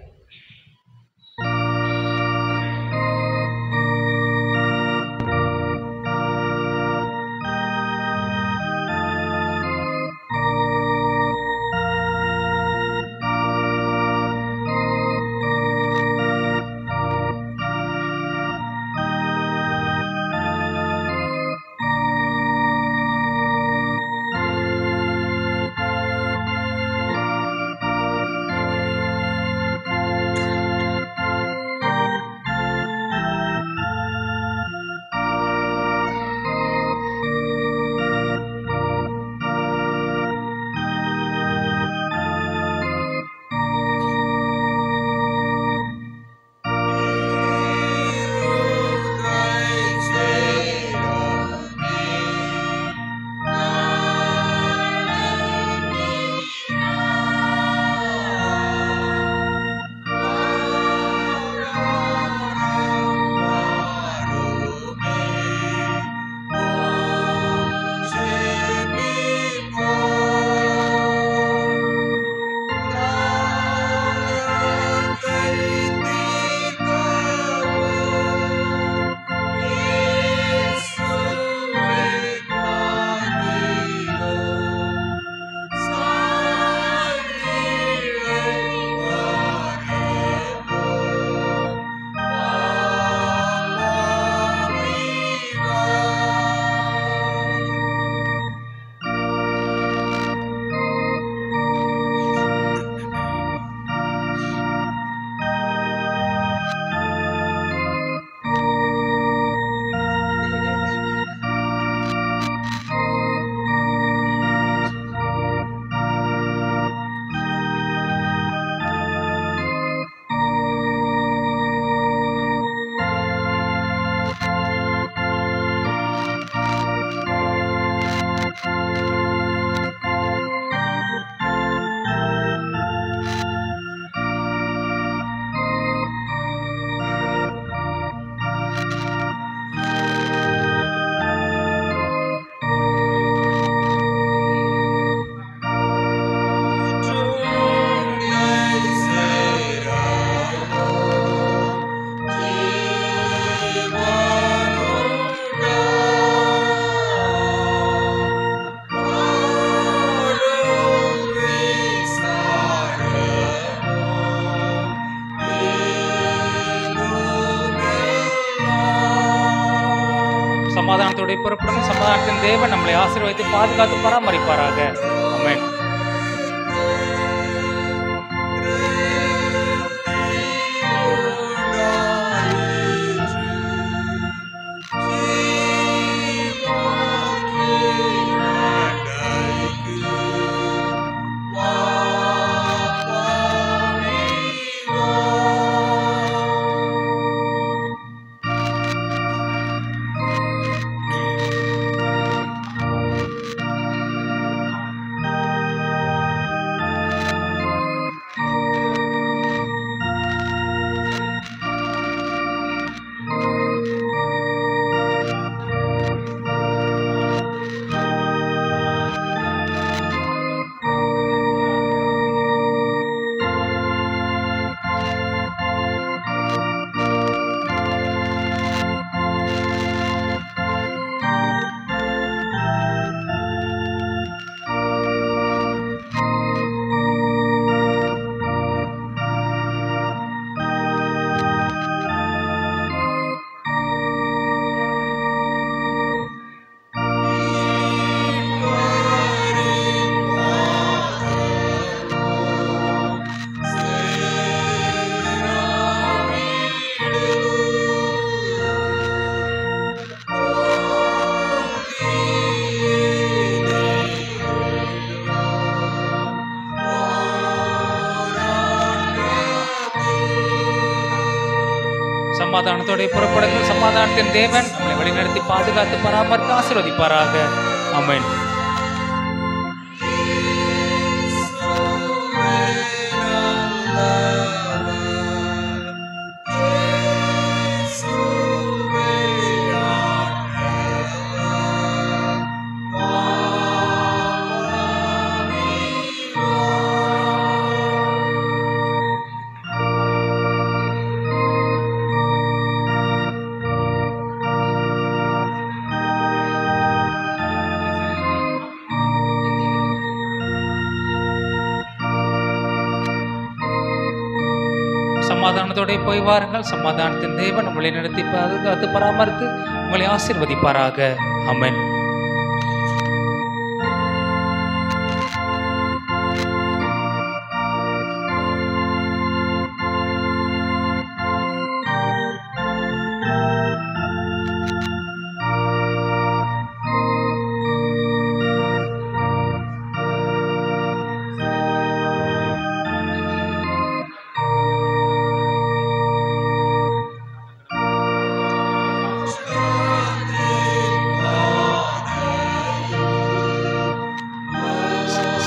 சமாதானத்தோடு புறப்படும். சமாதானத்தின் தேவன் நம்மளை ஆசீர்வதித்து பாதுகாத்து பராமரிப்பாராக. ஆமென். சமாதானத்தோட புறப்படுங்கள். சமாதானத்தின் தேவன் நம்மளை வழிநடத்தி பாதுகாத்து பராமரித்து ஆசீர்வதிப்பாராக. ஆமென். சமாதானத்தோட போய் வாருங்கள். சமாதானத்தின் தேவன் உங்களை நடத்தி பாதுகாத்து பராமரித்து உங்களை ஆசீர்வதிப்பாராக. ஆமென்.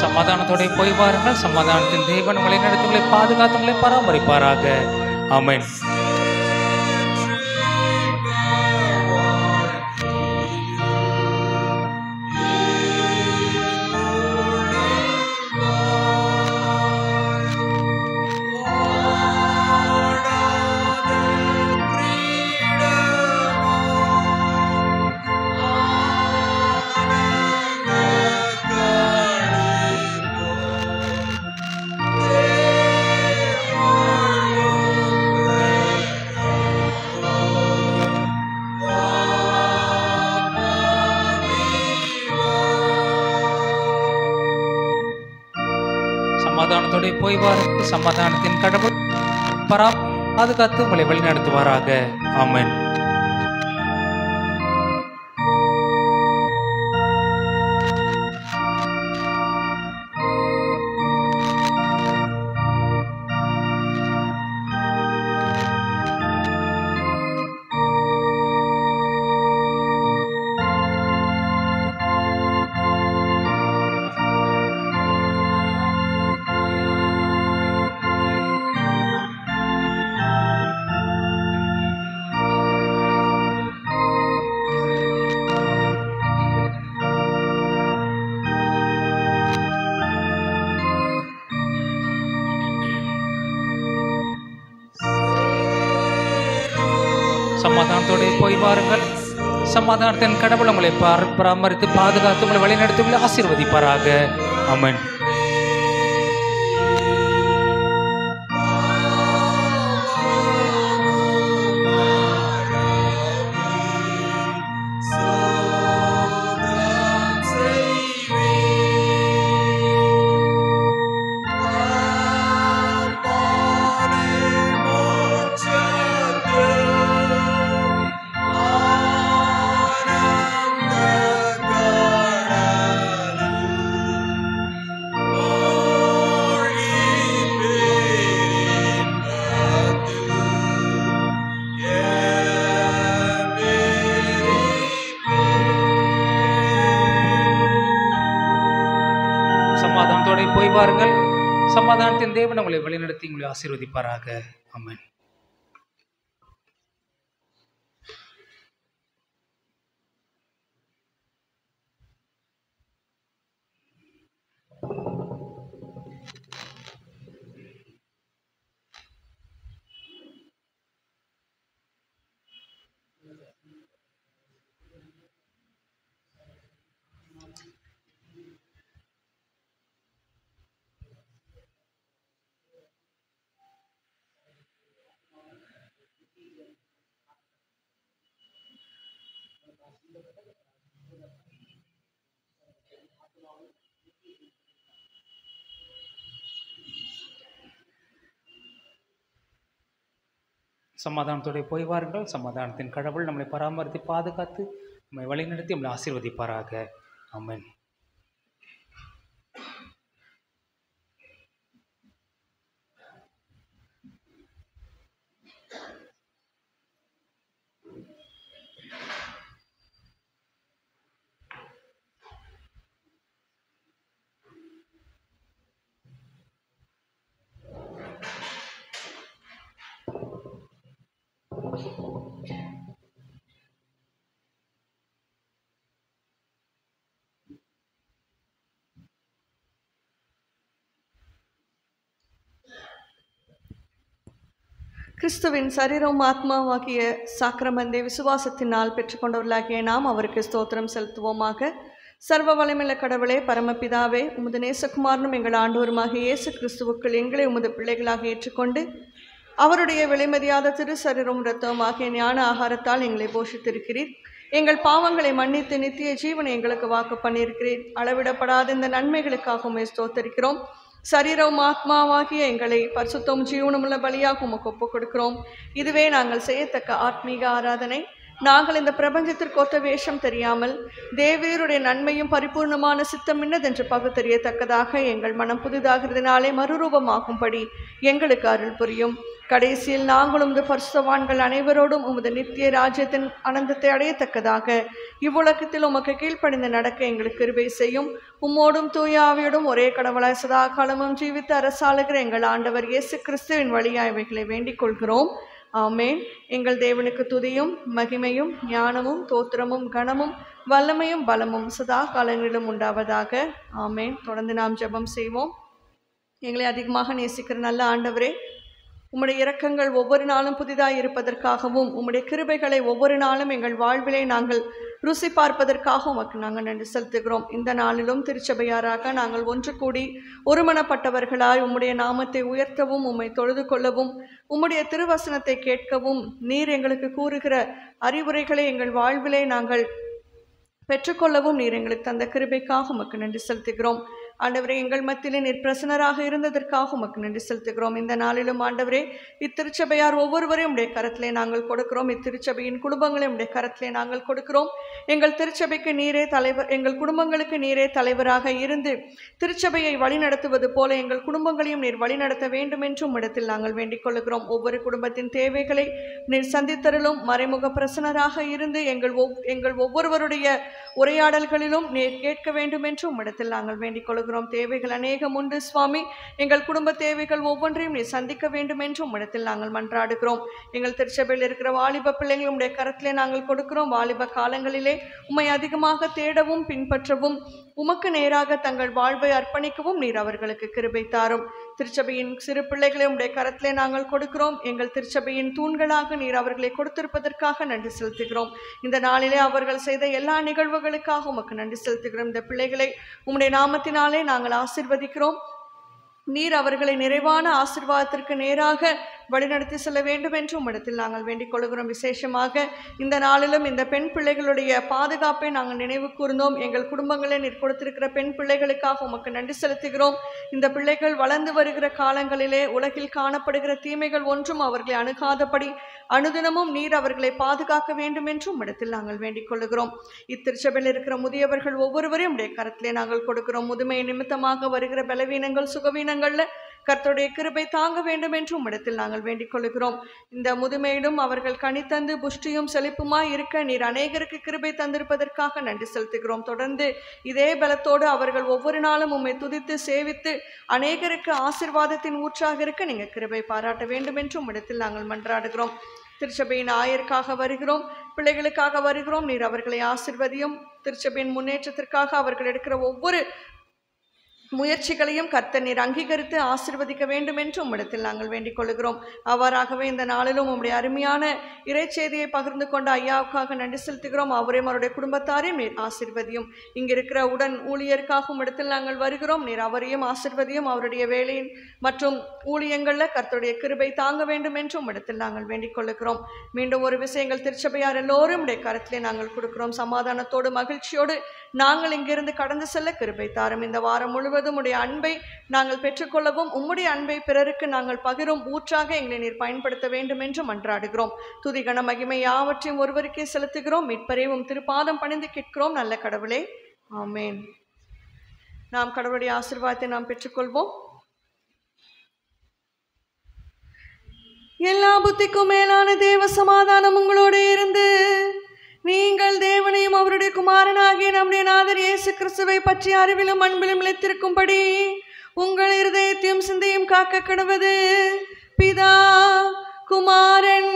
சமாதானத்தோட போய் வாருங்கள். சமாதானத்தின் தேவன் உங்களை நடத்தி உங்களை பாதுகாத்து உங்களை பராமரிப்பாராக. ஆமென். சமாதானத்தோட போய் வாருங்கள். சமாதானத்தின் கடவுள் பாதுகாத்து உங்களை வழி நடத்துவாராக. ஆமென். சமாதானத்தோட போய் வாருங்கள். சமாதானத்தின் கடவுள் உங்களை பராமரித்து பாதுகாத்து உங்களை வழிநடத்தி உங்களை ஆசீர்வதிப்பாராக. ஆமென். சமாதானத்தோட போய் வாருங்கள். சமாதானத்தின் தேவன் உங்களை வழிநடத்தி உங்களை ஆசீர்வதிப்பாராக. ஆமென். சமாதானத்தோட போய் வாருங்கள். சமாதானத்தின் கடவுள் நம்மளை பராமரித்து பாதுகாத்து நம்மை வழிநடத்தி நம்மளை ஆசீர்வதிப்பாராக. ஆமென். கிறிஸ்துவின் சரீரம் ஆத்மாவாகிய சாக்கிரமந்தை விசுவாசத்தினால் பெற்றுக்கொண்டவர்களாகிய நாம் அவருக்கு ஸ்தோத்திரம் செலுத்துவோமாக. சர்வ வல்லமையுள்ள கடவுளே, பரமபிதாவே, உமது நேசகுமாரனும் எங்கள் ஆண்டவருமாகிய இயேசு கிறிஸ்துவுக்குள் எங்களை உமது பிள்ளைகளாக ஏற்றுக்கொண்டு அவருடைய விலைமதியாத திரு சரீரம் இரத்தம் ஆகிய ஞான ஆகாரத்தால் எங்களை போஷித்திருக்கிறீர். எங்கள் பாவங்களை மன்னித்து நித்திய ஜீவனை எங்களுக்கு வாக்கு பண்ணியிருக்கிறீர். அளவிடப்படாத இந்த நன்மைகளுக்காக உம்மை ஸ்தோத்தரிக்கிறோம். சரீரம் ஆத்மாவாகிய எங்களை பரிசுத்தம் ஜீவனமுள்ள பலியாக உமக்கு ஒப்புக் கொடுக்கிறோம். இதுவே நாங்கள் செய்யத்தக்க ஆத்மீக ஆராதனை. நாங்கள் இந்த பிரபஞ்சத்திற்கு ஒத்த வேஷம் தெரியாமல் தேவருடைய நன்மையும் பரிபூர்ணமான சித்தம் இன்னதென்று பகுத்தறியத்தக்கதாக எங்கள் மனம் புதிதாகிறதுனாலே மறுரூபமாகும்படி எங்களுக்கு அருள் புரியும். கடைசியில் நாங்களும் உமது பரிசுத்தவான்கள் அனைவரோடும் உமது நித்திய ராஜ்யத்தின் ஆனந்தத்தை அடையத்தக்கதாக இவ்வுலகத்தில் உமக்கு கீழ்ப்படிந்து நடக்க எங்களுக்கு கிருபை செய்யும். உம்மோடும் தூய ஆவியோடும் ஒரே கடவுளாய் சதா காலமும் ஜீவித்து அரசாளுகிற எங்கள் ஆண்டவர் இயேசு கிறிஸ்துவின் வழியாய் இவைகளை வேண்டிக் கொள்கிறோம். ஆமேன். எங்கள் தேவனுக்கு துதியும் மகிமையும் ஞானமும் தோத்திரமும் கனமும் வல்லமையும் பலமும் சதா காலங்களிலும் உண்டாவதாக. ஆமேன். தொடர்ந்து நாம் ஜெபம் செய்வோம். எங்களை அதிகமாக நேசிக்கிற நல்ல ஆண்டவரே, உம்முடைய இரக்கங்கள் ஒவ்வொரு நாளும் புதிதாய் இருப்பதற்காகவும் உம்முடைய கிருபைகளை ஒவ்வொரு நாளும் எங்கள் வாழ்விலே நாங்கள் ருசி பார்ப்பதற்காக உமக்கு நாங்கள் நன்றி செலுத்துகிறோம். இந்த நாளிலும் திருச்சபையாராக நாங்கள் ஒன்று கூடி ஒருமனப்பட்டவர்களாய் உம்முடைய நாமத்தை உயர்த்தவும் உம்மை தொழுது கொள்ளவும் உம்முடைய திருவசனத்தை கேட்கவும் நீர் எங்களுக்கு கூறுகிற அறிவுரைகளை எங்கள் வாழ்விலே நாங்கள் பெற்றுக்கொள்ளவும் நீர் எங்களுக்கு தந்த கிருபைக்காக உமக்கு நன்றி செலுத்துகிறோம். ஆண்டவரே, எங்கள் மத்தியிலே நீர் பிரசன்னராக இருந்ததற்காக உமக்கு நன்றி செலுத்துகிறோம். இந்த நாளிலும் ஆண்டவரே, இத்திருச்சபையார் ஒவ்வொருவரையும் உடைய கரத்திலே நாங்கள் கொடுக்கிறோம். இத்திருச்சபையின் குடும்பங்களையும் உடைய கரத்திலே நாங்கள் கொடுக்கிறோம். எங்கள் திருச்சபைக்கு நீரே தலைவர், எங்கள் குடும்பங்களுக்கு நீரே தலைவராக இருந்து திருச்சபையை வழிநடத்துவது போல எங்கள் குடும்பங்களையும் நீர் வழிநடத்த வேண்டும் என்றும் இடத்தில் நாங்கள் வேண்டிக் கொள்கிறோம். ஒவ்வொரு குடும்பத்தின் தேவைகளை நீர் சந்தித்தருளும். மறைமுக பிரசன்னராக இருந்து எங்கள் ஒவ்வொருவருடைய உரையாடல்களிலும் நீர் கேட்க வேண்டும் என்றும் இடத்தில் நாங்கள் வேண்டிக் கொள்கிறோம். தேவைகள் அநேகம் உண்டு சுவாமி. எங்கள் குடும்ப தேவைகள் ஒவ்வொன்றையும் நீ சந்திக்க வேண்டும் என்றும் இடத்தில் நாங்கள் மன்றாடுகிறோம். எங்கள் திருச்சபையில் இருக்கிற வாலிப பிள்ளைகளும் உடைய கரத்திலே நாங்கள் கொடுக்கிறோம். வாலிப காலங்களிலே உம்மை அதிகமாக தேடவும் பின்பற்றவும் உமக்கு நேராக தங்கள் வாழ்வை அர்ப்பணிக்கவும் நீர் அவர்களுக்கு கிருபை தாரும். திருச்சபையின் சிறு பிள்ளைகளை உடைய கரத்திலே நாங்கள் கொடுக்கிறோம். எங்கள் திருச்சபையின் தூண்களாக நீர் அவர்களை கொடுத்திருப்பதற்காக நன்றி செலுத்துகிறோம். இந்த நாளிலே அவர்கள் செய்த எல்லா நிகழ்வுகளுக்காக உமக்கு நன்றி செலுத்துகிறோம். இந்த பிள்ளைகளை உம்முடைய நாமத்தினாலே நாங்கள் ஆசீர்வதிக்கிறோம். நீர் அவர்களை நிறைவான ஆசீர்வாதத்திற்கு நேராக வழிநடத்தி செல்ல வேண்டும் என்று உம்மிடத்தில் நாங்கள் வேண்டிக் கொள்கிறோம். விசேஷமாக இந்த நாளிலும் இந்த பெண் பிள்ளைகளுடைய பாதுகாப்பை நாங்கள் நினைவு கூர்ந்தோம். எங்கள் குடும்பங்களை நீர் கொடுத்திருக்கிற பெண் பிள்ளைகளுக்காக உமக்கு நன்றி செலுத்துகிறோம். இந்த பிள்ளைகள் வளர்ந்து வருகிற காலங்களிலே உலகில் காணப்படுகிற தீமைகள் ஒன்றும் அவர்களை அணுகாதபடி அனுதினமும் நீர் அவர்களை பாதுகாக்க வேண்டும் என்று உம்மிடத்தில் நாங்கள் வேண்டிக் கொள்கிறோம். இத்திருச்சபையில் இருக்கிற முதியவர்கள் ஒவ்வொருவரையும் உடைய கரத்திலே நாங்கள் கொடுக்கிறோம். முதுமை நிமித்தமாக வருகிற பலவீனங்கள் சுகவீனங்கள்ல கர்த்தருடைய கிருபை தாங்க வேண்டும் என்று உம்மிடத்தில் நாங்கள் வேண்டிக் கொள்கிறோம். இந்த முதுமையிலும் அவர்கள் கனித்தந்து புஷ்டியும் செழிப்புமாய் இருக்க நீர் அநேகருக்கு கிருபை தந்திருப்பதற்காக நன்றி செலுத்துகிறோம். தொடர்ந்து இதே பலத்தோடு அவர்கள் ஒவ்வொரு நாளும் உம்மை துதித்து சேவித்து அநேகருக்கு ஆசீர்வாதத்தின் ஊற்றாக இருக்க நீங்கள் கிருபை பாராட்ட வேண்டும் என்று உம்மிடத்தில் நாங்கள் மன்றாடுகிறோம். திருச்சபையின் ஆயருக்காக வருகிறோம், பிள்ளைகளுக்காக வருகிறோம். நீர் அவர்களை ஆசீர்வதியும். திருச்சபையின் முன்னேற்றத்திற்காக அவர்கள் எடுக்கிற ஒவ்வொரு முயற்சிகளையும் கர்த்தர் நீர் அங்கீகரித்து ஆசீர்வதிக்க வேண்டும் என்று உம்மிடத்தில் நாங்கள் வேண்டிக் கொள்கிறோம். அவ்வாறாகவே இந்த நாளிலும் உம்முடைய அருமையான இறைச்செய்தியை பகிர்ந்து கொண்ட ஐயாவுக்காக நன்றி செலுத்துகிறோம். அவரையும் அவருடைய குடும்பத்தாரையும் நீர் ஆசீர்வதியும். இங்கிருக்கிற உடன் ஊழியருக்காக உம்மிடத்தில் நாங்கள் வருகிறோம். நீர் அவரையும் ஆசீர்வதியும். அவருடைய வேலையின் மற்றும் ஊழியங்களில் கர்த்தருடைய கிருபை தாங்க வேண்டும் என்று உம்மிடத்தில் நாங்கள் வேண்டிக் கொள்கிறோம். மீண்டும் ஒரு விஷயங்கள் திருச்சபையார் எல்லோரும் உடைய கரத்திலே நாங்கள் கொடுக்கிறோம். சமாதானத்தோடு மகிழ்ச்சியோடு நாங்கள் இங்கிருந்து கடந்து செல்ல கிருபை தாரும். இந்த வாரம் முழுவதும் உடைய அன்பை நாங்கள் பெற்றுக்கொள்ளவும் உம்முடைய அன்பை பிறருக்கு நாங்கள் பகிரும் ஊற்றாக எங்களை நீர் பயன்படுத்த வேண்டும் என்று மன்றாடுகிறோம். துதிகன மகிமை யாவற்றையும் ஒருவருக்கே செலுத்துகிறோம். மீட்பரையும் திருப்பாதம் பணிந்து கேட்கிறோம் நல்ல கடவுளே, ஆமேன். நாம் கடவுளுடைய ஆசீர்வாதத்தை நாம் பெற்றுக்கொள்வோம். எல்லா புத்திக்கும் மேலான தேவ சமாதானம் உங்களோடு இருந்து நீங்கள் தேவனையும் அவருடைய குமாரனாகிய நம்முடைய நாதர் இயேசு கிறிஸ்துவை பற்றி அறிவிலும் அன்பிலும் நிலைத்திருக்கும்படி உங்கள் இருதயத்தையும் சிந்தையும் காக்க கடவது. பிதா, குமாரன்,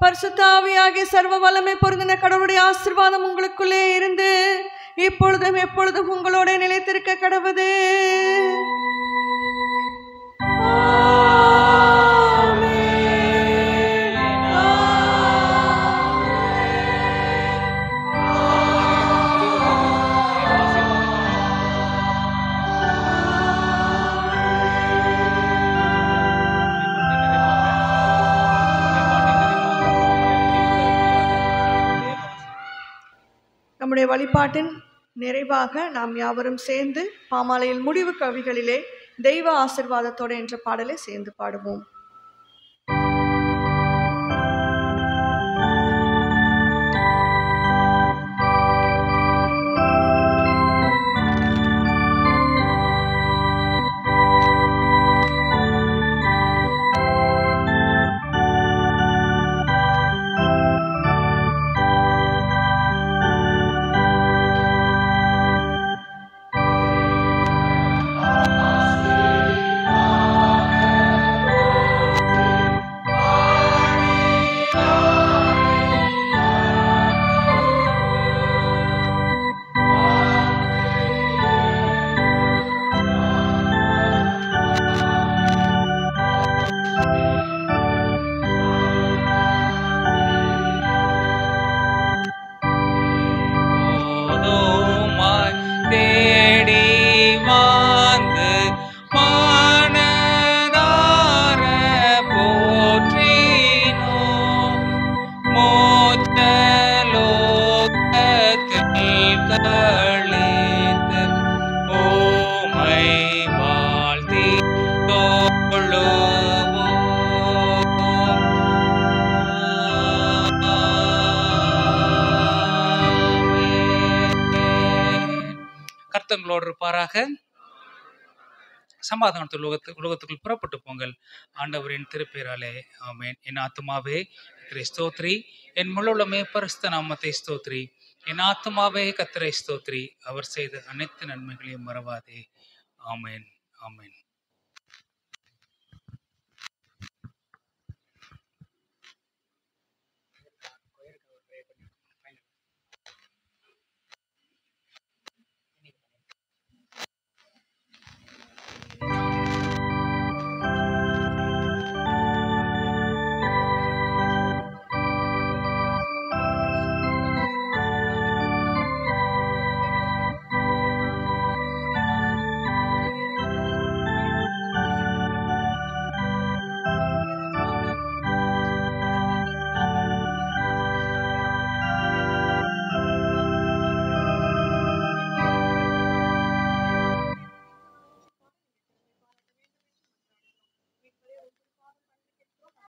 பரிசுத்த ஆவியாகிய சர்வ வல்லமை பொருந்தின கடவுளுடைய ஆசீர்வாதம் உங்களுக்குள்ளே இருந்து இப்பொழுதும் எப்பொழுதும் உங்களோட நிலைத்திருக்க கடவது. ஆமென். நம்முடைய வழிபாட்டின் நிறைவாக நாம் யாவரும் சேர்ந்து பாமாலையில் முடிவு கவிகளிலே தெய்வ ஆசிர்வாதத்தோடு என்ற பாடலை சேர்ந்து பாடுவோம். கர்த்தங்களோடு இருப்பாராக. சமாதானத்தில் உலகத்துக்குள் புறப்பட்டு போங்கள். ஆண்டவரின் திருப்பேராலே ஆமென். என் ஆத்துமாவே கர்த்தரை ஸ்தோத்ரி, என் முழுமே பரிசுத்த நாமத்தை ஸ்தோத்ரி. என் ஆத்துமாவே கர்த்தரை ஸ்தோத்ரி, அவர் செய்த அனைத்து நன்மைகளையும் மறவாதே. ஆமென், ஆமென்.